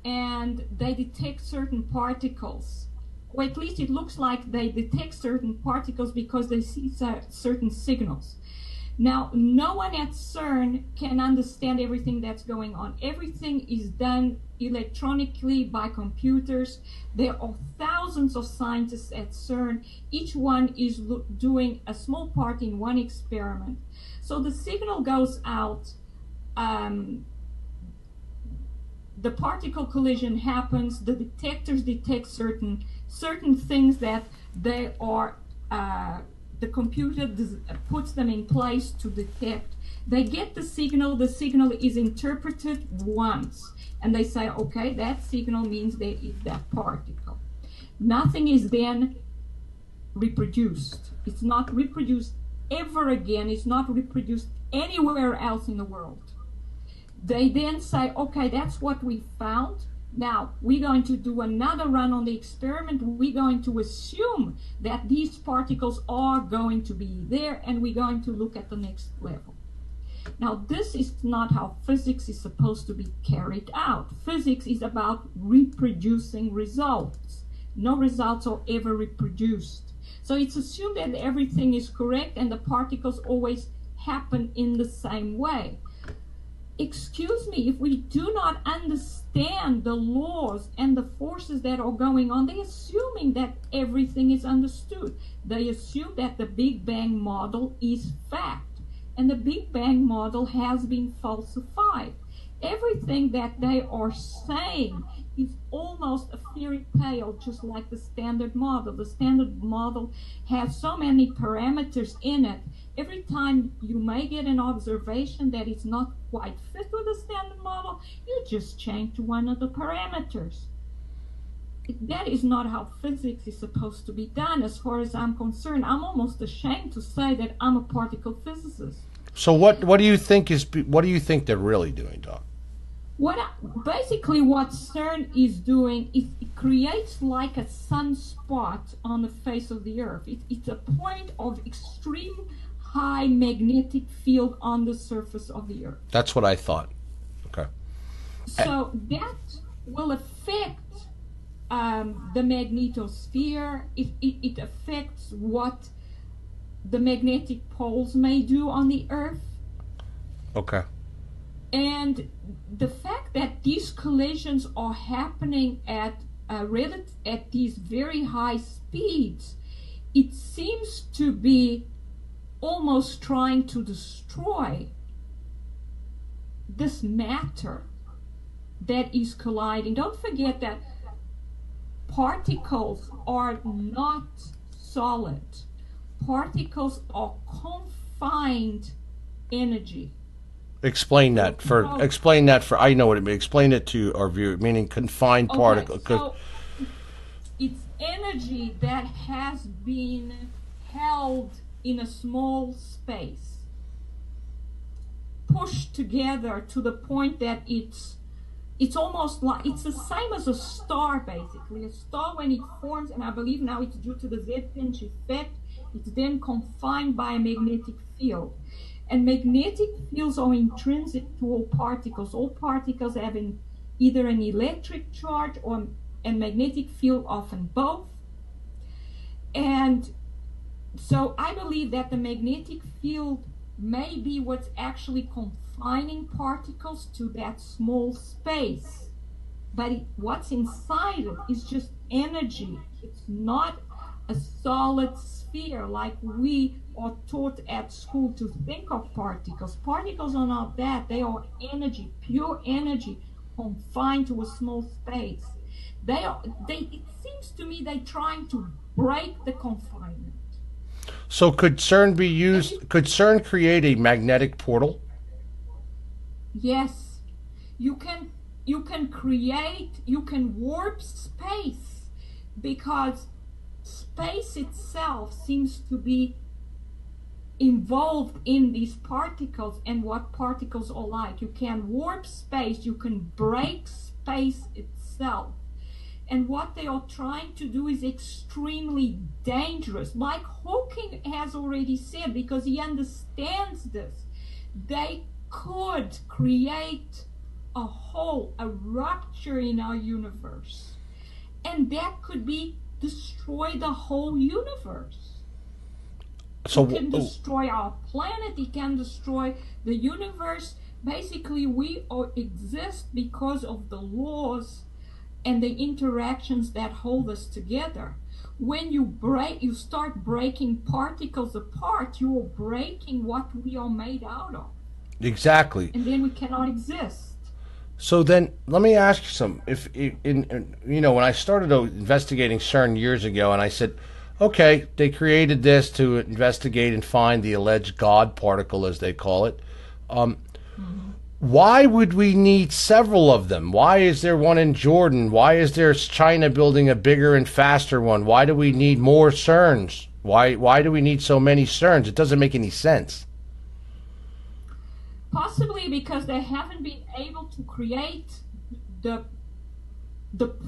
Speaker 4: and they detect certain particles, or at least it looks like they detect certain particles because they see certain signals. Now, no one at CERN can understand everything that's going on. Everything is done electronically by computers. There are thousands of scientists at CERN. Each one is doing a small part in one experiment. So the signal goes out, the particle collision happens, the detectors detect certain things that they are, the computer puts them in place to detect. They get the signal is interpreted once, and they say, okay, that signal means there is that particle. Nothing is then reproduced. It's not reproduced ever again. It's not reproduced anywhere else in the world. They then say, okay, that's what we found. Now, we're going to do another run on the experiment. We're going to assume that these particles are going to be there, and we're going to look at the next level. Now, this is not how physics is supposed to be carried out. Physics is about reproducing results. No results are ever reproduced. So it's assumed that everything is correct and the particles always happen in the same way. Excuse me, if we do not understand the laws and the forces that are going on, they're assuming that everything is understood. They assume that the Big Bang model is fact, and the Big Bang model has been falsified. Everything that they are saying is almost a fairy tale, just like the Standard Model. The Standard Model has so many parameters in it. Every time you may get an observation that is not quite fit with the Standard Model, you just change one of the parameters. That is not how physics is supposed to be done, as far as I'm concerned. I'm almost ashamed to say that I'm a particle physicist.
Speaker 1: So what do you think they're really doing, Doc?
Speaker 4: Basically what CERN is doing is it creates like a sunspot on the face of the Earth. It's a point of extreme high magnetic field on the surface of the Earth.
Speaker 1: That's what I thought. Okay.
Speaker 4: So that will affect the magnetosphere. It affects what the magnetic poles may do on the Earth.
Speaker 1: Okay.
Speaker 4: And the fact that these collisions are happening at these very high speeds, it seems to be almost trying to destroy this matter that is colliding. Don't forget that particles are not solid. Particles are confined energy.
Speaker 1: Explain that for I know what it means. Explain it to our viewer, meaning confined particle.
Speaker 4: So it's energy that has been held in a small space, pushed together to the point that it's almost like, it's the same as a star, basically. A star, when it forms, and I believe now it's due to the Z-pinch effect, it's then confined by a magnetic field. And magnetic fields are intrinsic to all particles. All particles have either an electric charge or a magnetic field, often both. And so I believe that the magnetic field may be what's actually confining particles to that small space. But what's inside it is just energy. It's not a solid sphere like we are taught at school to think of particles. Particles are not that. They are energy, pure energy, confined to a small space. It seems to me they're trying to break the confinement.
Speaker 1: So could CERN be used? Could CERN create a magnetic portal?
Speaker 4: Yes, you can warp space, because space itself seems to be involved in these particles and what particles are like. You can warp space, you can break space itself. And what they are trying to do is extremely dangerous. Like Hawking has already said, because he understands this, they could create a hole, a rupture in our universe. And that could destroy the whole universe.
Speaker 1: So
Speaker 4: it can destroy our planet, it can destroy the universe. Basically, we exist because of the laws and the interactions that hold us together. When you start breaking particles apart, you are breaking what we are made out of.
Speaker 1: Exactly.
Speaker 4: And then we cannot exist.
Speaker 1: So then, let me ask you something. When I started investigating CERN years ago, and I said, okay, they created this to investigate and find the alleged God particle, as they call it. Why would we need several of them? Why is there one in Jordan? Why is there China building a bigger and faster one? Why do we need more CERNs? Why do we need so many CERNs? It doesn't make any sense.
Speaker 4: Possibly because they haven't been able to create the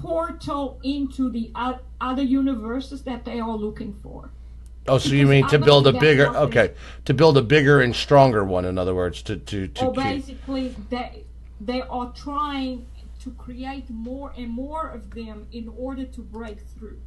Speaker 4: portal into the other universes that they are looking for.
Speaker 1: Oh, so you mean to build a bigger, to build a bigger and stronger one, in other words, to
Speaker 4: basically they are trying to create more and more of them in order to break through.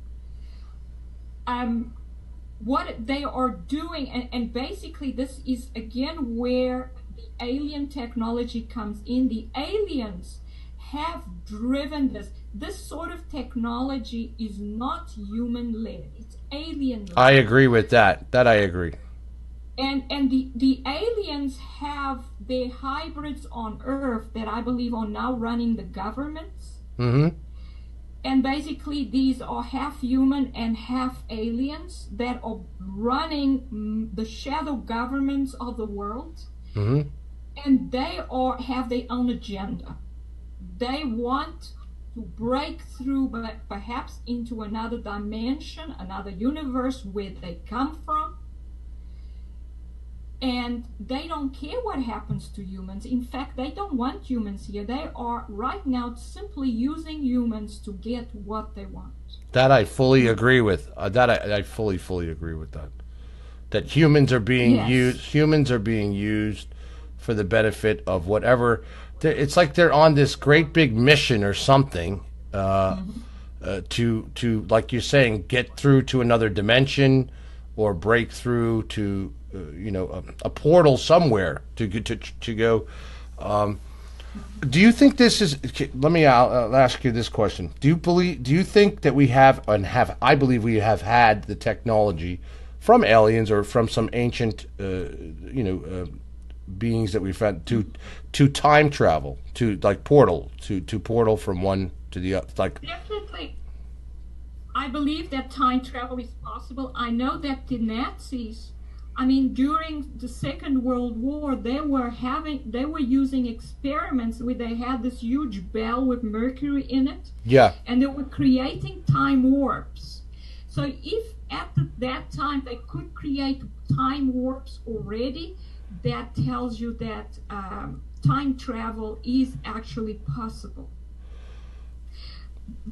Speaker 4: What they are doing, and basically this is again where the alien technology comes in. The aliens have driven this. This sort of technology is not human-led. It's alien-led.
Speaker 1: I agree with that. That I agree.
Speaker 4: And the aliens have their hybrids on Earth that I believe are now running the governments.
Speaker 1: Mm-hmm.
Speaker 4: And basically these are half human and half aliens that are running the shadow governments of the world.
Speaker 1: Mm-hmm.
Speaker 4: And they have their own agenda. They want to break through, but perhaps into another dimension, another universe where they come from. And they don't care what happens to humans. In fact, they don't want humans here. They are right now simply using humans to get what they want.
Speaker 1: That I fully agree with. I fully agree with that. That humans are being used. Humans are being used for the benefit of whatever. It's like they're on this great big mission or something to, like you're saying, get through to another dimension or break through to a portal somewhere to go. Do you think this is? I'll ask you this question. Do you think that we have I believe we have had the technology from aliens or from some ancient beings that we've had to time travel, to like portal, to portal from one to the other, like
Speaker 4: definitely. I believe that time travel is possible. I know that the Nazis, I mean, during the Second World War, they were using experiments where they had this huge bell with mercury in it.
Speaker 1: Yeah.
Speaker 4: And they were creating time warps. So if at that time they could create time warps already, that tells you that time travel is actually possible.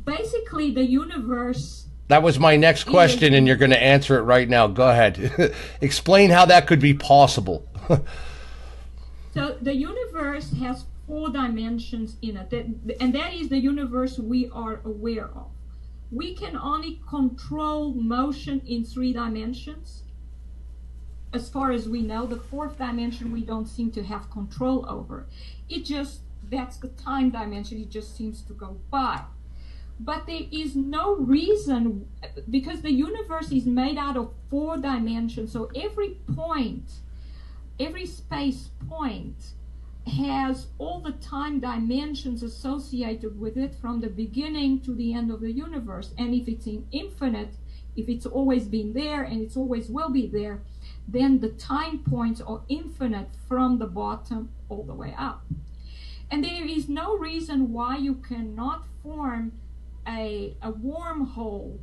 Speaker 4: Basically, the universe...
Speaker 1: That was my next question, and you're going to answer it right now. Go ahead. Explain how that could be possible.
Speaker 4: So the universe has 4 dimensions in it, and that is the universe we are aware of. We can only control motion in 3 dimensions. As far as we know, the 4th dimension we don't seem to have control over. That's the time dimension, it just seems to go by. But there is no reason, because the universe is made out of 4 dimensions, so every point, every space point has all the time dimensions associated with it from the beginning to the end of the universe. And if it's infinite, if it's always been there and it's always will be there, then the time points are infinite from the bottom all the way up. And there is no reason why you cannot form a wormhole.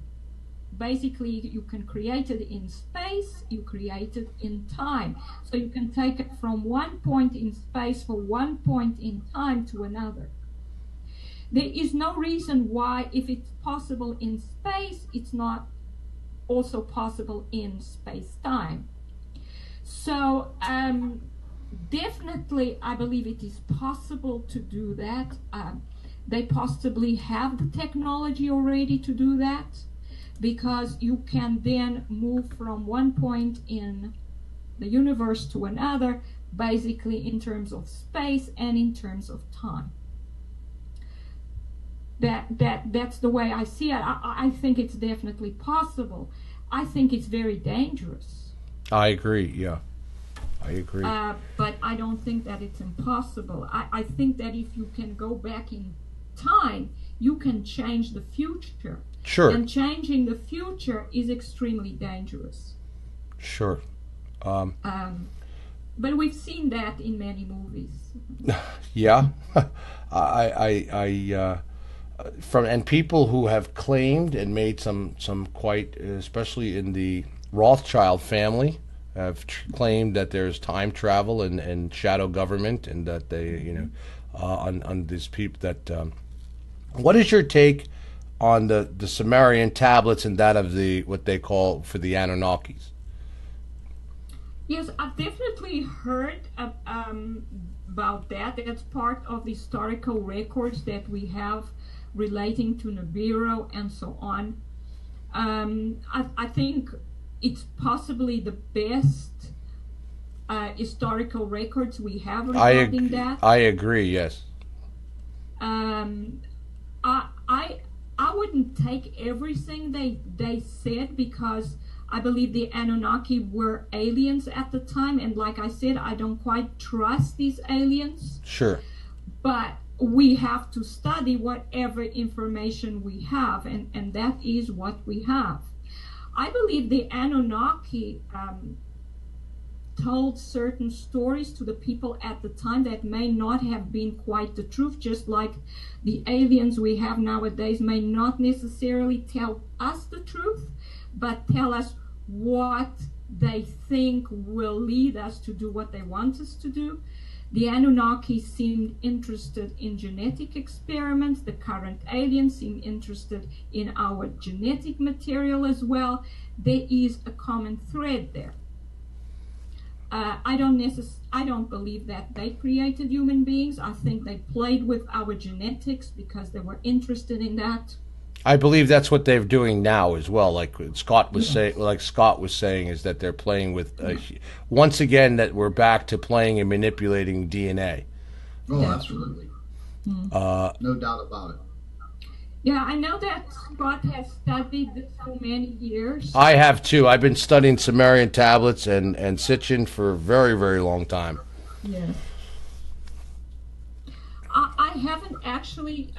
Speaker 4: Basically, you can create it in space, you create it in time. So you can take it from one point in space for one point in time to another. There is no reason why, if it's possible in space, it's not also possible in space-time. So definitely, I believe it is possible to do that. They possibly have the technology already to do that, because you can then move from one point in the universe to another, basically in terms of space and in terms of time. That's the way I see it. I think it's definitely possible. I think it's very dangerous.
Speaker 1: I agree, yeah. I agree.
Speaker 4: But I don't think that it's impossible. I think that if you can go back in time, you can change the future.
Speaker 1: Sure.
Speaker 4: And changing the future is extremely dangerous.
Speaker 1: Sure.
Speaker 4: But we've seen that in many movies.
Speaker 1: Yeah. And people who have claimed and made some quite, especially in the Rothschild family, have claimed that there's time travel and shadow government, and that they, on these people that. What is your take on the Sumerian tablets and that of the what they call for the Anunnakis?
Speaker 4: Yes, I've definitely heard about that. That's part of the historical records that we have relating to Nibiru and so on. I think it's possibly the best historical records we have regarding that.
Speaker 1: I agree, yes.
Speaker 4: I wouldn't take everything they said, because I believe the Anunnaki were aliens at the time, and like I said, I don't quite trust these aliens.
Speaker 1: Sure.
Speaker 4: But we have to study whatever information we have, and that is what we have. I believe the Anunnaki told certain stories to the people at the time that may not have been quite the truth, just like the aliens we have nowadays may not necessarily tell us the truth, but tell us what they think will lead us to do what they want us to do. The Anunnaki seemed interested in genetic experiments. The current aliens seem interested in our genetic material as well. There is a common thread there. I don't believe that they created human beings. I think they played with our genetics because they were interested in that.
Speaker 1: I believe that's what they're doing now as well. Like Scott was saying, is that they're playing with once again, that we're back to playing and manipulating DNA.
Speaker 3: Oh, absolutely. No doubt about it.
Speaker 4: Yeah, I know that Scott has studied this for many years.
Speaker 1: I have too. I've been studying Sumerian tablets and Sitchin for a very, very long time.
Speaker 4: Yes. I haven't actually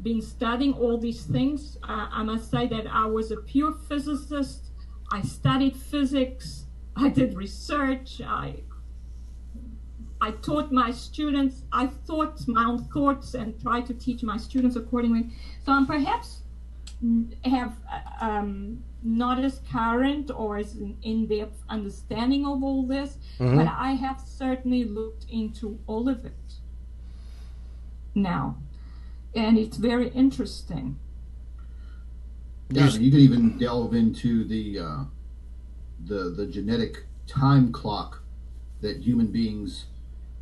Speaker 4: been studying all these things. I must say that I was a pure physicist. I studied physics. I did research. I taught my students. I thought my own thoughts and tried to teach my students accordingly. So I'm perhaps have not as current or as an in-depth understanding of all this, but I have certainly looked into all of it now, and it's very interesting.
Speaker 3: Yeah, you could even delve into the genetic time clock that human beings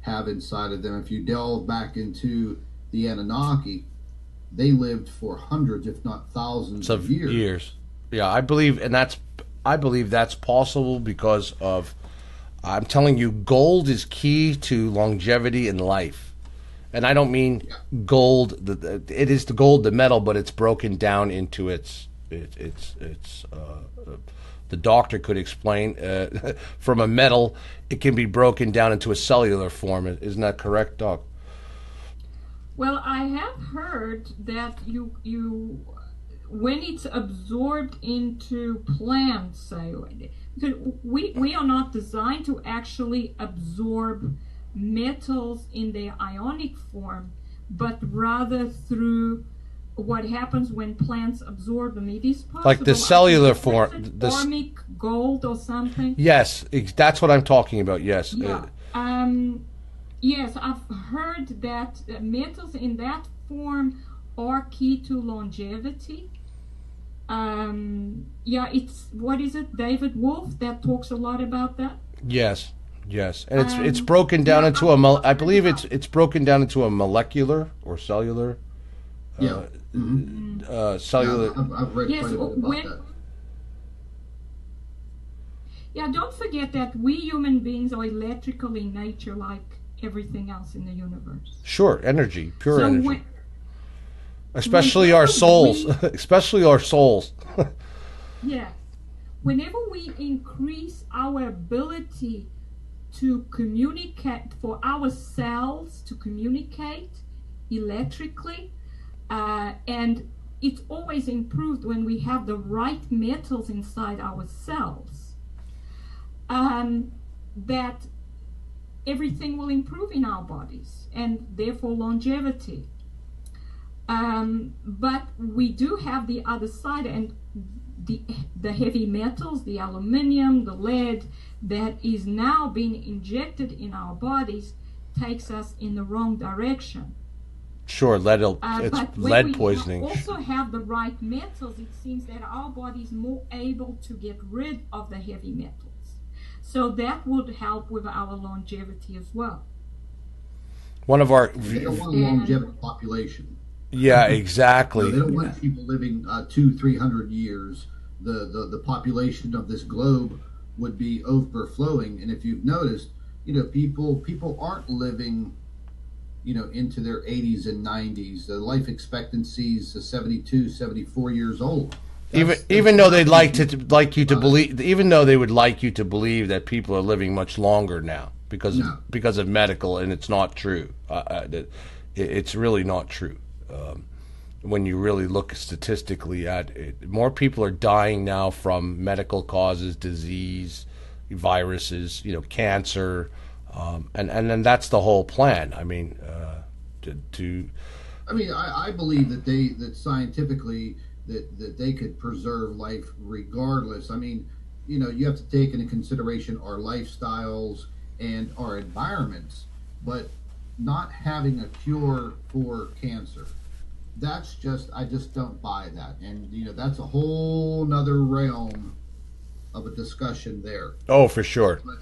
Speaker 3: have inside of them. If you delve back into the Anunnaki, they lived for hundreds, if not thousands of years.
Speaker 1: Yeah, I believe that's possible because of, I'm telling you, gold is key to longevity in life. And I don't mean gold, it is the gold, the metal, but it's broken down into the doctor could explain, from a metal, it can be broken down into a cellular form. Isn't that correct, Doc?
Speaker 4: Well, I have heard that you when it's absorbed into plants, say, because we are not designed to actually absorb metals in their ionic form, but rather through what happens when plants absorb them. It is possible,
Speaker 1: like the cellular form,
Speaker 4: formic gold or something.
Speaker 1: Yes, that's what I'm talking about. Yes.
Speaker 4: Yeah. Yes, I've heard that metals in that form are key to longevity. Yeah, it's, what is it, David Wolf that talks a lot about that?
Speaker 1: Yes, and it's broken down into I believe it's broken down into a molecular or cellular. Cellular.
Speaker 3: Yeah, I've read quite a bit about that.
Speaker 4: Yeah, don't forget that we human beings are electrical in nature, like everything else in the universe.
Speaker 1: Sure, energy, pure energy. Especially our souls. Especially our souls.
Speaker 4: Yes. Whenever we increase our ability to communicate, for our cells to communicate electrically, and it's always improved when we have the right metals inside our cells, that everything will improve in our bodies, and therefore longevity. But we do have the other side, and the heavy metals, the aluminium, the lead, that is now being injected in our bodies, takes us in the wrong direction.
Speaker 1: Sure, it's lead poisoning.
Speaker 4: But when we also have the right metals, it seems that our body is more able to get rid of the heavy metals. So that would help with our longevity as well.
Speaker 1: One of our...
Speaker 3: They don't want a longevity population.
Speaker 1: Yeah, exactly.
Speaker 3: They don't want people living 200-300 years. The population of this globe would be overflowing. And if you've noticed, people aren't living, into their 80s and 90s. The life expectancy is 72, 74 years old.
Speaker 1: Even though they'd like you to believe, even though they would like you to believe that people are living much longer now because of medical, and it's not true. It's really not true. When you really look statistically at it, more people are dying now from medical causes, disease, viruses, cancer, and then that's the whole plan. I mean,
Speaker 3: I believe that scientifically that they could preserve life regardless. I mean, you have to take into consideration our lifestyles and our environments, but not having a cure for cancer. I just don't buy that. And, that's a whole nother realm of a discussion there.
Speaker 1: Oh, for sure.
Speaker 3: But,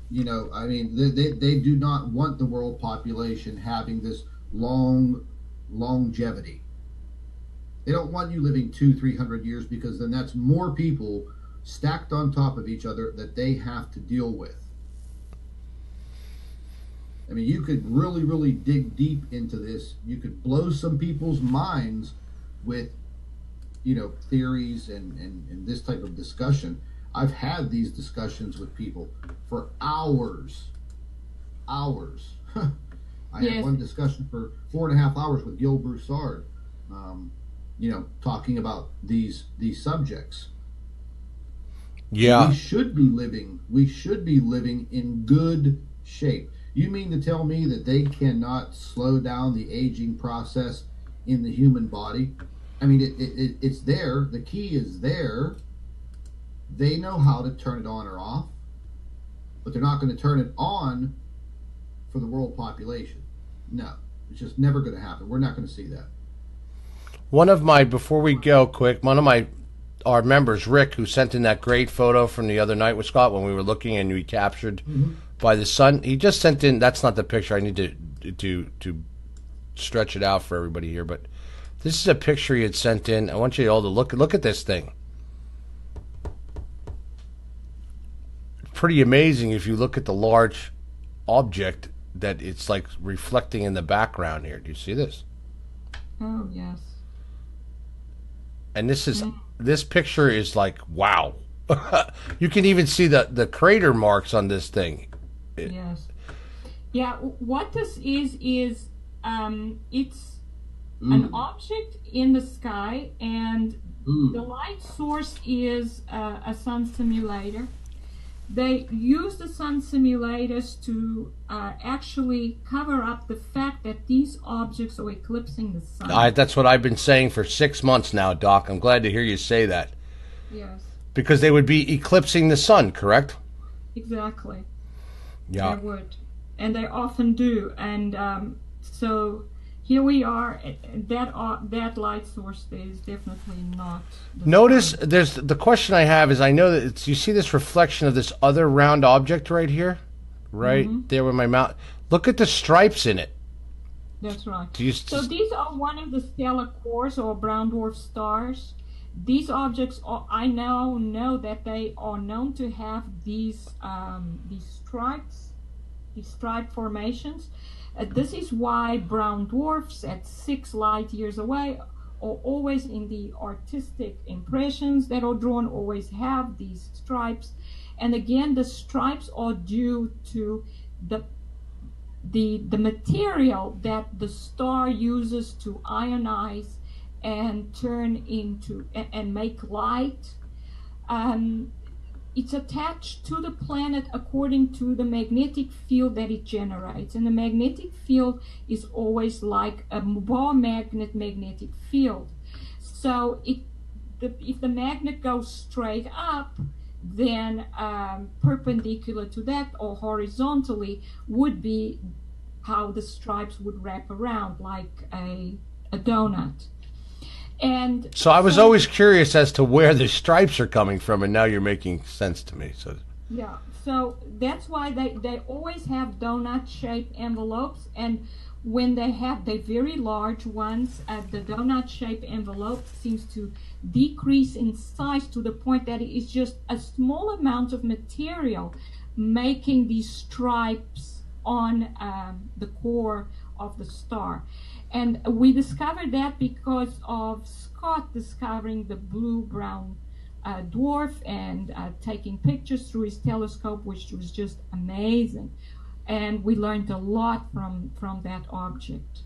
Speaker 3: they do not want the world population having this longevity. They don't want you living 200-300 years, because then that's more people stacked on top of each other that they have to deal with. I mean, you could really, really dig deep into this. You could blow some people's minds with, theories and this type of discussion. I've had these discussions with people for hours. I had one discussion for 4.5 hours with Gil Broussard, talking about these subjects.
Speaker 1: Yeah.
Speaker 3: We should be living in good shape. You mean to tell me that they cannot slow down the aging process in the human body? I mean, it's there. The key is there. They know how to turn it on or off, but they're not going to turn it on for the world population. No, it's just never going to happen. We're not going to see that.
Speaker 1: Before we go quick, our members, Rick, who sent in that great photo from the other night with Scott when we were looking and we captured by the sun, he just sent in, that's not the picture, I need to stretch it out for everybody here, but this is a picture he had sent in. I want you all to look at this thing. Pretty amazing if you look at the large object that it's like reflecting in the background here. Do you see this?
Speaker 4: Oh, yes.
Speaker 1: And this picture is like, wow. You can even see the crater marks on this thing.
Speaker 4: Yes. Yeah, what this is it's an object in the sky, and the light source is a sun simulator. They use the sun simulators to actually cover up the fact that these objects are eclipsing the sun.
Speaker 1: That's what I've been saying for 6 months now, Doc. I'm glad to hear you say that.
Speaker 4: Yes.
Speaker 1: Because they would be eclipsing the sun, correct?
Speaker 4: Exactly.
Speaker 1: Yeah.
Speaker 4: They would. And they often do. And so here we are. That light source is definitely not.
Speaker 1: Notice there's the question I have is, I know that you see this reflection of this other round object right here, right there with my mouth. Look at the stripes in it.
Speaker 4: That's right. So these are one of the stellar cores or brown dwarf stars. These objects I now know that they are known to have these stripes, these stripe formations. This is why brown dwarfs at 6 light years away are always in the artistic impressions that are drawn, always have these stripes. And again, the stripes are due to the material that the star uses to ionize and turn into and make light. It's attached to the planet according to the magnetic field that it generates. And the magnetic field is always like a bar magnetic field. So if the magnet goes straight up, then perpendicular to that or horizontally would be how the stripes would wrap around like a donut. And
Speaker 1: so I was always curious as to where the stripes are coming from, and now you're making sense to me. So
Speaker 4: yeah, so that's why they always have donut-shaped envelopes, and when they have the very large ones, the donut-shaped envelope seems to decrease in size to the point that it is just a small amount of material making these stripes on the core of the star. And we discovered that because of Scott discovering the blue-brown dwarf and taking pictures through his telescope, which was just amazing. And we learned a lot from that object.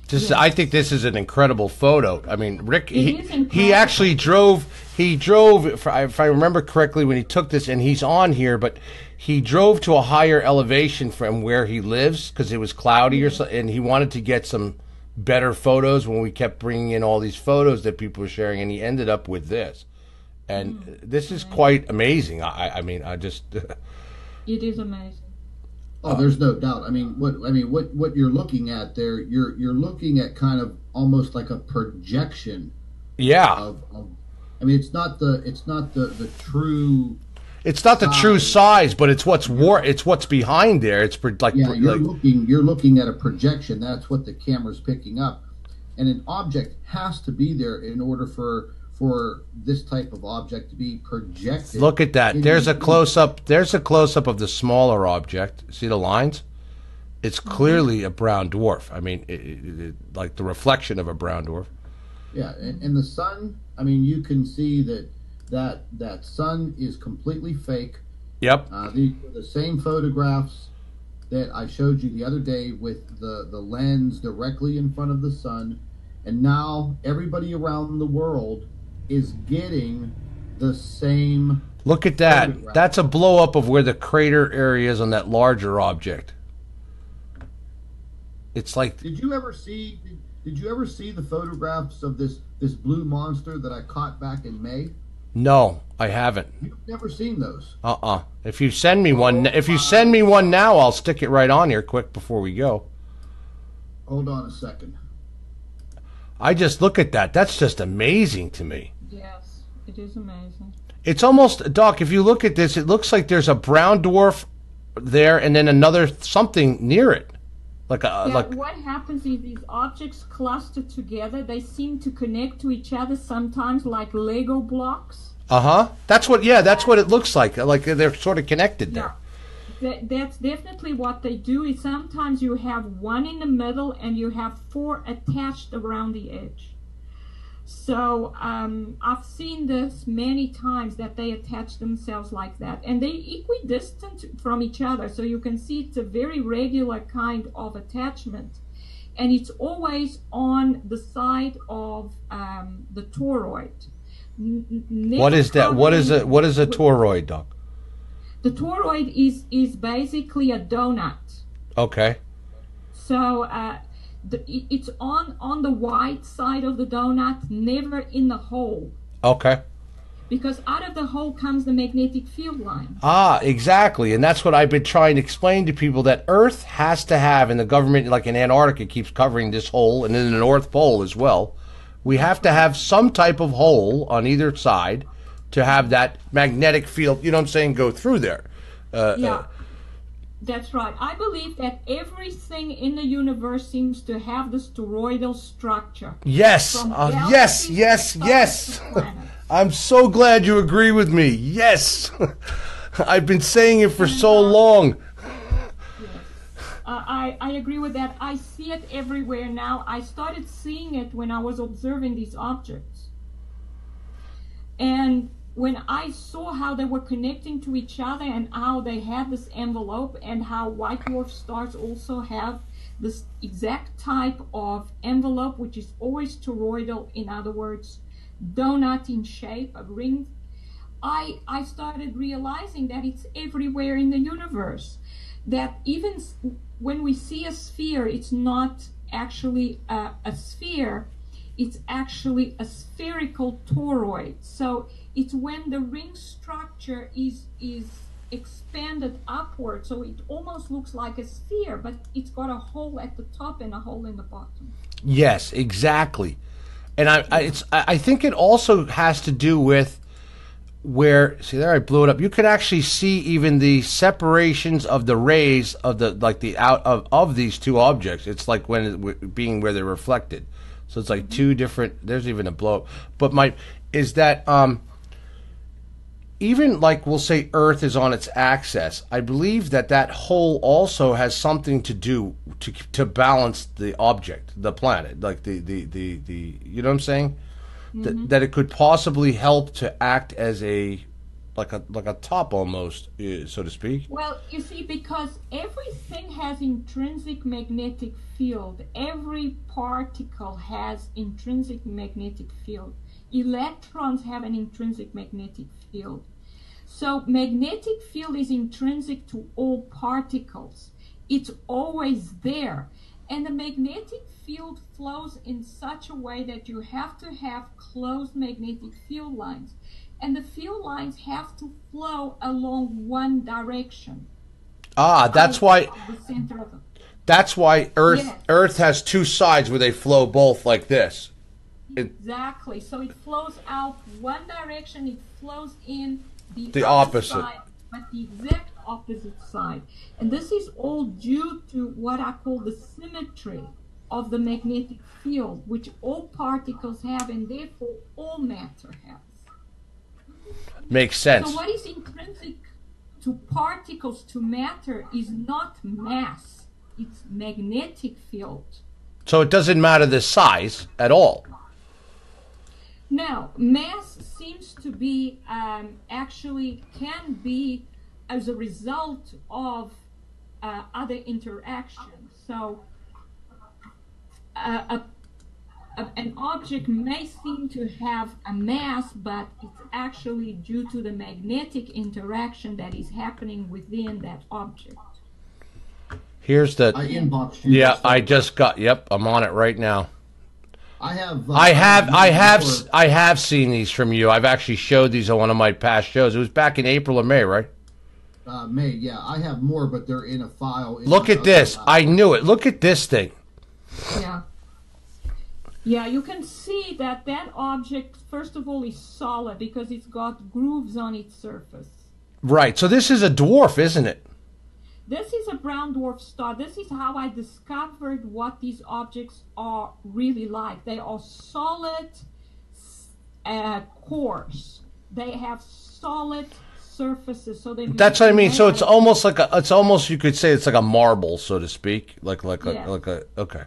Speaker 1: Yes. I think this is an incredible photo. I mean, Rick, he actually drove, if I remember correctly, when he took this, and he's on here, but he drove to a higher elevation from where he lives because it was cloudy or so, and he wanted to get some better photos when we kept bringing in all these photos that people were sharing, and he ended up with this. And this is quite amazing. I mean, I just...
Speaker 4: It is amazing.
Speaker 3: Oh, there's no doubt. I mean, what you're looking at there, you're looking at kind of almost like a projection.
Speaker 1: Yeah.
Speaker 3: I mean, it's not the true.
Speaker 1: It's not the true size, but it's what's behind there. It's like
Speaker 3: you're looking at a projection. That's what the camera's picking up, and an object has to be there in order for this type of object to be projected.
Speaker 1: Look at that. There's a close-up. There's a close-up of the smaller object. See the lines? It's clearly a brown dwarf. I mean, it, like the reflection of a brown dwarf.
Speaker 3: Yeah, and the sun, I mean, you can see that sun is completely fake.
Speaker 1: Yep.
Speaker 3: The same photographs that I showed you the other day with the lens directly in front of the sun, and now everybody around the world is getting the same.
Speaker 1: Look at that.
Speaker 3: photograph.
Speaker 1: That's a blow up of where the crater area is on that larger object. It's like,
Speaker 3: Did you ever see the photographs of this blue monster that I caught back in May?
Speaker 1: no, I haven't.
Speaker 3: You've never seen those.
Speaker 1: If you send me one, now, I'll stick it right on here quick before we go.
Speaker 3: Hold on a second.
Speaker 1: I just look at that. That's just amazing to me.
Speaker 4: Yes, it is amazing.
Speaker 1: It's almost, Doc, if you look at this, it looks like there's a brown dwarf there and then another something near it.
Speaker 4: What happens is these objects cluster together. They seem to connect to each other sometimes like Lego blocks.
Speaker 1: That's what it looks like. Like they're sort of connected there.
Speaker 4: That's definitely what they do. Is sometimes you have one in the middle and you have 4 attached around the edge. So I've seen this many times that they attach themselves like that, and they're equidistant from each other. So you can see it's a very regular kind of attachment, and it's always on the side of the toroid.
Speaker 1: What is that? What is a toroid, Doc?
Speaker 4: The toroid is basically a donut.
Speaker 1: Okay.
Speaker 4: So it's on the white side of the donut, never in the hole.
Speaker 1: Okay.
Speaker 4: Because out of the hole comes the magnetic field line.
Speaker 1: Exactly. And that's what I've been trying to explain to people, that Earth has to have, and the government, like in Antarctica, keeps covering this hole, and in the North Pole as well. We have to have some type of hole on either side to have that magnetic field, you know what I'm saying, go through there.
Speaker 4: That's right. I believe that everything in the universe seems to have this toroidal structure.
Speaker 1: Yes. Yes. I'm so glad you agree with me. Yes. I've been saying it for so long.
Speaker 4: Yes. I agree with that. I see it everywhere now. I started seeing it when I was observing these objects. And when I saw how they were connecting to each other and how they had this envelope, and how white dwarf stars also have this exact type of envelope, which is always toroidal, in other words, donut in shape, a ring, I started realizing that it's everywhere in the universe. That even when we see a sphere, it's not actually a sphere, it's actually a spherical toroid. So it's when the ring structure is expanded upward, so it almost looks like a sphere, but it's got a hole at the top and a hole in the bottom.
Speaker 1: Yes, exactly. And I think it also has to do with where, see there, I blew it up. You could actually see even the separations of the rays of the out of these two objects. It's like when being where they're reflected. So it's like two different. There's even a blow up. But even like we'll say Earth is on its axis, I believe that hole also has something to do to balance the object, the planet, like the you know what I'm saying? Mm-hmm. That it could possibly help to act as a top almost, so to speak.
Speaker 4: Well, you see, because everything has intrinsic magnetic field. Every particle has intrinsic magnetic field. Electrons have an intrinsic magnetic field. So magnetic field is intrinsic to all particles. It's always there. And the magnetic field flows in such a way that you have to have closed magnetic field lines. And the field lines have to flow along one direction.
Speaker 1: That's why
Speaker 4: The center of them.
Speaker 1: That's why Earth
Speaker 4: Yes.
Speaker 1: Earth has two sides where they flow both like this.
Speaker 4: Exactly. So it flows out one direction, it flows in the
Speaker 1: The
Speaker 4: other
Speaker 1: opposite.
Speaker 4: side, but the exact opposite side. And this is all due to what I call the symmetry of the magnetic field, which all particles have, and therefore all matter has.
Speaker 1: Makes sense.
Speaker 4: So what is intrinsic to particles, to matter, is not mass, it's magnetic field.
Speaker 1: So it doesn't matter the size at all.
Speaker 4: Now, mass seems to be, actually can be as a result of other interactions. So an object may seem to have a mass, but it's actually due to the magnetic interaction that is happening within that object.
Speaker 1: Here's the.
Speaker 3: I inboxed you.
Speaker 1: Yeah, I just got. Yep, I'm on it right now.
Speaker 3: I have.
Speaker 1: I have seen these from you. I've actually showed these on one of my past shows. It was back in April or May, right?
Speaker 3: May, yeah. I have more, but they're in a file.
Speaker 1: Look at this. I knew it. Look at this thing.
Speaker 4: Yeah. Yeah, you can see that that object, first of all, is solid because it's got grooves on its surface.
Speaker 1: Right. So this is a dwarf, isn't it?
Speaker 4: This is a brown dwarf star. This is how I discovered what these objects are really like. They are solid cores. They have solid surfaces. So they.
Speaker 1: That's what I mean. So it's almost like it's almost, you could say it's like a marble, so to speak. Okay.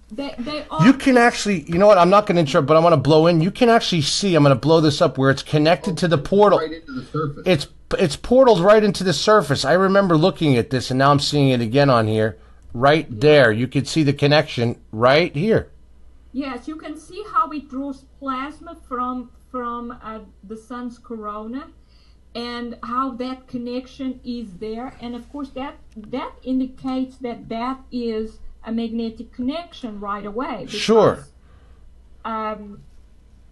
Speaker 4: They are.
Speaker 1: You can actually, you know what? I'm not going to interrupt, but I want to blow in. You can actually see. I'm going to blow this up where it's connected to the portal.
Speaker 3: Right into the surface.
Speaker 1: It's portaled right into the surface. I remember looking at this, and now I'm seeing it again on here. Right there, you can see the connection right here.
Speaker 4: Yes, you can see how it draws plasma from the sun's corona, and how that connection is there. And of course, that indicates that is a magnetic connection right away. Because,
Speaker 1: sure.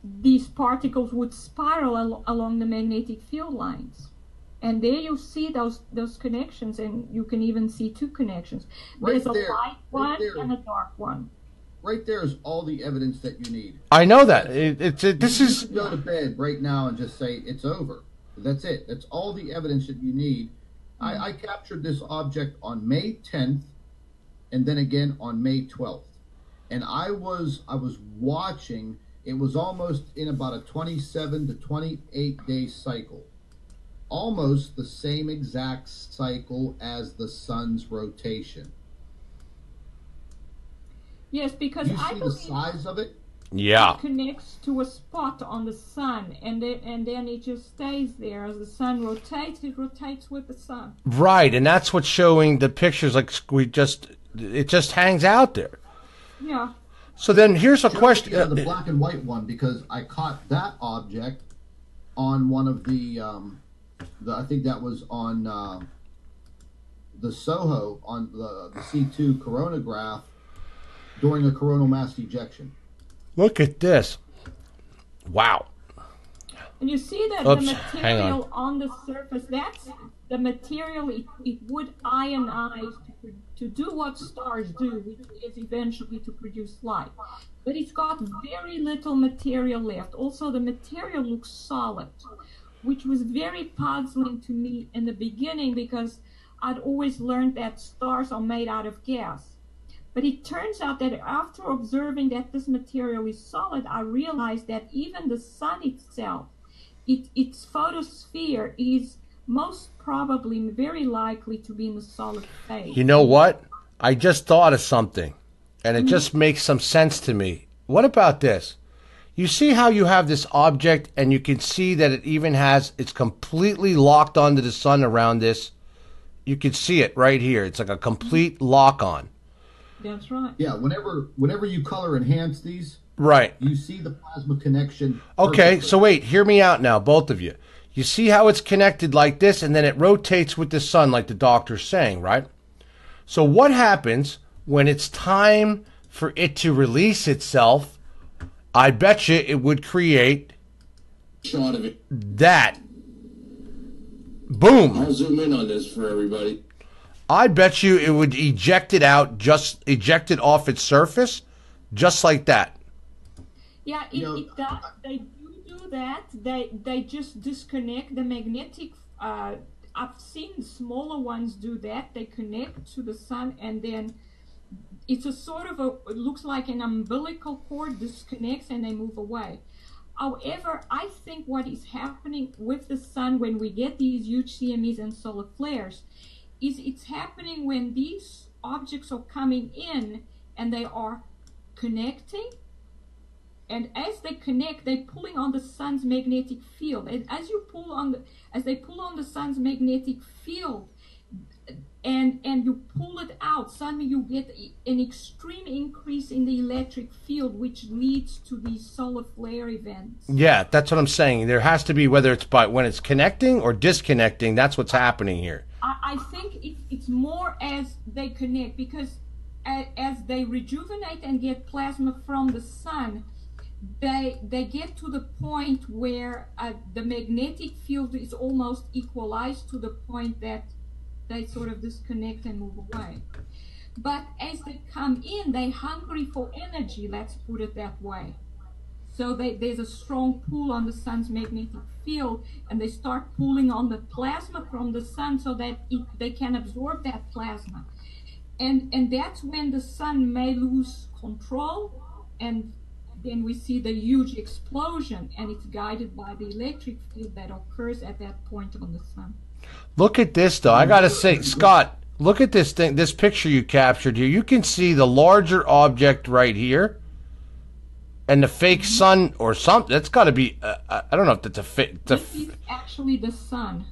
Speaker 4: These particles would spiral along the magnetic field lines. And there you see those connections, and you can even see two connections. There's a light one and a dark one.
Speaker 3: Right there is all the evidence that you need.
Speaker 1: I know that. This is.
Speaker 3: You can go to bed right now and just say it's over. That's it. That's all the evidence that you need. I captured this object on May 10th, and then again on May 12th. And I was watching. It was almost in about a 27 to 28 day cycle. Almost the same exact cycle as the sun's rotation.
Speaker 4: Yes, because
Speaker 3: you see the size of it?
Speaker 1: Yeah.
Speaker 4: It connects to a spot on the sun, and then it just stays there. As the sun rotates, it rotates with the sun.
Speaker 1: Right, and that's what's showing the pictures. Like it just hangs out there.
Speaker 4: Yeah.
Speaker 1: So then here's a question.
Speaker 3: Yeah, the black and white one, because I caught that object on one of the I think that was on the SOHO, on the C2 coronagraph during a coronal mass ejection.
Speaker 1: Look at this. Wow.
Speaker 4: And you see that
Speaker 1: Oops,
Speaker 4: the material on the surface, that's the material it would ionize to do what stars do, which is eventually to produce light. But it's got very little material left. Also, the material looks solid, which was very puzzling to me in the beginning because I'd always learned that stars are made out of gas. But it turns out that after observing that this material is solid, I realized that even the sun itself, its photosphere is most probably very likely to be in the solid phase.
Speaker 1: You know what? I just thought of something, and it just makes some sense to me. What about this? You see how you have this object, and you can see that it even has, it's completely locked onto the sun around this. You can see it right here. It's like a complete lock-on.
Speaker 4: That's right.
Speaker 3: Yeah, whenever you color enhance these,
Speaker 1: right,
Speaker 3: you see the plasma connection.
Speaker 1: Okay, so wait, hear me out now, both of you. You see how it's connected like this, and then it rotates with the sun, like the doctor's saying, right? So what happens when it's time for it to release itself? I bet you it would create
Speaker 5: shot of it.
Speaker 1: That. Boom.
Speaker 5: I'll zoom in on this for everybody.
Speaker 1: I bet you it would eject it out, just eject it off its surface, just like that.
Speaker 4: Yeah, it does. They do that. They just disconnect the magnetic. I've seen smaller ones do that. They connect to the sun, and then it's a sort of it looks like an umbilical cord disconnects, and they move away. However, I think what is happening with the sun when we get these huge CMEs and solar flares is it's happening when these objects are coming in and they are connecting, and as they connect, they're pulling on the sun's magnetic field. And as they pull on the sun's magnetic field, and you pull it out, suddenly you get an extreme increase in the electric field, which leads to these solar flare events.
Speaker 1: Yeah, that's what I'm saying. There has to be, whether it's by when it's connecting or disconnecting, that's what's happening here.
Speaker 4: I think it's more as they connect, because as they rejuvenate and get plasma from the sun, they get to the point where the magnetic field is almost equalized to the point that they sort of disconnect and move away. But as they come in, they're hungry for energy, let's put it that way. So there's a strong pull on the sun's magnetic field, and they start pulling on the plasma from the sun so that they can absorb that plasma. And that's when the sun may lose control, and then we see the huge explosion, and it's guided by the electric field that occurs at that point on the sun.
Speaker 1: Look at this, though. I got to say, Scott, look at this thing, this picture you captured here. You can see the larger object right here and the fake sun or something. That's got to be, I don't know if that's a fake.
Speaker 4: This is actually the sun.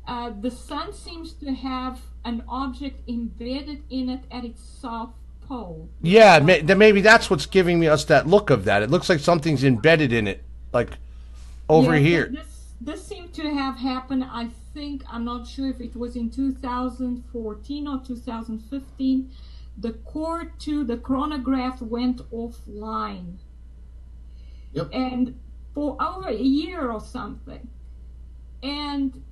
Speaker 4: The sun seems to have an object embedded in it at its south pole.
Speaker 1: Yeah, maybe that's what's giving us that look of that. It looks like something's embedded in it, like over here.
Speaker 4: This seemed to have happened, I think, I'm not sure if it was in 2014 or 2015. The core to the chronograph went offline.
Speaker 3: Yep.
Speaker 4: And for over a year or something. And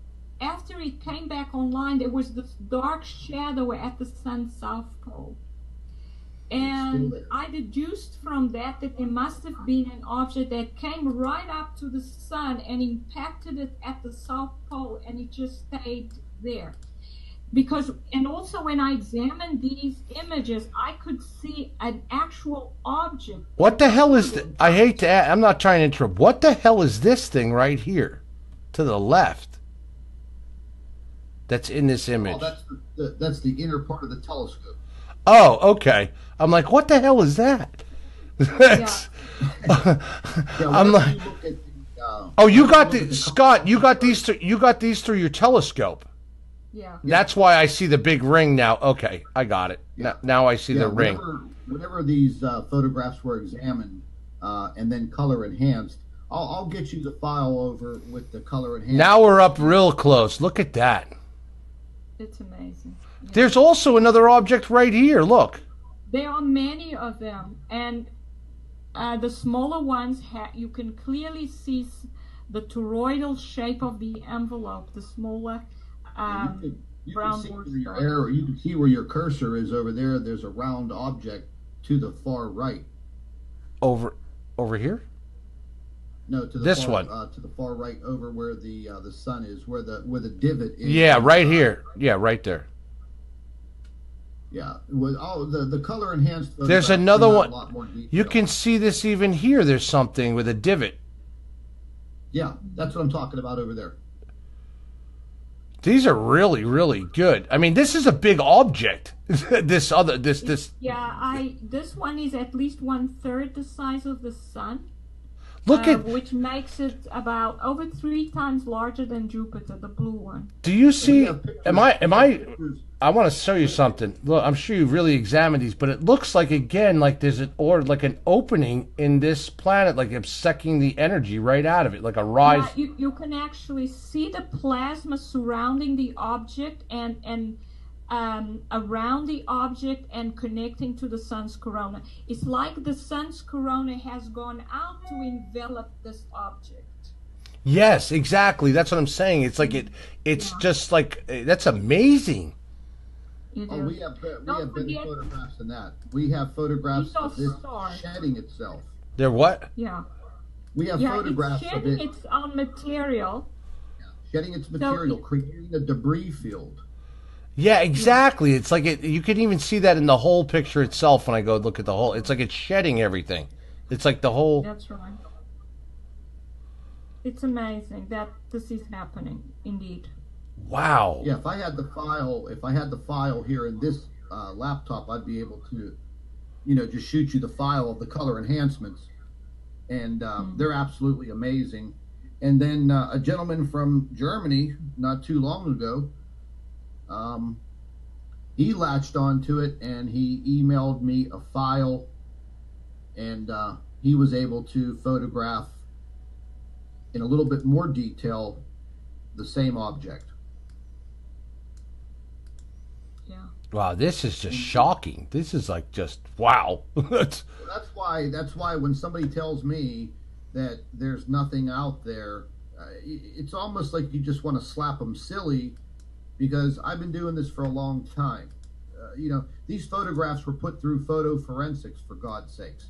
Speaker 4: after it came back online, there was this dark shadow at the sun's south pole. And I deduced from that there must have been an object that came right up to the sun and impacted it at the south pole, and it just stayed there. Because, and also when I examined these images, I could see an actual object.
Speaker 1: What the hell is this? I hate to add, I'm not trying to interrupt. What the hell is this thing right here to the left that's in this image?
Speaker 3: Oh, that's the inner part of the telescope.
Speaker 1: Oh, okay. I'm like, what the hell is that? That's, I'm like, oh, you got the Scott. You got these. You got these through your telescope.
Speaker 4: Yeah.
Speaker 1: That's why I see the big ring now. Okay, I got it.
Speaker 3: Yeah.
Speaker 1: Now I see the ring.
Speaker 3: Whenever these photographs were examined and then color enhanced, I'll get you the file over with the color enhanced.
Speaker 1: Now we're up real close. Look at that.
Speaker 4: It's amazing. Yeah.
Speaker 1: There's also another object right here. Look.
Speaker 4: There are many of them, and the smaller ones, you can clearly see the toroidal shape of the envelope, the smaller brown dwarf.
Speaker 3: You can see where your cursor is over there. There's a round object to the far right.
Speaker 1: Over here?
Speaker 3: No, to the
Speaker 1: this
Speaker 3: far,
Speaker 1: one.
Speaker 3: To the far right, over where the sun is, where the divot is.
Speaker 1: Yeah, right here. Yeah, right there.
Speaker 3: Yeah, with the color enhanced.
Speaker 1: There's another one. You can see this even here. There's something with a divot.
Speaker 3: Yeah, that's what I'm talking about over there.
Speaker 1: These are really, really good. I mean, this is a big object. this.
Speaker 4: Yeah, this one is at least 1/3 the size of the sun.
Speaker 1: Look at,
Speaker 4: which makes it about over 3 times larger than Jupiter, the blue one.
Speaker 1: Do you see? I want to show you something. Look, I'm sure you've really examined these, but it looks like, again, like there's an opening in this planet, like it's sucking the energy right out of it, like a rise.
Speaker 4: Yeah, you can actually see the plasma surrounding the object and around the object and connecting to the sun's corona. It's like the sun's corona has gone out to envelop this object.
Speaker 1: Yes, exactly. That's what I'm saying. It's like it's just like, that's amazing.
Speaker 3: We have many photographs in that. We have photographs of this shedding itself.
Speaker 1: They're what?
Speaker 4: Yeah.
Speaker 3: We have photographs
Speaker 4: it's
Speaker 3: of it.
Speaker 4: Shedding its own material.
Speaker 3: Shedding its material, creating a debris field.
Speaker 1: Yeah, exactly. It's like you can even see that in the whole picture itself when I go look at the whole. It's like it's shedding everything. It's like the whole.
Speaker 4: That's right. It's amazing that this is happening, indeed.
Speaker 1: Wow.
Speaker 3: Yeah, if I had the file here in this laptop, I'd be able to, just shoot you the file of the color enhancements, and they're absolutely amazing. And then a gentleman from Germany, not too long ago, he latched onto it and he emailed me a file, and he was able to photograph in a little bit more detail the same object.
Speaker 4: Yeah.
Speaker 1: Wow, this is just shocking. This is like just wow.
Speaker 3: That's why when somebody tells me that there's nothing out there, it's almost like you just want to slap them silly, because I've been doing this for a long time. These photographs were put through photo forensics, for God's sakes.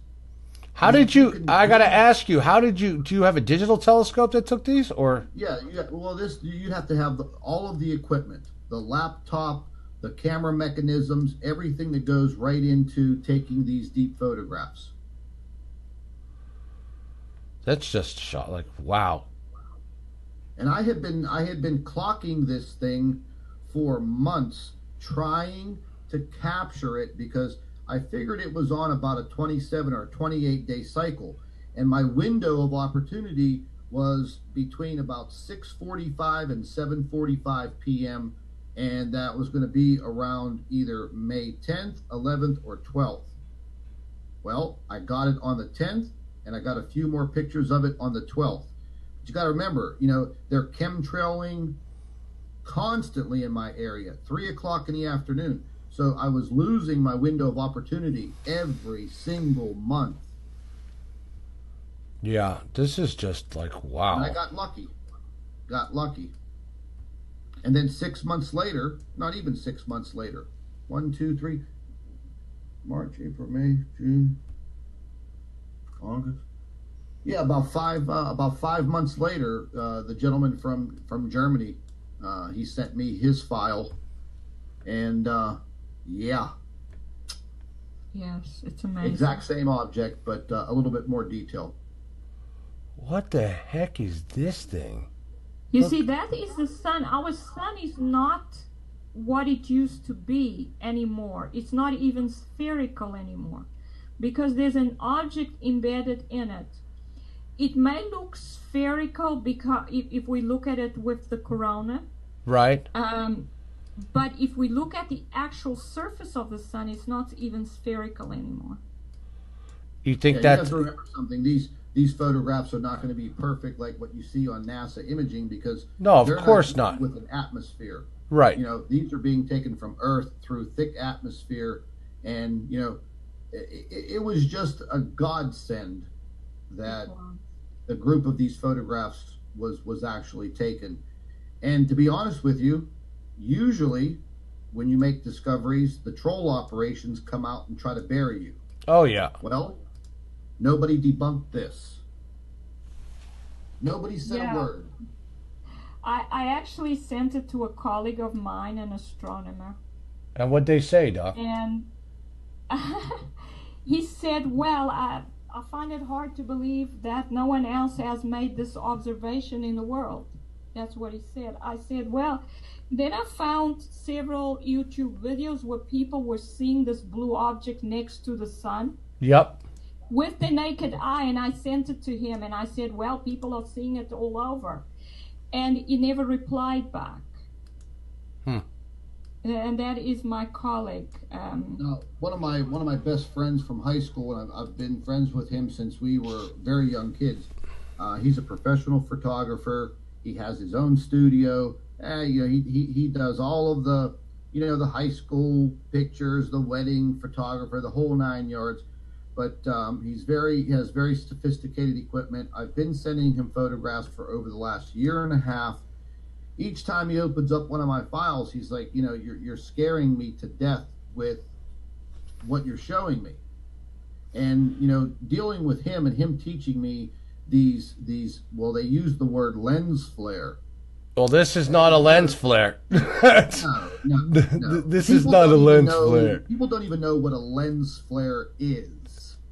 Speaker 1: How did you? I gotta ask you. How did you? Do you have a digital telescope that took these, or?
Speaker 3: Yeah. Well, you'd have to have all of the equipment, the laptop, the camera mechanisms, everything that goes right into taking these deep photographs.
Speaker 1: That's just like wow.
Speaker 3: And I had been clocking this thing for months, trying to capture it, because I figured it was on about a 27 or 28 day cycle, and my window of opportunity was between about 6:45 and 7:45 p.m., and that was going to be around either May 10th, 11th, or 12th. Well, I got it on the 10th, and I got a few more pictures of it on the 12th. But you got to remember, they're chemtrailing constantly in my area, 3 o'clock in the afternoon. So I was losing my window of opportunity every single month.
Speaker 1: Yeah, this is just like wow.
Speaker 3: And I got lucky. And then 6 months later, not even 6 months later, 1, 2, 3, March, April, May, June, August. Yeah, about 5 months later, the gentleman from Germany, he sent me his file, and yeah.
Speaker 4: Yes, it's amazing.
Speaker 3: Exact same object, but a little bit more detail.
Speaker 1: What the heck is this thing?
Speaker 4: You see, that is the sun. Our sun is not what it used to be anymore. It's not even spherical anymore, because there's an object embedded in it. It may look spherical because if we look at it with the corona.
Speaker 1: Right.
Speaker 4: But if we look at the actual surface of the sun, it's not even spherical anymore.
Speaker 1: You think
Speaker 3: You
Speaker 1: that?
Speaker 3: have to remember something. These photographs are not going to be perfect like what you see on NASA imaging, because
Speaker 1: No, of
Speaker 3: they're
Speaker 1: course not.
Speaker 3: with an atmosphere.
Speaker 1: Right.
Speaker 3: These are being taken from Earth through thick atmosphere, and it was just a godsend that the group of these photographs was actually taken. And to be honest with you, usually when you make discoveries, the troll operations come out and try to bury you.
Speaker 1: Oh yeah.
Speaker 3: Well, nobody debunked this. Nobody said a word.
Speaker 4: I actually sent it to a colleague of mine, an astronomer.
Speaker 1: And what'd they say, Doc?
Speaker 4: And he said, well, I find it hard to believe that no one else has made this observation in the world. That's what he said. I said, well, then I found several YouTube videos where people were seeing this blue object next to the sun.
Speaker 1: Yep.
Speaker 4: With the naked eye, and I sent it to him, and I said, well, people are seeing it all over. And he never replied back. And that is my colleague.
Speaker 3: Now, one of my best friends from high school, and I've been friends with him since we were very young kids. He's a professional photographer. He has his own studio. He does all of the the high school pictures, the wedding photographer, the whole 9 yards. But he has very sophisticated equipment. I've been sending him photographs for over the last year and a half. Each time he opens up one of my files, he's like, you're scaring me to death with what you're showing me. And dealing with him and him teaching me these well, they use the word lens flare.
Speaker 1: Well, this is not a lens flare.
Speaker 3: No.
Speaker 1: This is not a lens flare.
Speaker 3: People don't even know what a lens flare is.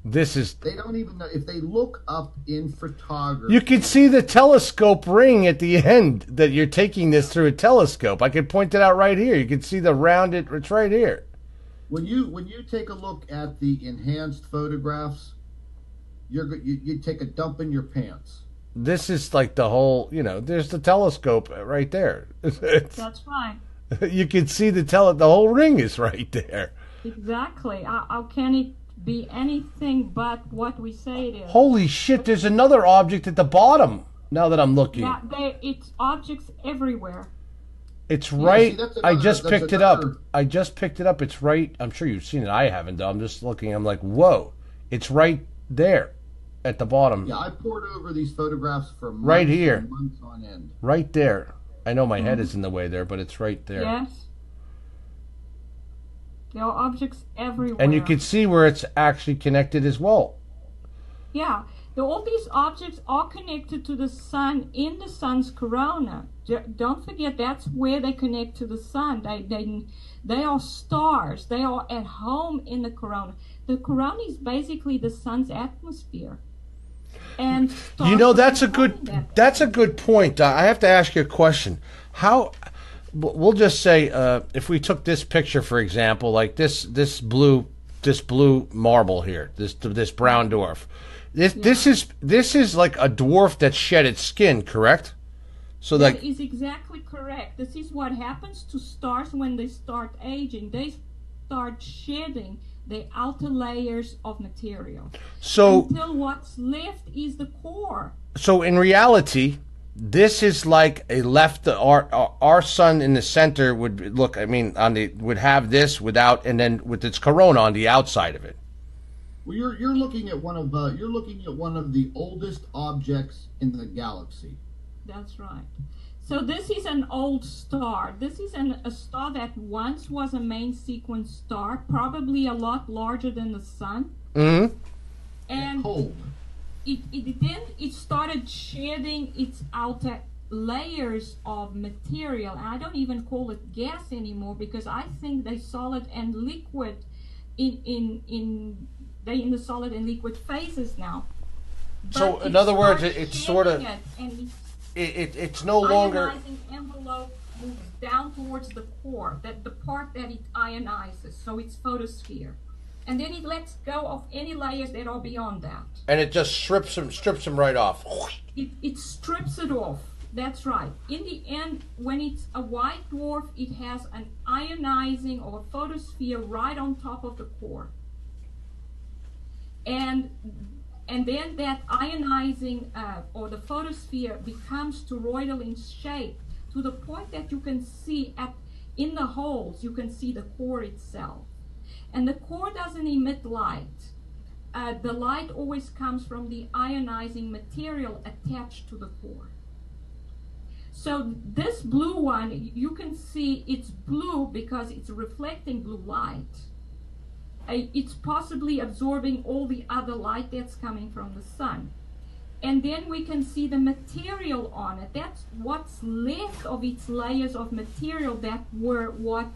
Speaker 3: They don't even know. If they look up in photography,
Speaker 1: You can see the telescope ring at the end that you're taking this through a telescope. I could point it out right here. You can see the rounded. It's right here.
Speaker 3: When you take a look at the enhanced photographs, you take a dump in your pants.
Speaker 1: This is like the whole. There's the telescope right there.
Speaker 4: That's right.
Speaker 1: You can see the whole ring is right there.
Speaker 4: Exactly. How can it be anything but what we say it is?
Speaker 1: Holy shit, there's another object at the bottom now that I'm looking.
Speaker 4: Yeah, it's objects everywhere.
Speaker 1: It's right.
Speaker 3: see, that's
Speaker 1: I
Speaker 3: another-
Speaker 1: just
Speaker 3: that's
Speaker 1: picked it up.
Speaker 3: another-
Speaker 1: I just picked it up. It's right. I'm sure you've seen it. I haven't, though. I'm just looking. I'm like, whoa. It's right there at the bottom.
Speaker 3: Yeah, I poured over these photographs for months
Speaker 1: Right here.
Speaker 3: and months on end.
Speaker 1: Right there. I know my head is in the way there, but it's right there.
Speaker 4: Yes. There are objects everywhere.
Speaker 1: And you can see where it's actually connected as well.
Speaker 4: Yeah. All these objects are connected to the sun in the sun's corona. Don't forget that's where they connect to the sun. They are stars. They are at home in the corona. The corona is basically the sun's atmosphere. And
Speaker 1: You know,
Speaker 4: that's a
Speaker 1: good point. I have to ask you a question. How? We'll just say if we took this picture, for example, like this blue marble here, this brown dwarf. This is like a dwarf that shed its skin, correct? So
Speaker 4: That
Speaker 1: like
Speaker 4: is exactly correct. This is what happens to stars when they start aging. They start shedding the outer layers of material.
Speaker 1: so
Speaker 4: Until what's left is the core.
Speaker 1: so in reality, this is like a left. Our sun in the center would look. I mean, would have this without, and then with its corona on the outside of it.
Speaker 3: Well, you're looking at one of the oldest objects in the galaxy.
Speaker 4: That's right. So this is an old star. This is a star that once was a main sequence star, probably a lot larger than the sun.
Speaker 1: Mm-hmm.
Speaker 4: And
Speaker 3: Cold.
Speaker 4: it started shedding its outer layers of material. I don't even call it gas anymore because I think they solid and liquid in the solid and liquid phases now.
Speaker 1: So,
Speaker 4: But
Speaker 1: in other words,
Speaker 4: started
Speaker 1: it's sort of-
Speaker 4: shedding it, and
Speaker 1: It's no longer.
Speaker 4: ionizing envelope moves down towards the core, the part that it ionizes, so it's photosphere. And then it lets go of any layers that are beyond that.
Speaker 1: And it just strips them right off.
Speaker 4: It strips it off. That's right. In the end, when it's a white dwarf, it has an ionizing or photosphere right on top of the core. And then that ionizing or the photosphere becomes toroidal in shape to the point that you can see in the holes, you can see the core itself. And the core doesn't emit light. The light always comes from the ionizing material attached to the core. So this blue one, you can see it's blue because it's reflecting blue light. It's possibly absorbing all the other light that's coming from the sun. And then we can see the material on it. That's what's left of its layers of material that were what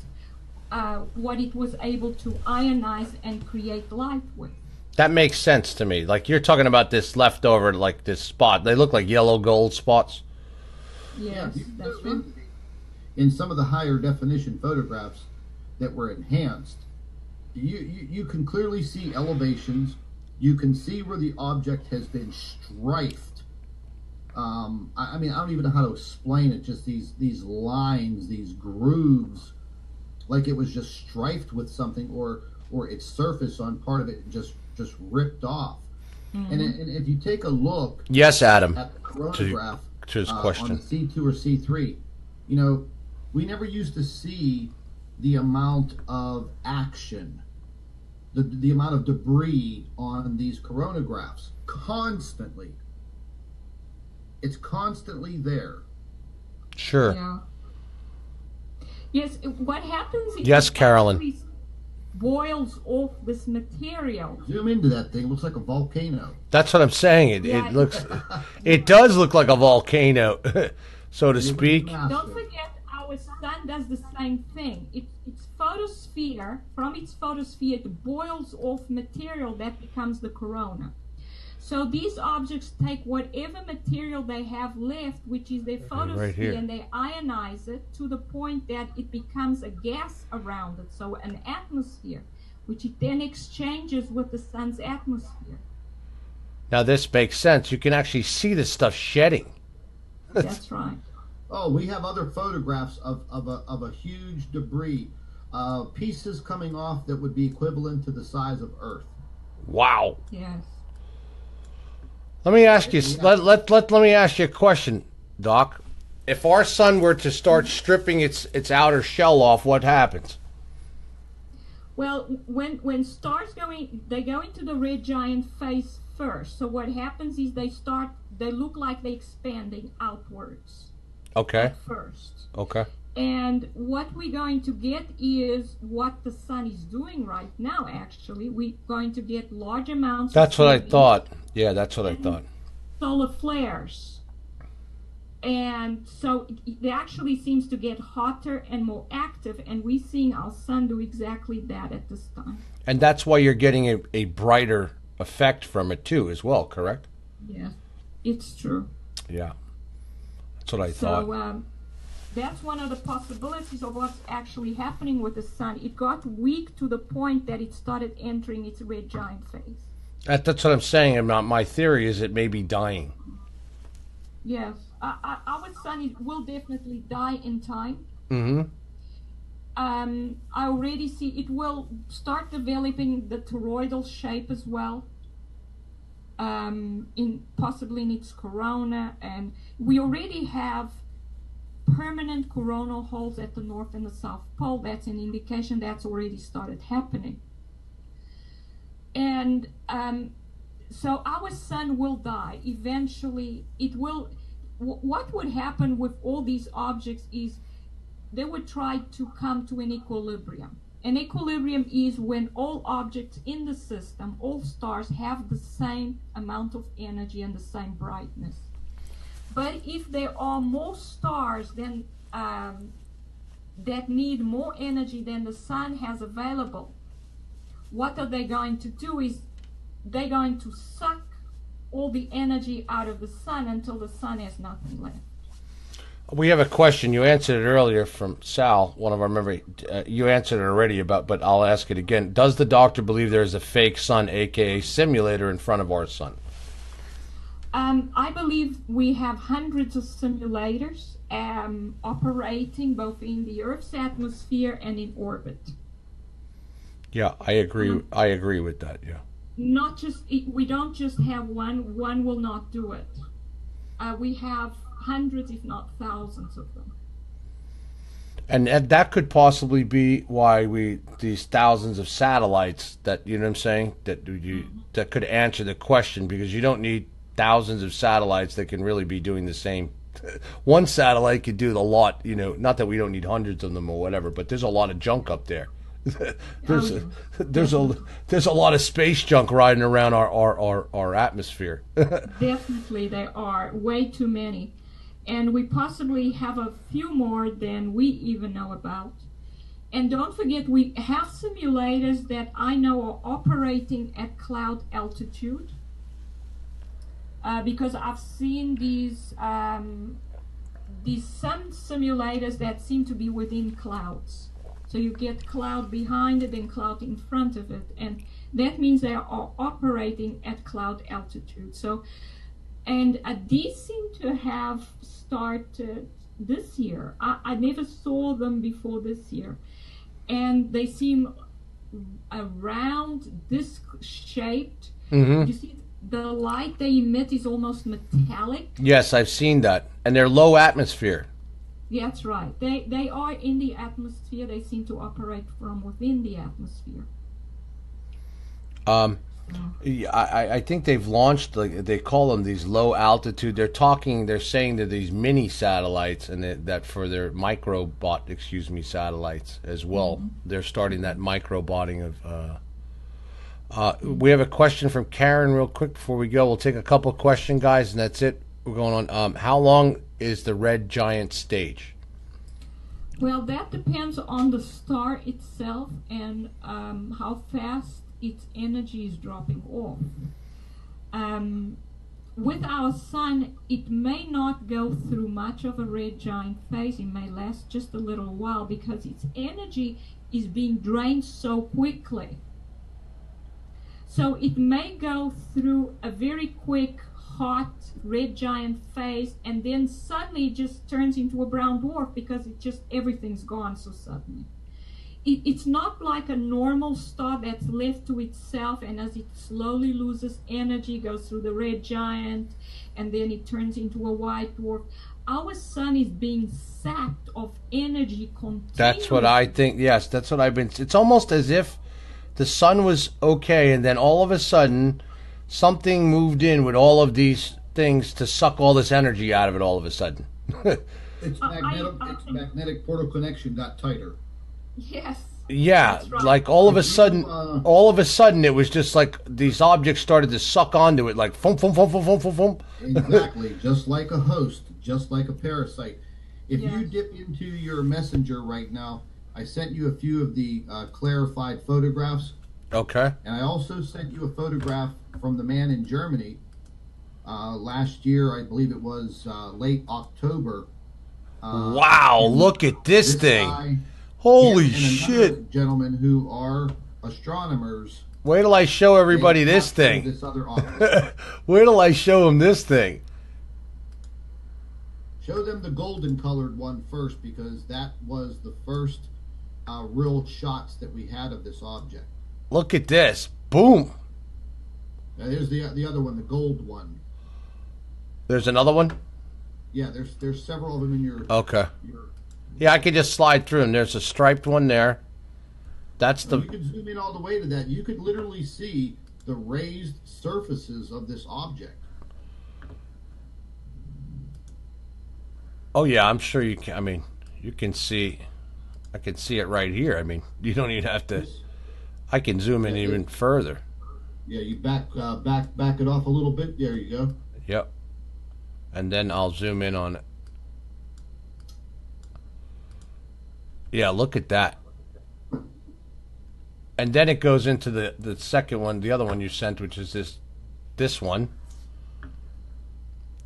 Speaker 4: it was able to ionize and create light with.
Speaker 1: That makes sense to me. Like you're talking about this leftover, like this spot. They look like yellow gold spots.
Speaker 4: Yes, that's right.
Speaker 3: In some of the higher definition photographs that were enhanced, you can clearly see elevations. You can see where the object has been strifed. I mean, I don't even know how to explain it. Just these lines, these grooves, like it was just strifed with something, or its surface on part of it just ripped off. Mm-hmm. And if you take a look,
Speaker 1: yes, Adam,
Speaker 3: at the coronagraph
Speaker 1: to his question,
Speaker 3: on the C2 or C3, you know, we never used to see the amount of action, the amount of debris on these coronagraphs constantly. It's constantly there.
Speaker 1: Sure.
Speaker 4: Yeah. Yes, what happens is
Speaker 1: yes, Carolyn,
Speaker 4: boils off this material.
Speaker 3: Zoom into that thing. It looks like a volcano.
Speaker 1: That's what I'm saying. It looks, it does look like a volcano, so to speak.
Speaker 4: Don't forget, our sun does the same thing. Its photosphere, from its photosphere, it boils off material that becomes the corona. So these objects take whatever material they have left, which is their photosphere, and they ionize it to the point that it becomes a gas around it, so an atmosphere, which it then exchanges with the sun's atmosphere.
Speaker 1: Now this makes sense. You can actually see this stuff shedding.
Speaker 4: That's right.
Speaker 3: Oh, we have other photographs of a huge debris, pieces coming off that would be equivalent to the size of Earth.
Speaker 1: Wow.
Speaker 4: Yes.
Speaker 1: Let me ask you. Let me ask you a question, Doc. If our sun were to start stripping its outer shell off, what happens?
Speaker 4: Well, when stars they go into the red giant phase first. So what happens is they look like they're expanding outwards.
Speaker 1: Okay.
Speaker 4: At first.
Speaker 1: Okay.
Speaker 4: And what we're going to get is what the sun is doing right now, actually. We're going to get large amounts
Speaker 1: That's
Speaker 4: of
Speaker 1: what I
Speaker 4: heat
Speaker 1: thought. Yeah, that's what I thought.
Speaker 4: solar flares. And so it actually seems to get hotter and more active, and we're seeing our sun do exactly that at this time.
Speaker 1: And that's why you're getting a brighter effect from it too, as well, correct?
Speaker 4: Yeah, it's true.
Speaker 1: Yeah. That's what I thought.
Speaker 4: So that's one of the possibilities of what's actually happening with the sun. It got weak to the point that it started entering its red giant phase.
Speaker 1: That's what I'm saying. About my theory is it may be dying.
Speaker 4: Yes, our sun will definitely die in time.
Speaker 1: Mm-hmm.
Speaker 4: I already see it will start developing the toroidal shape as well. Possibly in its corona, and we already have permanent coronal holes at the north and the south pole. That's an indication that's already started happening. And so our sun will die eventually. It will. What would happen with all these objects is they would try to come to an equilibrium. An equilibrium is when all objects in the system, all stars, have the same amount of energy and the same brightness. But if there are more stars than that need more energy than the sun has available, what are they going to do is they're going to suck all the energy out of the sun until the sun has nothing left.
Speaker 1: We have a question. You answered it earlier from Sal, one of our members. You answered it already, but I'll ask it again. Does the doctor believe there is a fake sun, aka simulator, in front of our sun?
Speaker 4: I believe we have hundreds of simulators operating both in the Earth's atmosphere and in orbit.
Speaker 1: Yeah, I agree. I agree with that. Yeah.
Speaker 4: Not just we don't just have one. One will not do it. We have hundreds, if not thousands, of them.
Speaker 1: And that could possibly be why these thousands of satellites that, you know what I'm saying, that could answer the question, because you don't need thousands of satellites that can really be doing the same. One satellite could do a lot, not that we don't need hundreds of them or whatever, but there's a lot of junk up there. There's a lot of space junk riding around our atmosphere.
Speaker 4: Definitely there are way too many. And we possibly have a few more than we even know about. And don't forget, we have simulators that I know are operating at cloud altitude. Because I've seen these sun simulators that seem to be within clouds. So you get cloud behind it and cloud in front of it. And that means they are operating at cloud altitude. And these seem to have started this year. I never saw them before this year. And they seem round, disc-shaped.
Speaker 1: Mm-hmm.
Speaker 4: You see, the light they emit is almost metallic.
Speaker 1: Yes, I've seen that. And they're low atmosphere.
Speaker 4: That's right. They are in the atmosphere. They seem to operate from within the atmosphere.
Speaker 1: I think they've launched, they call them these low altitude. They're saying that these mini satellites, and that for their satellites as well. Mm-hmm. They're starting that microbotting of. We have a question from Karen real quick before we go. We'll take a couple of questions, guys, and that's it. We're going on. How long is the red giant stage?
Speaker 4: Well, that depends on the star itself and how fast its energy is dropping off. With our sun, it may not go through much of a red giant phase. It may last just a little while because its energy is being drained so quickly. So it may go through a very quick hot red giant phase, and then suddenly it just turns into a brown dwarf because it just everything's gone so suddenly. It's not like a normal star that's left to itself, and as it slowly loses energy, goes through the red giant, and then it turns into a white dwarf. Our sun is being sapped of energy continuously.
Speaker 1: That's what I think. Yes, that's what I've been. It's almost as if the sun was okay, and then all of a sudden, something moved in with all of these things to suck all this energy out of it all of a sudden.
Speaker 3: Its magnetic portal connection got tighter.
Speaker 4: Yes.
Speaker 1: Yeah,
Speaker 4: right.
Speaker 1: like all of a sudden, it was just like these objects started to suck onto it, like foom, foom, foom, foom, foom, foom, foom.
Speaker 3: Exactly, just like a host, just like a parasite. If
Speaker 4: Yes.
Speaker 3: you dip into your messenger right now, I sent you a few of the clarified photographs,
Speaker 1: Okay.
Speaker 3: and I also sent you a photograph from the man in Germany last year. I believe it was late October.
Speaker 1: Wow, look at this thing.
Speaker 3: Guy,
Speaker 1: Holy
Speaker 3: him and another
Speaker 1: shit.
Speaker 3: gentlemen who are astronomers.
Speaker 1: Wait till I show everybody
Speaker 3: they
Speaker 1: this
Speaker 3: captured
Speaker 1: thing.
Speaker 3: This other object.
Speaker 1: Wait till I show them this thing.
Speaker 3: Show them the golden colored one first, because that was the first real shots that we had of this object.
Speaker 1: Look at this. Boom.
Speaker 3: Now here's the other one, the gold one.
Speaker 1: There's another one?
Speaker 3: Yeah, there's several of them in your.
Speaker 1: Okay.
Speaker 3: your
Speaker 1: Yeah, I could just slide through them. There's a striped one there. That's
Speaker 3: you
Speaker 1: the...
Speaker 3: could zoom in all the way to that. You could literally see the raised surfaces of this object.
Speaker 1: Oh, yeah, I'm sure you can. I mean, you can see... I can see it right here. I mean, you don't even have to... I can zoom in even further.
Speaker 3: Yeah, you back it off a little bit. There you go.
Speaker 1: Yep. And then I'll zoom in on it. Yeah, look at that. And then it goes into the second one, the other one you sent, which is this one.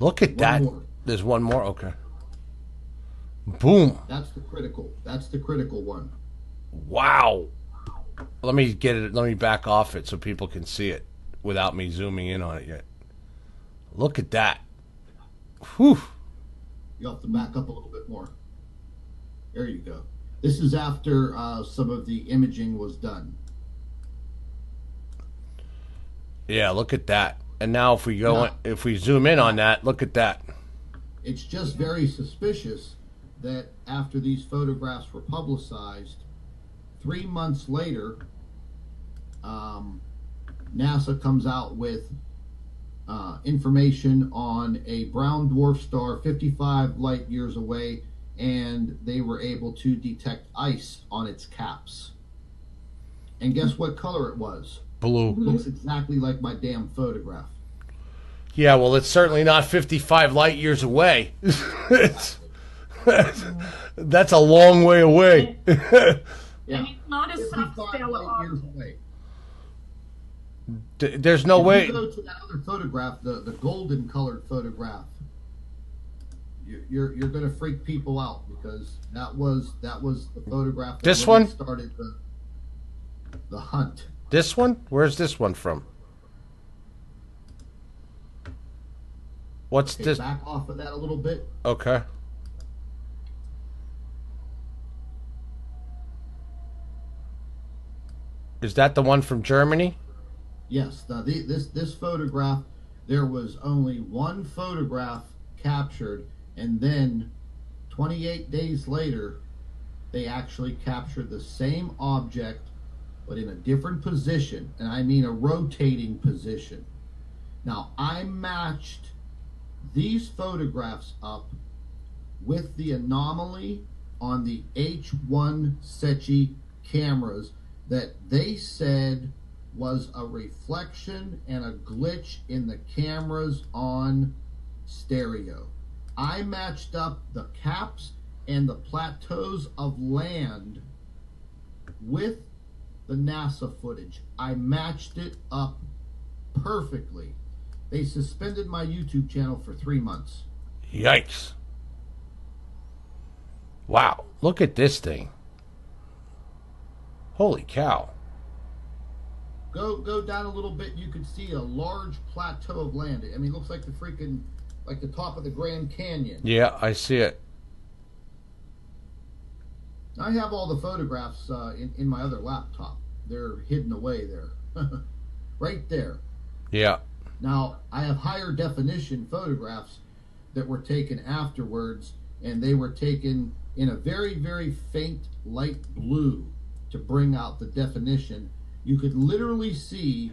Speaker 1: Look at that.
Speaker 3: more.
Speaker 1: There's one more? Okay. Boom.
Speaker 3: That's the critical one.
Speaker 1: Wow. Let me get it. Let me back off it so people can see it without me zooming in on it yet. Look at that. Whew.
Speaker 3: You have to back up a little bit more. There you go. This is after some of the imaging was done.
Speaker 1: Yeah, look at that. And now if we go,
Speaker 3: Yeah.
Speaker 1: if we zoom in on that, look at that.
Speaker 3: It's just very suspicious that after these photographs were publicized, 3 months later, NASA comes out with information on a brown dwarf star 55 light years away, and they were able to detect ice on its caps. And guess what color it was?
Speaker 1: Blue.
Speaker 3: Looks exactly like my damn photograph.
Speaker 1: Yeah, well, it's certainly not 55 light years away. That's a long way away.
Speaker 3: Yeah.
Speaker 4: And it's not a
Speaker 3: 55
Speaker 4: substellar
Speaker 3: light years
Speaker 4: object.
Speaker 3: away.
Speaker 1: There's no
Speaker 3: If
Speaker 1: way.
Speaker 3: you go to that other photograph, the golden colored photograph, you're going to freak people out, because that was the photograph that
Speaker 1: This
Speaker 3: really
Speaker 1: one?
Speaker 3: started the hunt.
Speaker 1: This one? Where's this one from? What's
Speaker 3: Okay,
Speaker 1: this?
Speaker 3: back off of that a little bit.
Speaker 1: Okay. Is that the one from Germany?
Speaker 3: Yes, this photograph, there was only one photograph captured, and then 28 days later, they actually captured the same object, but in a different position, and I mean a rotating position. Now, I matched these photographs up with the anomaly on the H1 Secchi cameras that they said was a reflection and a glitch in the cameras on stereo. I matched up the caps and the plateaus of land with the NASA footage. I matched it up perfectly. They suspended my YouTube channel for 3 months.
Speaker 1: Yikes. Wow. Look at this thing. Holy cow.
Speaker 3: Go down a little bit. You could see a large plateau of land. I mean, it looks like like the top of the Grand Canyon.
Speaker 1: Yeah, I see it.
Speaker 3: I have all the photographs in my other laptop. They're hidden away there, right there.
Speaker 1: Yeah.
Speaker 3: Now, I have higher definition photographs that were taken afterwards, and they were taken in a very, very faint light blue to bring out the definition. You could literally see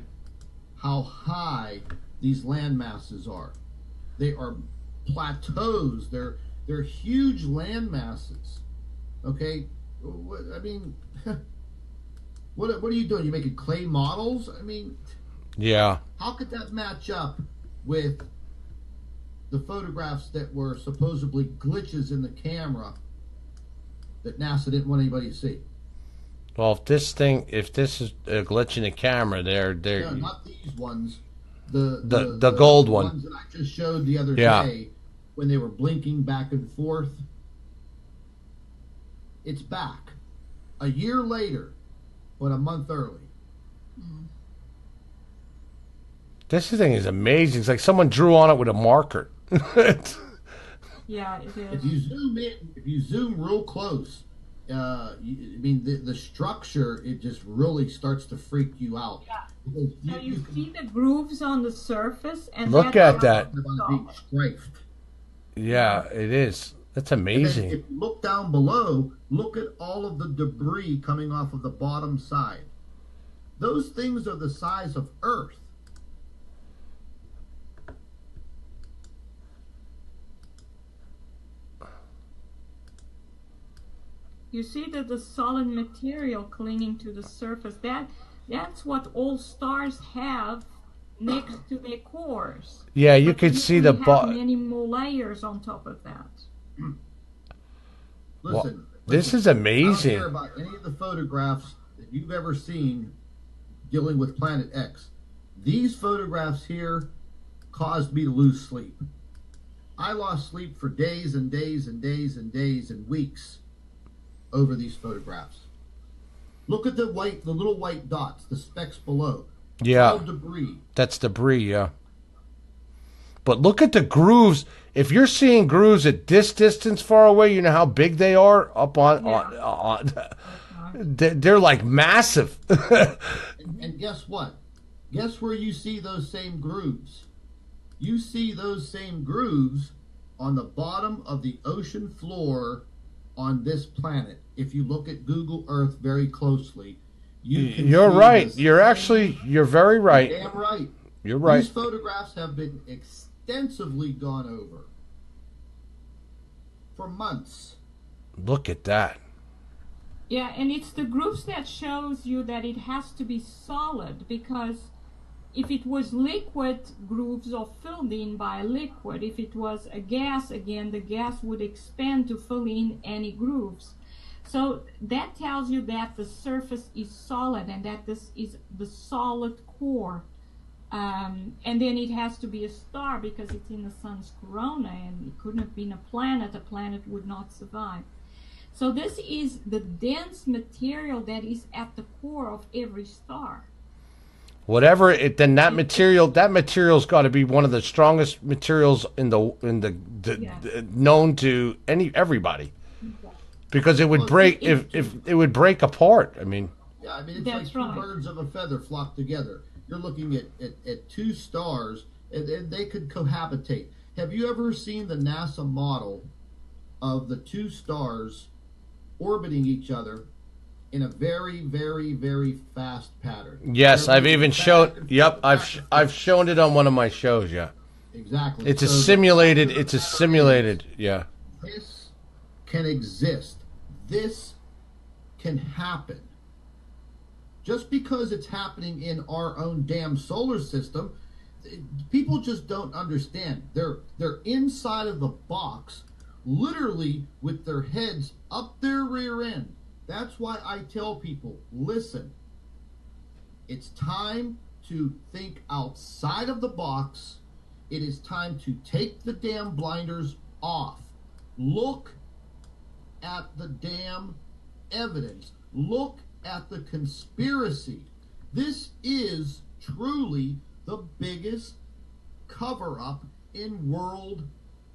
Speaker 3: how high these land masses are. They are plateaus. They're huge land masses. Okay? I mean, what are you doing? You making clay models? I mean,
Speaker 1: yeah.
Speaker 3: How could that match up with the photographs that were supposedly glitches in the camera that NASA didn't want anybody to see?
Speaker 1: Well, if this is a glitch in the camera, they're
Speaker 3: no, not these ones. The
Speaker 1: gold
Speaker 3: ones that I just showed the other day when they were blinking back and forth. It's back a year later, but a month early.
Speaker 1: This thing is amazing. It's like someone drew on it with a marker.
Speaker 4: Yeah, it is.
Speaker 3: If you zoom in, if you zoom real close, I mean the structure, it just really starts to freak you out.
Speaker 4: Yeah. So you see the grooves on the surface, and
Speaker 1: look at that.
Speaker 3: Being strafed.
Speaker 1: Yeah, it is. That's amazing.
Speaker 3: And then if you look down below, look at all of the debris coming off of the bottom side. Those things are the size of Earth.
Speaker 4: You see that the solid material clinging to the surface, that's what all stars have next to their cores.
Speaker 1: Yeah, you could see the
Speaker 4: many more layers on top of that.
Speaker 3: Listen,
Speaker 1: this is amazing.
Speaker 3: I don't care about any of the photographs that you've ever seen dealing with Planet X. These photographs here caused me to lose sleep. I lost sleep for days and days and days and days and weeks over these photographs. Look at the little white dots, the specks below.
Speaker 1: Yeah.
Speaker 3: All debris.
Speaker 1: That's debris, yeah. But look at the grooves. If you're seeing grooves at this distance far away, you know how big they are up on they're like massive.
Speaker 3: and guess what? Guess where you see those same grooves? You see those same grooves on the bottom of the ocean floor on this planet. If you look at Google Earth very closely,
Speaker 1: you're right. You're very right.
Speaker 3: Damn right.
Speaker 1: You're right.
Speaker 3: These photographs have been extensively gone over for months.
Speaker 1: Look at that.
Speaker 4: Yeah, and it's the grooves that shows you that it has to be solid, because if it was liquid, grooves are filled in by a liquid. If it was a gas, again, the gas would expand to fill in any grooves. So that tells you that the surface is solid and that this is the solid core. And then it has to be a star because it's in the sun's corona, and it couldn't have been a planet. A planet would not survive. So this is the dense material that is at the core of every star.
Speaker 1: Whatever it, then that material's got to be one of the strongest materials in the known to everybody, because it would break if it would break apart. I mean,
Speaker 3: yeah, I mean it's like two birds of a feather flock together. You're looking at two stars, and they could cohabitate. Have you ever seen the NASA model of the two stars orbiting each other in a very, very, very fast pattern?
Speaker 1: Yes, I've even shown. Yep, I've shown it on one of my shows. Yeah,
Speaker 3: exactly.
Speaker 1: It's a simulated. It's a simulated. Yeah.
Speaker 3: This can exist. This can happen. Just because it's happening in our own damn solar system, people just don't understand. They're inside of the box, literally with their heads up their rear end. That's why I tell people, listen, it's time to think outside of the box. It is time to take the damn blinders off. Look at the damn evidence. Look at the conspiracy. This is truly the biggest cover-up in world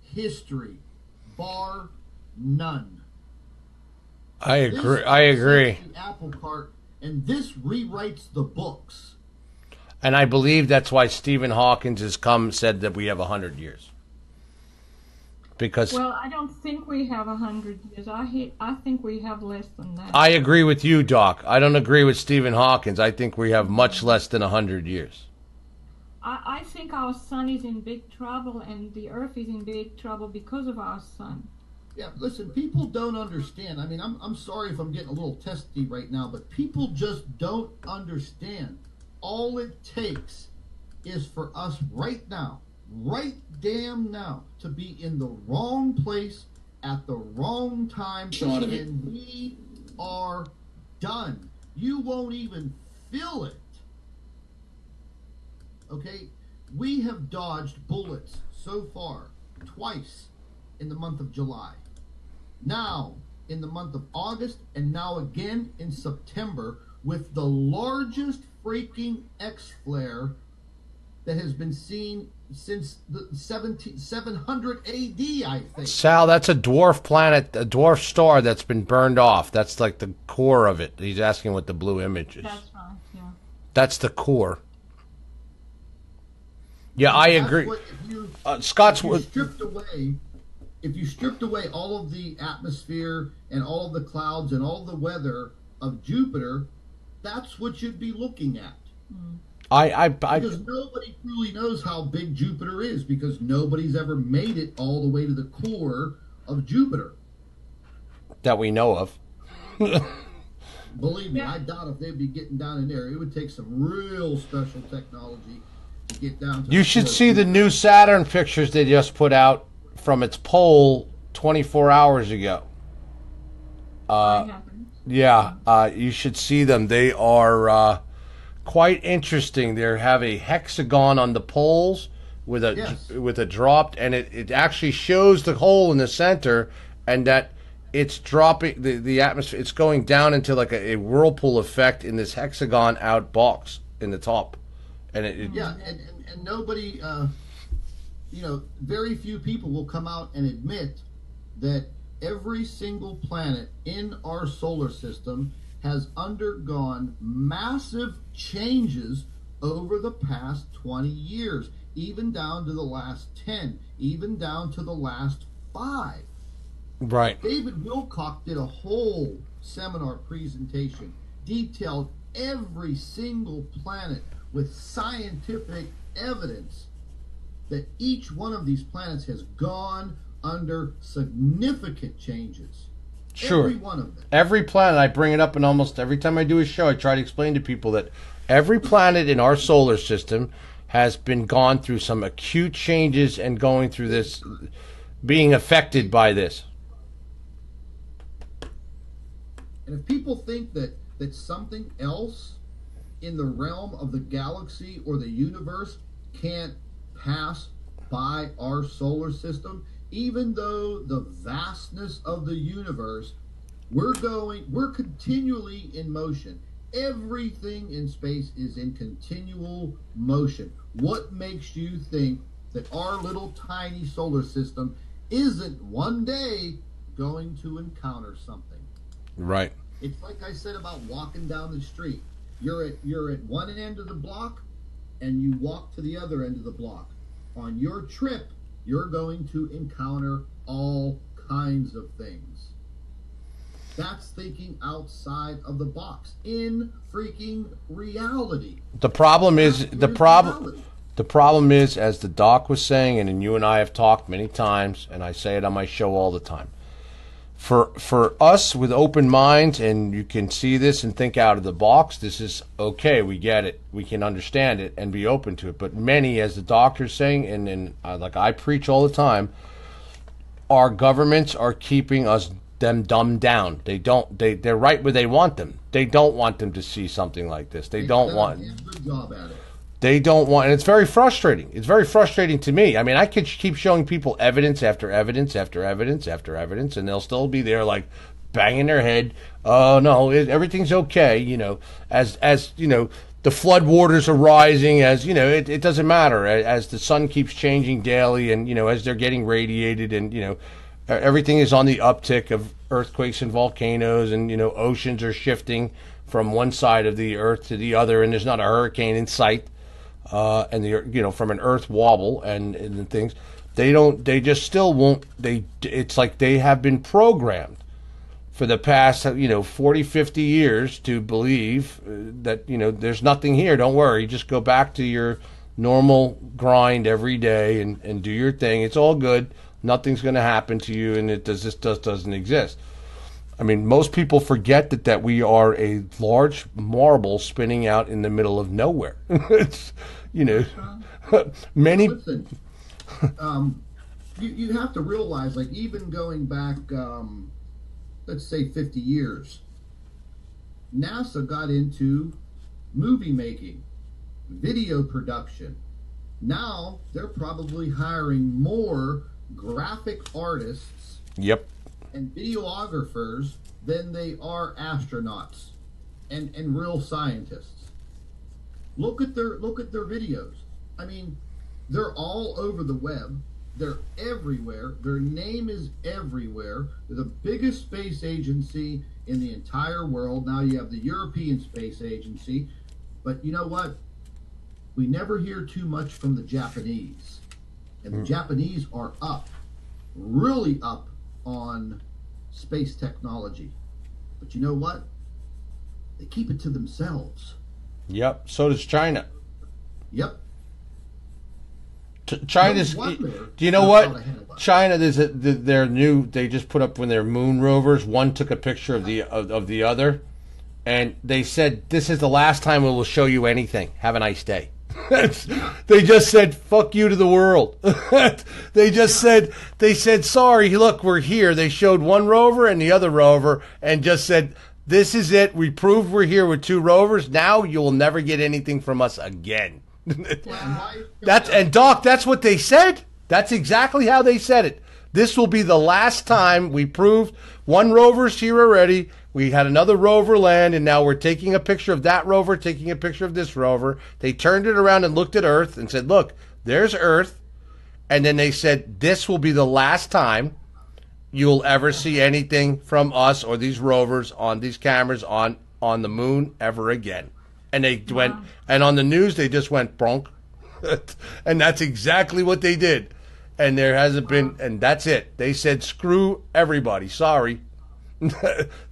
Speaker 3: history, bar none.
Speaker 1: I agree.
Speaker 3: The apple cart, and this rewrites the books.
Speaker 1: And I believe that's why Stephen Hawking has said that we have 100 years. Because
Speaker 4: well, I don't think we have 100 years. I think we have less than that.
Speaker 1: I agree with you, Doc. I don't agree with Stephen Hawking. I think we have much less than 100 years.
Speaker 4: I think our sun is in big trouble, and the Earth is in big trouble because of our sun.
Speaker 3: Yeah, listen, people don't understand. I mean, I'm sorry if I'm getting a little testy right now, but people just don't understand. All it takes is for us right now, right damn now, to be in the wrong place at the wrong time, and we are done. You won't even feel it. Okay? We have dodged bullets so far twice in the month of July. Now, in the month of August, and now again in September, with the largest freaking X flare that has been seen since the 700 AD, I think.
Speaker 1: Sal, that's a dwarf planet, a dwarf star that's been burned off. That's like the core of it. He's asking what the blue image is.
Speaker 4: That's right, yeah.
Speaker 1: That's the core. Yeah, I agree. Scott's
Speaker 3: if you stripped away all of the atmosphere and all of the clouds and all the weather of Jupiter, that's what you'd be looking at. Because nobody truly knows how big Jupiter is, because nobody's ever made it all the way to the core of Jupiter.
Speaker 1: That we know of.
Speaker 3: Believe me, I doubt if they'd be getting down in there. It would take some real special technology to get down to
Speaker 1: You should see the new Saturn pictures they just put out from its pole 24 hours ago. You should see them. They are quite interesting. They have a hexagon on the poles with a dropped, and it actually shows the hole in the center, and that it's dropping the atmosphere. It's going down into like a whirlpool effect in this hexagon out box in the top, and
Speaker 3: and nobody. Very few people will come out and admit that every single planet in our solar system has undergone massive changes over the past 20 years, even down to the last 10, even down to the last 5.
Speaker 1: Right.
Speaker 3: David Wilcock did a whole seminar presentation, detailed every single planet with scientific evidence that each one of these planets has gone under significant changes.
Speaker 1: Sure.
Speaker 3: Every one of them.
Speaker 1: Every planet, I bring it up, and almost every time I do a show, I try to explain to people that every planet in our solar system has been gone through some acute changes and going through this, being affected by this.
Speaker 3: And if people think that something else in the realm of the galaxy or the universe can't pass by our solar system, even though the vastness of the universe, we're continually in motion. Everything in space is in continual motion. What makes you think that our little tiny solar system isn't one day going to encounter something?
Speaker 1: Right.
Speaker 3: It's like I said about walking down the street. You're at one end of the block, and you walk to the other end of the block. On your trip, you're going to encounter all kinds of things. That's thinking outside of the box in freaking reality.
Speaker 1: The problem is, as the doc was saying, and you and I have talked many times, and I say it on my show all the time. For us with open minds, and you can see this and think out of the box, this is okay, we get it, we can understand it and be open to it. But many, as the doctor's saying, and like I preach all the time, our governments are keeping them dumbed down. They're right where they want them. They don't want them to see something like this. They don't want.
Speaker 3: Good job at it.
Speaker 1: They don't want, and it's very frustrating. It's very frustrating to me. I mean, I could keep showing people evidence after evidence after evidence after evidence, and they'll still be there like banging their head. Oh no, everything's okay. As the flood waters are rising, as you know, it doesn't matter, as the sun keeps changing daily, and you know, as they're getting radiated, and you know, everything is on the uptick of earthquakes and volcanoes, and you know, oceans are shifting from one side of the earth to the other, and there's not a hurricane in sight, and the, you know, from an earth wobble and things, they just still won't, it's like they have been programmed for the past, you know, 40, 50 years to believe that, you know, there's nothing here. Don't worry. Just go back to your normal grind every day and do your thing. It's all good. Nothing's going to happen to you, and it just doesn't exist. I mean, most people forget that we are a large marble spinning out in the middle of nowhere. It's, you know, many...
Speaker 3: Listen, you have to realize, like, even going back... let's say 50 years, NASA got into movie making, video production. Now they're probably hiring more graphic artists
Speaker 1: Yep.
Speaker 3: and videographers than they are astronauts and real scientists. Look at their videos. I mean, they're all over the web. They're everywhere. Their name is everywhere. They're the biggest space agency in the entire world. Now you have the European Space Agency. But you know what? We never hear too much from the Japanese. And the Japanese are up, really up on space technology. But you know what? They keep it to themselves.
Speaker 1: Yep. So does China.
Speaker 3: Yep.
Speaker 1: China's. Do you know what? China, their new. They just put up when their moon rovers. One took a picture of the other, and they said, "This is the last time we will show you anything. Have a nice day." They just said, "Fuck you" to the world. They said, "Sorry, look, we're here." They showed one rover and the other rover, and just said, "This is it. We proved we're here with two rovers. Now you will never get anything from us again." Doc, that's what they said. That's exactly how they said it. This will be the last time. We proved one rover's here already. We had another rover land, and now we're taking a picture of that rover, taking a picture of this rover. They turned it around and looked at Earth and said, "Look, there's Earth." And then they said, "This will be the last time you'll ever see anything from us or these rovers on these cameras on the moon ever again." And they went, and on the news, they just went bronk. And that's exactly what they did. And there hasn't been, and that's it. They said, "Screw everybody. Sorry."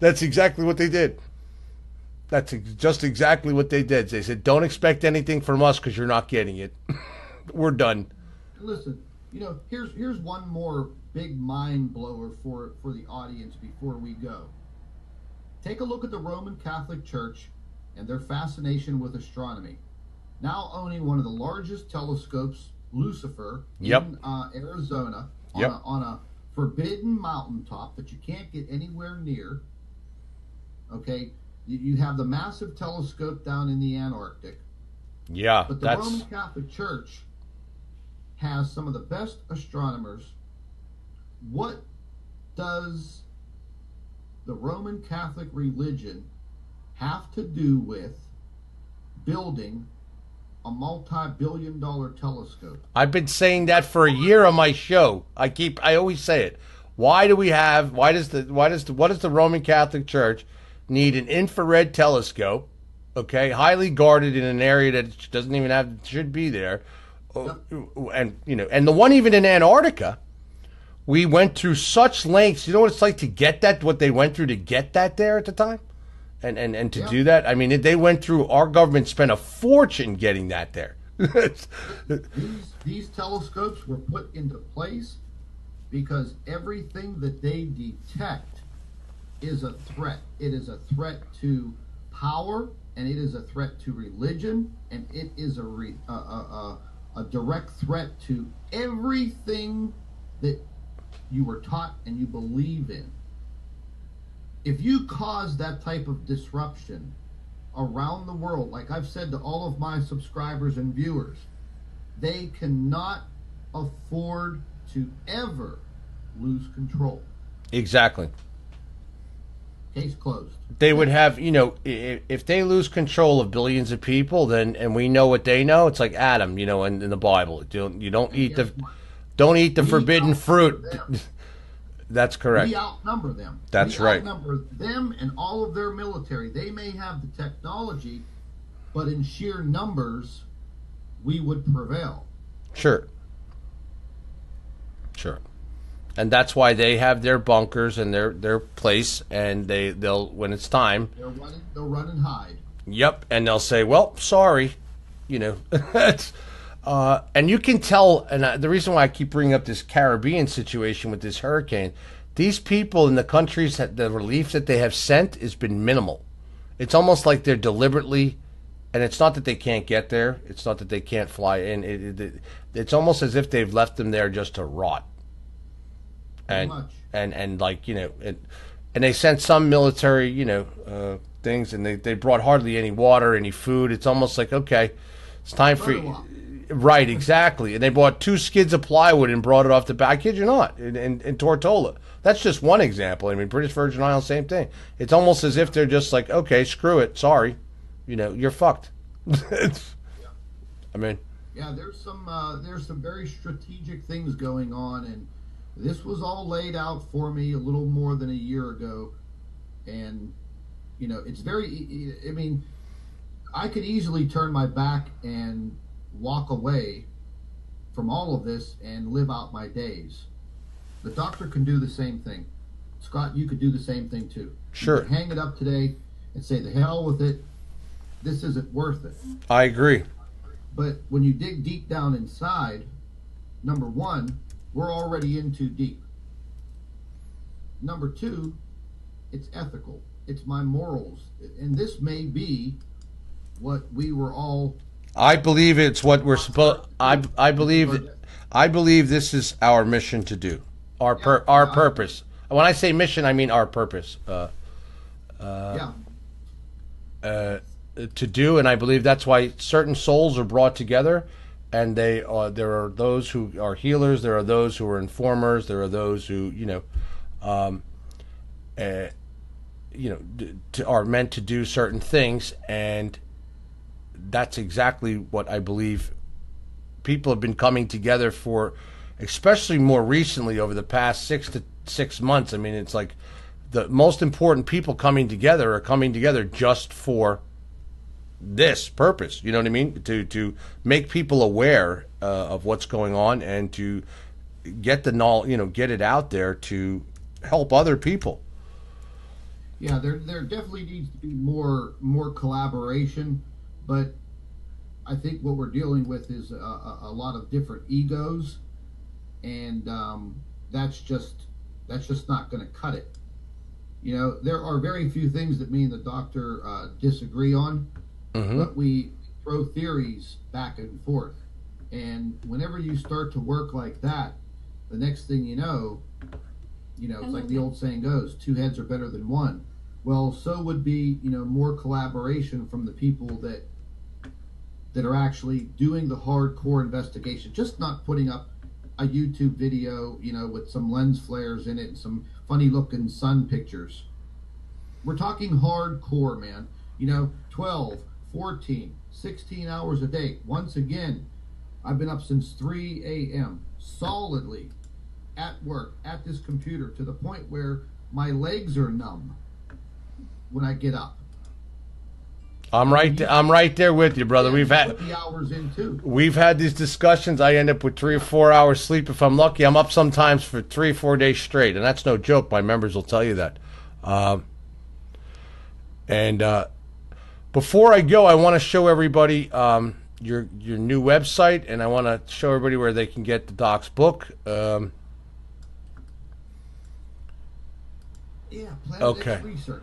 Speaker 1: That's exactly what they did. That's just exactly what they did. They said, "Don't expect anything from us because you're not getting it." We're done.
Speaker 3: Listen, you know, here's one more big mind blower for the audience before we go. Take a look at the Roman Catholic Church and their fascination with astronomy. Now owning one of the largest telescopes, Lucifer, in Arizona, on a forbidden mountaintop that you can't get anywhere near. Okay, you have the massive telescope down in the Antarctic.
Speaker 1: Yeah,
Speaker 3: but the Roman Catholic Church has some of the best astronomers. What does the Roman Catholic religion have to do with building a multi-billion-dollar telescope?
Speaker 1: I've been saying that for a year on my show. I always say it. Why does the Roman Catholic Church need an infrared telescope? Okay, highly guarded in an area that doesn't even should be there, and you know, and the one even in Antarctica, we went through such lengths. You know what it's like to get that? What they went through to get that there at the time. And to do that, I mean, they went through, our government spent a fortune getting that there.
Speaker 3: These telescopes were put into place because everything that they detect is a threat. It is a threat to power, and it is a threat to religion, and it is a direct threat to everything that you were taught and you believe in. If you cause that type of disruption around the world, like I've said to all of my subscribers and viewers, they cannot afford to ever lose control.
Speaker 1: Exactly.
Speaker 3: Case closed.
Speaker 1: They would have, if they lose control of billions of people, then, and we know what they know, it's like Adam, in the Bible. You don't eat the forbidden fruit. That's correct.
Speaker 3: We outnumber them.
Speaker 1: That's right.
Speaker 3: We outnumber them and all of their military. They may have the technology, but in sheer numbers, we would prevail.
Speaker 1: Sure. And that's why they have their bunkers and their place, and they'll when it's time.
Speaker 3: They'll run and hide.
Speaker 1: Yep, and they'll say, "Well, sorry," It's, and you can tell. And the reason why I keep bringing up this Caribbean situation with this hurricane, these people in the countries that the relief that they have sent has been minimal. It's almost like they're deliberately, and it's not that they can't get there. It's not that they can't fly in. It's almost as if they've left them there just to rot. And like and they sent some military things, and they brought hardly any water, any food. It's almost like, okay, it's time for you. Right, exactly. And they bought 2 skids of plywood and brought it off the back. I kid you not, in Tortola. That's just one example. I mean, British Virgin Islands, same thing. It's almost as if they're just like, okay, screw it, sorry, you're fucked. I mean,
Speaker 3: yeah, there's some very strategic things going on, and this was all laid out for me a little more than a year ago, and it's very. I mean, I could easily turn my back and walk away from all of this and live out my days. The doctor can do the same thing. Scott, you could do the same thing too.
Speaker 1: Sure.
Speaker 3: You could hang it up today and say, the hell with it. This isn't worth it.
Speaker 1: I agree.
Speaker 3: But when you dig deep down inside, number one, we're already in too deep. Number two, it's ethical. It's my morals. And this may be what we were all...
Speaker 1: I believe it's what we're supposed... I believe this is our mission to do. Our purpose. When I say mission, I mean our purpose. To do, and I believe that's why certain souls are brought together, and there are those who are healers, there are those who are informers, there are those who are meant to do certain things, and that's exactly what I believe people have been coming together for, especially more recently over the past 6 months. I mean, it's like the most important people coming together are coming together just for this purpose. You know what I mean? To make people aware of what's going on, and to get the knowledge, get it out there to help other people.
Speaker 3: Yeah, there definitely needs to be more collaboration, but I think what we're dealing with is a lot of different egos, and that's just not going to cut it. There are very few things that me and the doctor disagree on. Mm-hmm. But we throw theories back and forth. And whenever you start to work like that, the next thing you know, it's like the old saying goes, 2 heads are better than one. Well, so would be, more collaboration from the people that are actually doing the hardcore investigation, just not putting up a YouTube video, with some lens flares in it and some funny looking sun pictures. We're talking hardcore, man. 12, 14, 16 hours a day. Once again, I've been up since 3 a.m. solidly at work, at this computer, to the point where my legs are numb when I get up.
Speaker 1: I'm right there with you, brother.
Speaker 3: Yeah, we've had the hours in too.
Speaker 1: We've had these discussions. I end up with 3 or 4 hours sleep if I'm lucky. I'm up sometimes for 3 or 4 days straight, and that's no joke. My members will tell you that. Before I go, I want to show everybody your new website, and I want to show everybody where they can get the doc's book.
Speaker 3: Planet
Speaker 1: okay.
Speaker 3: X Researcher.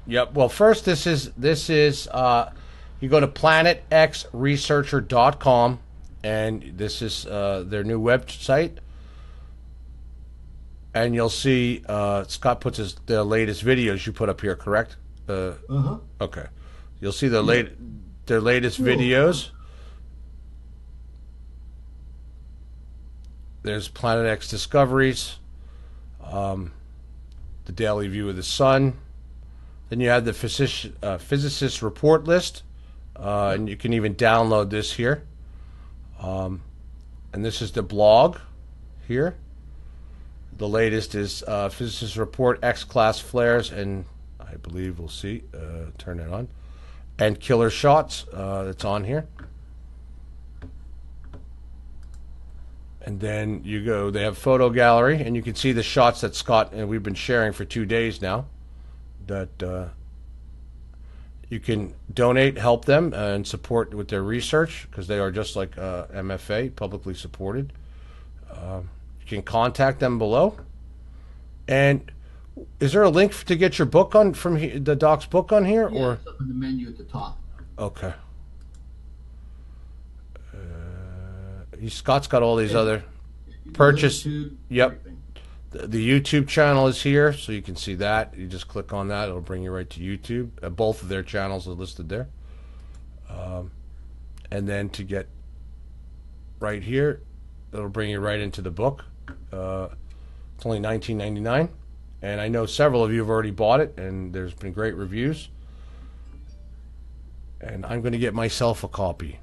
Speaker 1: Yep. Well, first, this is you go to planetxresearcher.com, and this is their new website, and you'll see Scott puts the latest videos you put up here, correct? Okay. You'll see their latest videos. There's Planet X Discoveries, the Daily View of the Sun, Then you have the physicist report list, and you can even download this here. And this is the blog here. The latest is physicist report X-class flares, and I believe we'll see. Turn it on. And killer shots. That's on here. And then you go. They have photo gallery, and you can see the shots that Scott and we've been sharing for 2 days now. That you can donate, help them, and support with their research, because they are just like MFA, publicly supported. You can contact them below. And is there a link to get your book on from the Doc's book on here,
Speaker 3: Yeah,
Speaker 1: or
Speaker 3: it's up in the menu at the top.
Speaker 1: okay? Scott's got all these other purchase.
Speaker 3: YouTube,
Speaker 1: Yep.
Speaker 3: everything.
Speaker 1: The YouTube channel is here, so you can see that. You just click on that; it'll bring you right to YouTube. Both of their channels are listed there. And then to get right here, it'll bring you right into the book. It's only $19.99, and I know several of you have already bought it, and there's been great reviews. And I'm going to get myself a copy.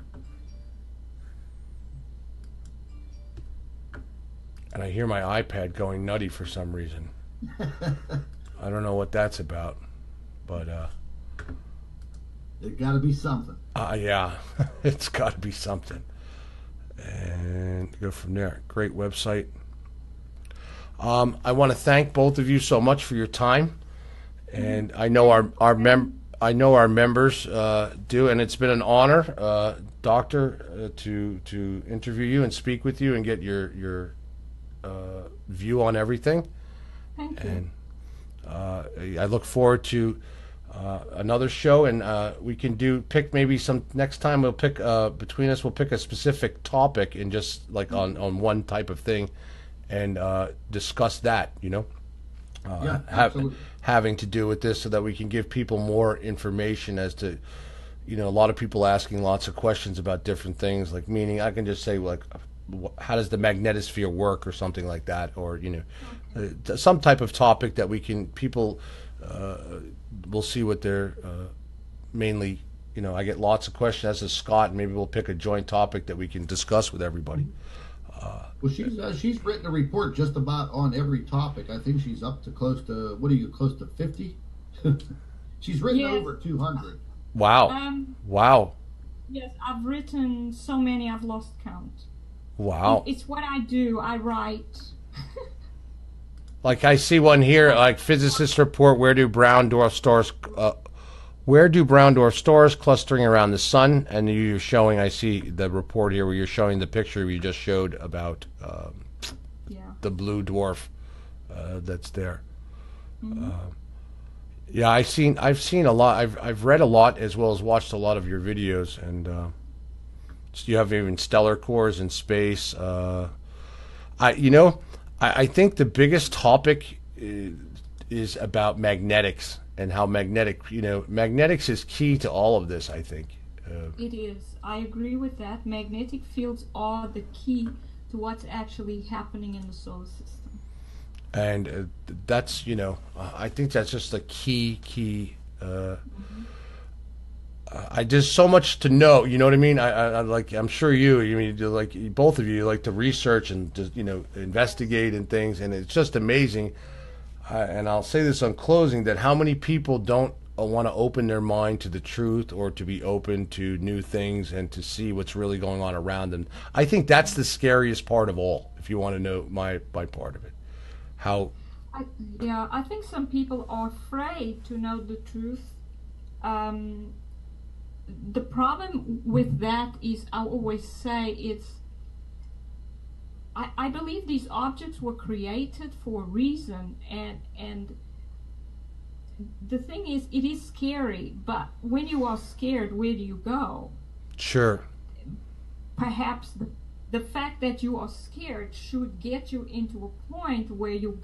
Speaker 1: And I hear my iPad going nutty for some reason. I don't know what that's about, but
Speaker 3: There's got to be something.
Speaker 1: yeah, it's got to be something. And go from there. Great website. I want to thank both of you so much for your time, and I know our members do, and it's been an honor, Doctor, to interview you and speak with you and get your view on everything.
Speaker 4: Thank you.
Speaker 1: And I look forward to another show, and we can pick maybe some next time. We'll pick between us. We'll pick a specific topic and just like on one type of thing, and discuss that.
Speaker 3: Yeah, absolutely.
Speaker 1: Having to do with this, so that we can give people more information as to, a lot of people asking lots of questions about different things. Like, meaning, I can just say like, how does the magnetosphere work, or something like that, or some type of topic that people will see what they're mainly. I get lots of questions, as does Scott, and maybe we'll pick a joint topic that we can discuss with everybody.
Speaker 3: Well, she's written a report just about on every topic. I think she's up to close to 50? She's written
Speaker 4: Yes.
Speaker 3: over 200.
Speaker 1: Wow! Wow!
Speaker 4: Yes, I've written so many I've lost count.
Speaker 1: Wow!
Speaker 4: It's what I do. I write.
Speaker 1: Like I see one here, like physicists report where do brown dwarf stars clustering around the sun, and you're showing. I see the report here where you're showing the picture you just showed about the blue dwarf that's there.
Speaker 4: Mm-hmm.
Speaker 1: Yeah, I've seen a lot. I've read a lot as well as watched a lot of your videos, and you have even stellar cores in space. I think the biggest topic is about magnetics, and how magnetics is key to all of this, I think.
Speaker 4: It is. I agree with that. Magnetic fields are the key to what's actually happening in the solar system.
Speaker 1: And that's, I think that's just the key. There's so much to know, you know what I mean? I'm sure both of you like to research and just, investigate and things, and it's just amazing. And I'll say this on closing, that how many people don't want to open their mind to the truth, or to be open to new things and to see what's really going on around them. I think that's the scariest part of all, if you want to know my part of it.
Speaker 4: I think some people are afraid to know the truth. The problem with that is, I always say, I believe these objects were created for a reason, and the thing is, it is scary, but when you are scared, where do you go?
Speaker 1: Sure.
Speaker 4: Perhaps the fact that you are scared should get you into a point where you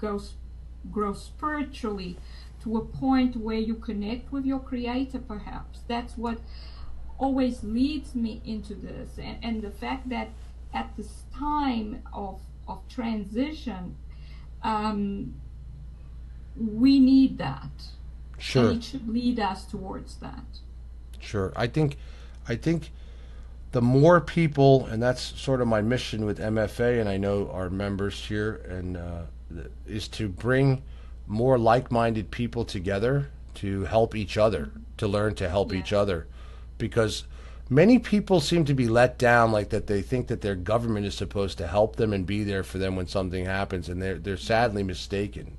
Speaker 4: grow spiritually, to a point where you connect with your creator. Perhaps that's what always leads me into this, and the fact that at this time of transition, we need that.
Speaker 1: Sure.
Speaker 4: And it should lead us towards that.
Speaker 1: Sure. I think the more people, and that's sort of my mission with MFA, and I know our members here, and is to bring more like-minded people together to help each other, to learn to help each other, because many people seem to be let down, like that they think that their government is supposed to help them and be there for them when something happens, and they're sadly mistaken.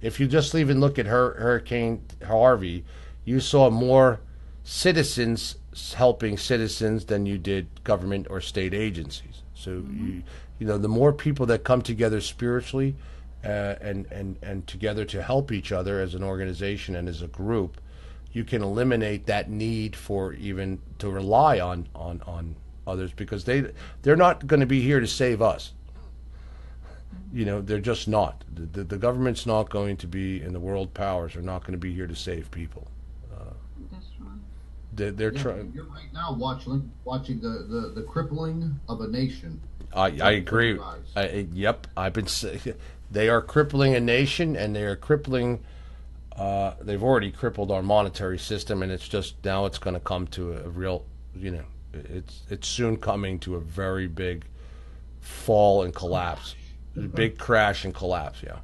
Speaker 1: If you just even look at Hurricane Harvey, you saw more citizens helping citizens than you did government or state agencies. So you know, the more people that come together spiritually and together to help each other as an organization and as a group, you can eliminate that need for even to rely on others, because they're not going to be here to save us. You know, they're just not. The government's not going to be, and the world powers are not going to be here to save people.
Speaker 4: That's right.
Speaker 1: They're trying.
Speaker 3: You're right now watching the crippling of a nation.
Speaker 1: I agree. Yep, I've been saying they are crippling a nation, and they are crippling. They've already crippled our monetary system, and it's just now it's going to come to a real. You know, it's soon coming to a very big fall and collapse, a big crash and collapse. Yeah.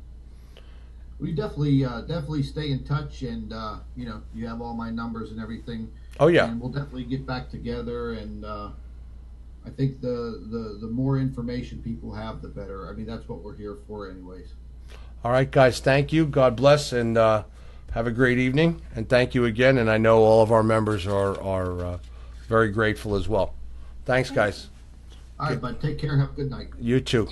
Speaker 3: We definitely stay in touch, and you know, you have all my numbers and everything.
Speaker 1: Oh yeah.
Speaker 3: And we'll definitely get back together, and I think the more information people have, the better. I mean, that's what we're here for, anyways.
Speaker 1: All right, guys. Thank you. God bless, and have a great evening. And thank you again. And I know all of our members are very grateful as well. Thanks, guys.
Speaker 3: All right, bud. Take care. Have a good night.
Speaker 1: You too.